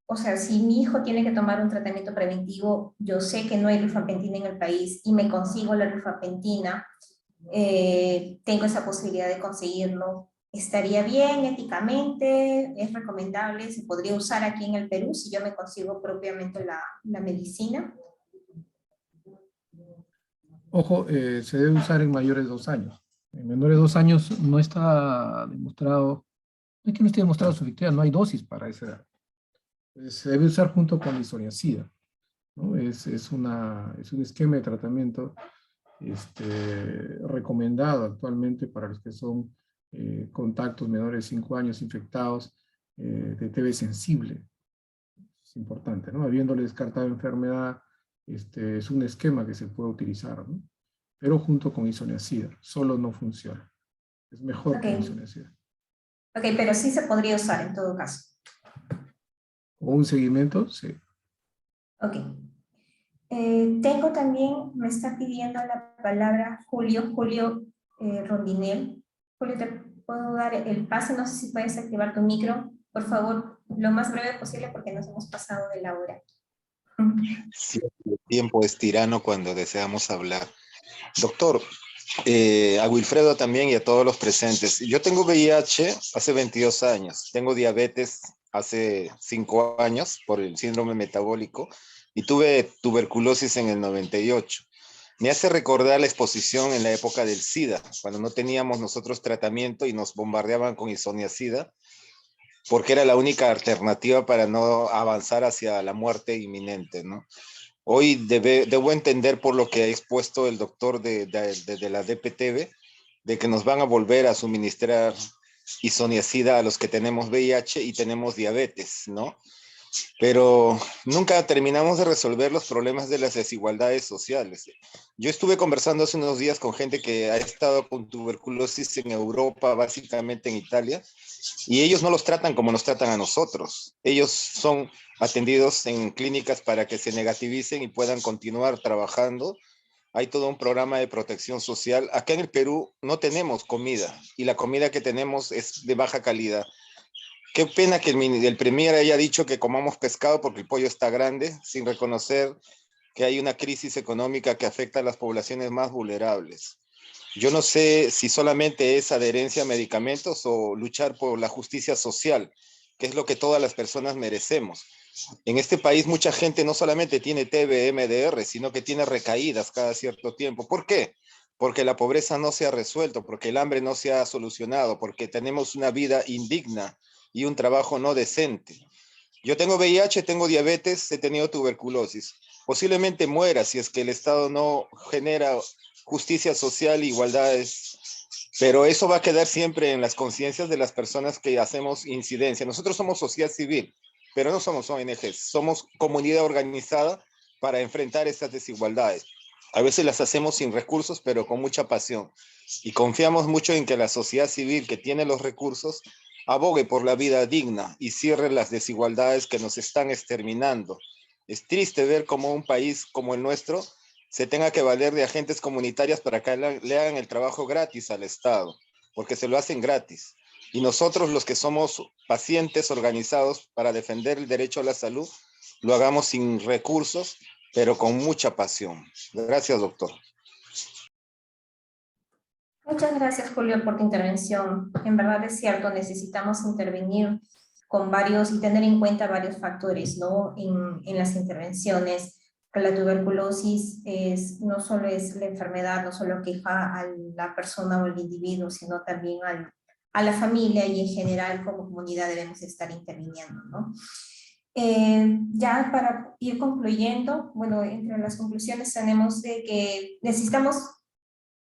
o sea, si mi hijo tiene que tomar un tratamiento preventivo, yo sé que no hay rifampicina en el país y me consigo la rifampicina, tengo esa posibilidad de conseguirlo. ¿Estaría bien éticamente? ¿Es recomendable? ¿Se podría usar aquí en el Perú si yo me consigo propiamente la medicina? Ojo, se debe usar en mayores de 2 años. En menores de 2 años no está demostrado, no es que no esté demostrado su efectividad, no hay dosis para esa edad. Se debe usar junto con la isoniazida, ¿no? Es un esquema de tratamiento recomendado actualmente para los que son contactos menores de 5 años infectados de TB sensible. Es importante, ¿no? Habiéndole descartado enfermedad, es un esquema que se puede utilizar, ¿no? Pero junto con isoniazida, solo no funciona. Es mejor con isoniazida. Ok, pero sí se podría usar en todo caso. ¿O un seguimiento? Sí. Ok. Tengo también, me está pidiendo la palabra Julio Rondinel. Julio, te puedo dar el pase, no sé si puedes activar tu micro, por favor, lo más breve posible porque nos hemos pasado de la hora. Sí, el tiempo es tirano cuando deseamos hablar. Doctor, a Wilfredo también y a todos los presentes. Yo tengo VIH hace 22 años, tengo diabetes hace 5 años por el síndrome metabólico y tuve tuberculosis en el 98. Me hace recordar la exposición en la época del SIDA, cuando no teníamos nosotros tratamiento y nos bombardeaban con isoniazida, porque era la única alternativa para no avanzar hacia la muerte inminente, ¿no? Hoy debo entender por lo que ha expuesto el doctor de la DPTV, de que nos van a volver a suministrar isoniazida a los que tenemos VIH y tenemos diabetes, ¿no? pero nunca terminamos de resolver los problemas de las desigualdades sociales. Yo estuve conversando hace unos días con gente que ha estado con tuberculosis en Europa, básicamente en Italia, y ellos no los tratan como nos tratan a nosotros. Ellos son atendidos en clínicas para que se negativicen y puedan continuar trabajando. Hay todo un programa de protección social. Acá en el Perú no tenemos comida, y la comida que tenemos es de baja calidad. Qué pena que el premier haya dicho que comamos pescado porque el pollo está grande, sin reconocer que hay una crisis económica que afecta a las poblaciones más vulnerables. Yo no sé si solamente es adherencia a medicamentos o luchar por la justicia social, que es lo que todas las personas merecemos. En este país mucha gente no solamente tiene TB, MDR, sino que tiene recaídas cada cierto tiempo. ¿Por qué? Porque la pobreza no se ha resuelto, porque el hambre no se ha solucionado, porque tenemos una vida indigna y un trabajo no decente. Yo tengo VIH, tengo diabetes, he tenido tuberculosis. Posiblemente muera si es que el Estado no genera justicia social e igualdades, pero eso va a quedar siempre en las conciencias de las personas que hacemos incidencia. Nosotros somos sociedad civil, pero no somos ONGs, somos comunidad organizada para enfrentar estas desigualdades. A veces las hacemos sin recursos, pero con mucha pasión. Y confiamos mucho en que la sociedad civil que tiene los recursos abogue por la vida digna y cierre las desigualdades que nos están exterminando. Es triste ver cómo un país como el nuestro se tenga que valer de agentes comunitarias para que le hagan el trabajo gratis al Estado, porque se lo hacen gratis. Y nosotros, los que somos pacientes organizados para defender el derecho a la salud, lo hagamos sin recursos, pero con mucha pasión. Gracias, doctor. Muchas gracias, Julio, por tu intervención. En verdad es cierto, necesitamos intervenir con varios y tener en cuenta varios factores, ¿no? En las intervenciones. La tuberculosis no solo es la enfermedad, no solo queja a la persona o el individuo, sino también a la familia, y en general como comunidad debemos estar interviniendo, ¿no? Ya para ir concluyendo, bueno, entre las conclusiones tenemos de que necesitamos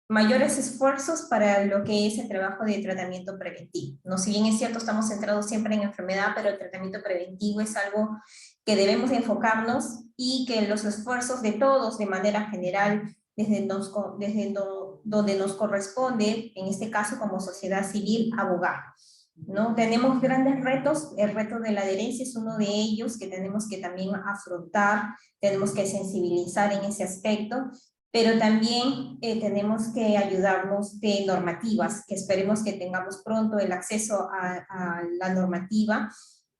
mayores esfuerzos para lo que es el trabajo de tratamiento preventivo, ¿no? Si bien es cierto, estamos centrados siempre en enfermedad, pero el tratamiento preventivo es algo que debemos enfocarnos, y que los esfuerzos de todos de manera general, desde donde nos corresponde, en este caso como sociedad civil, abogar, ¿no? Tenemos grandes retos, el reto de la adherencia es uno de ellos que tenemos que también afrontar, tenemos que sensibilizar en ese aspecto, pero también tenemos que ayudarnos de normativas, que esperemos que tengamos pronto el acceso a la normativa,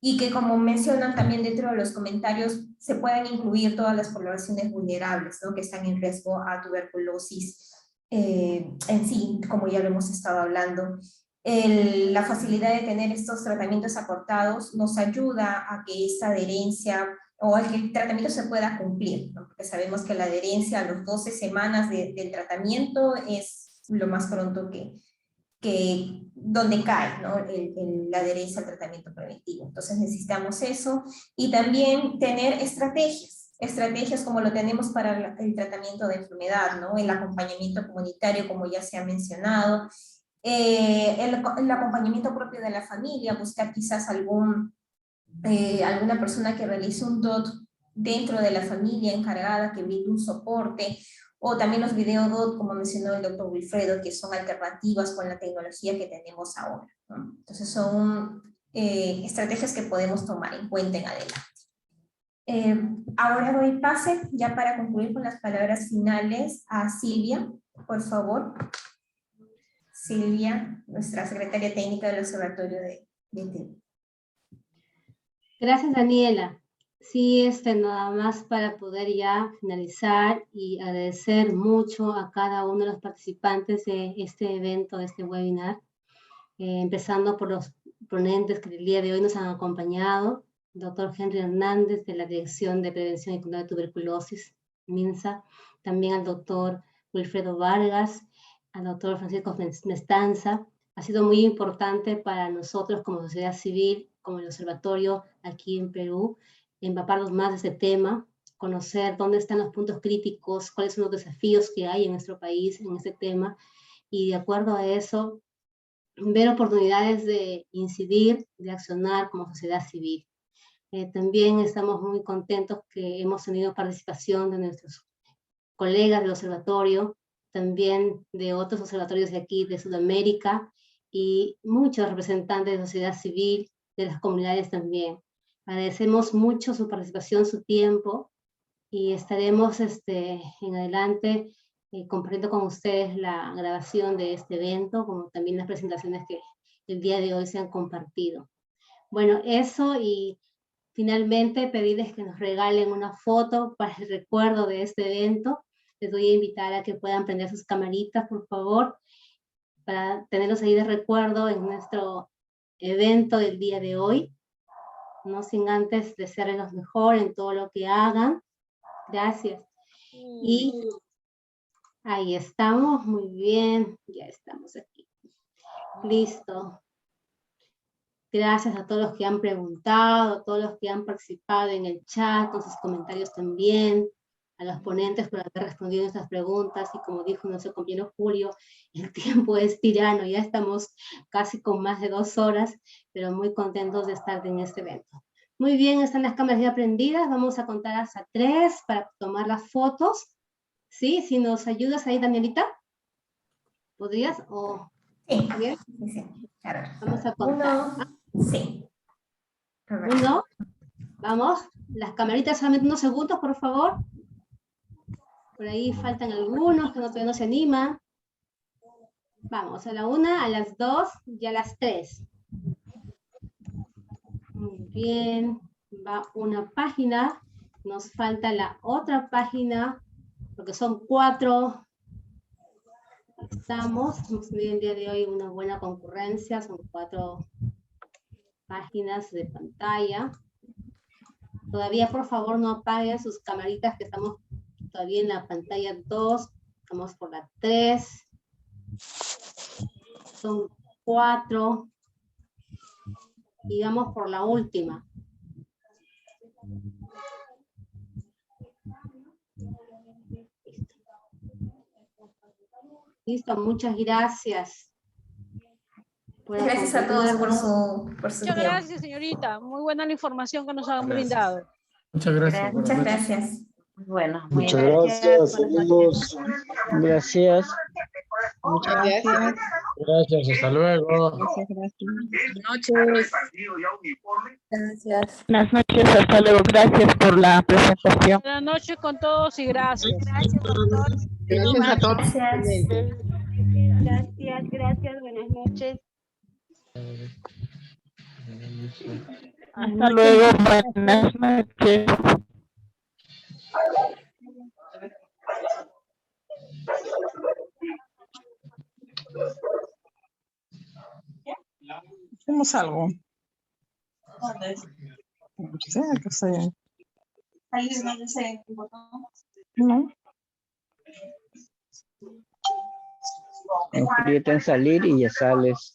y que, como mencionan también dentro de los comentarios, se puedan incluir todas las poblaciones vulnerables, ¿no? Que están en riesgo a tuberculosis en sí, como ya lo hemos estado hablando. La facilidad de tener estos tratamientos acortados nos ayuda a que esta adherencia o a que el tratamiento se pueda cumplir, ¿no? Porque sabemos que la adherencia a las 12 semanas del tratamiento es lo más pronto que donde cae, ¿no? La adherencia al tratamiento preventivo. Entonces necesitamos eso, y también tener estrategias como lo tenemos para el tratamiento de enfermedad, ¿no? El acompañamiento comunitario, como ya se ha mencionado, el acompañamiento propio de la familia, buscar quizás alguna persona que realice un DOT dentro de la familia encargada, que brinde un soporte, o también los video DOT, como mencionó el doctor Wilfredo, que son alternativas con la tecnología que tenemos ahora, ¿no? Entonces son estrategias que podemos tomar en cuenta en adelante. Ahora doy pase, ya para concluir con las palabras finales, a Silvia, por favor. Silvia, nuestra secretaria técnica del Observatorio de TB. Gracias, Daniela. Sí, nada más para poder ya finalizar y agradecer mucho a cada uno de los participantes de este evento, de este webinar, empezando por los ponentes que el día de hoy nos han acompañado, el doctor Henry Hernández de la Dirección de Prevención y Control de Tuberculosis, MINSA, también al doctor Wilfredo Vargas, al doctor Francisco Mestanza. Ha sido muy importante para nosotros como sociedad civil, como el observatorio aquí en Perú, empaparnos más de este tema, conocer dónde están los puntos críticos, cuáles son los desafíos que hay en nuestro país en este tema, y de acuerdo a eso, ver oportunidades de incidir, de accionar como sociedad civil. También estamos muy contentos que hemos tenido participación de nuestros colegas del observatorio, también de otros observatorios de aquí, de Sudamérica, y muchos representantes de la sociedad civil, de las comunidades también. Agradecemos mucho su participación, su tiempo, y estaremos en adelante compartiendo con ustedes la grabación de este evento, como también las presentaciones que el día de hoy se han compartido. Bueno, eso, y finalmente pedirles que nos regalen una foto para el recuerdo de este evento. Les voy a invitar a que puedan prender sus camaritas, por favor, para tenerlos ahí de recuerdo en nuestro evento del día de hoy. No sin antes desearles lo mejor en todo lo que hagan. Gracias. Y ahí estamos, muy bien, ya estamos aquí. Listo. Gracias a todos los que han preguntado, a todos los que han participado en el chat, con sus comentarios también, a los ponentes por haber respondido nuestras preguntas, y como dijo nuestro compañero Julio, el tiempo es tirano, ya estamos casi con más de 2 horas, pero muy contentos de estar en este evento. Muy bien, están las cámaras ya prendidas, vamos a contar hasta 3 para tomar las fotos. ¿Sí? Si nos ayudas ahí, Danielita. ¿Podrías? ¿O Sí, bien? sí. A ver. Vamos a contar. 1, sí. 1, vamos. Las camaritas solamente unos segundos, por favor. Por ahí faltan algunos que todavía no se animan. Vamos, a la 1, a las 2 y a las 3. Muy bien. Va una página. Nos falta la otra página, porque son 4. Hemos tenido el día de hoy una buena concurrencia, son 4 páginas de pantalla. Todavía, por favor, no apaguen sus camaritas, que estamos todavía en la pantalla 2, estamos por la 3, son 4, y vamos por la última. Listo, muchas gracias. Gracias a todos por su Muchas tiempo. gracias, señorita. Muy buena la información que nos han brindado. Muchas gracias. Muchas gracias. Bueno, Muchas gracias, saludos. Gracias. muchas gracias. Gracias, hasta luego. Gracias, gracias. Buenas noches. Gracias. Buenas noches, hasta luego. Gracias por la presentación. Buenas noches con todos y gracias. Gracias a todos. Gracias. Gracias, buenas noches. Hasta luego, buenas noches. Hacemos algo. No sé, que sea. No. Aprieta en salir y ya sales.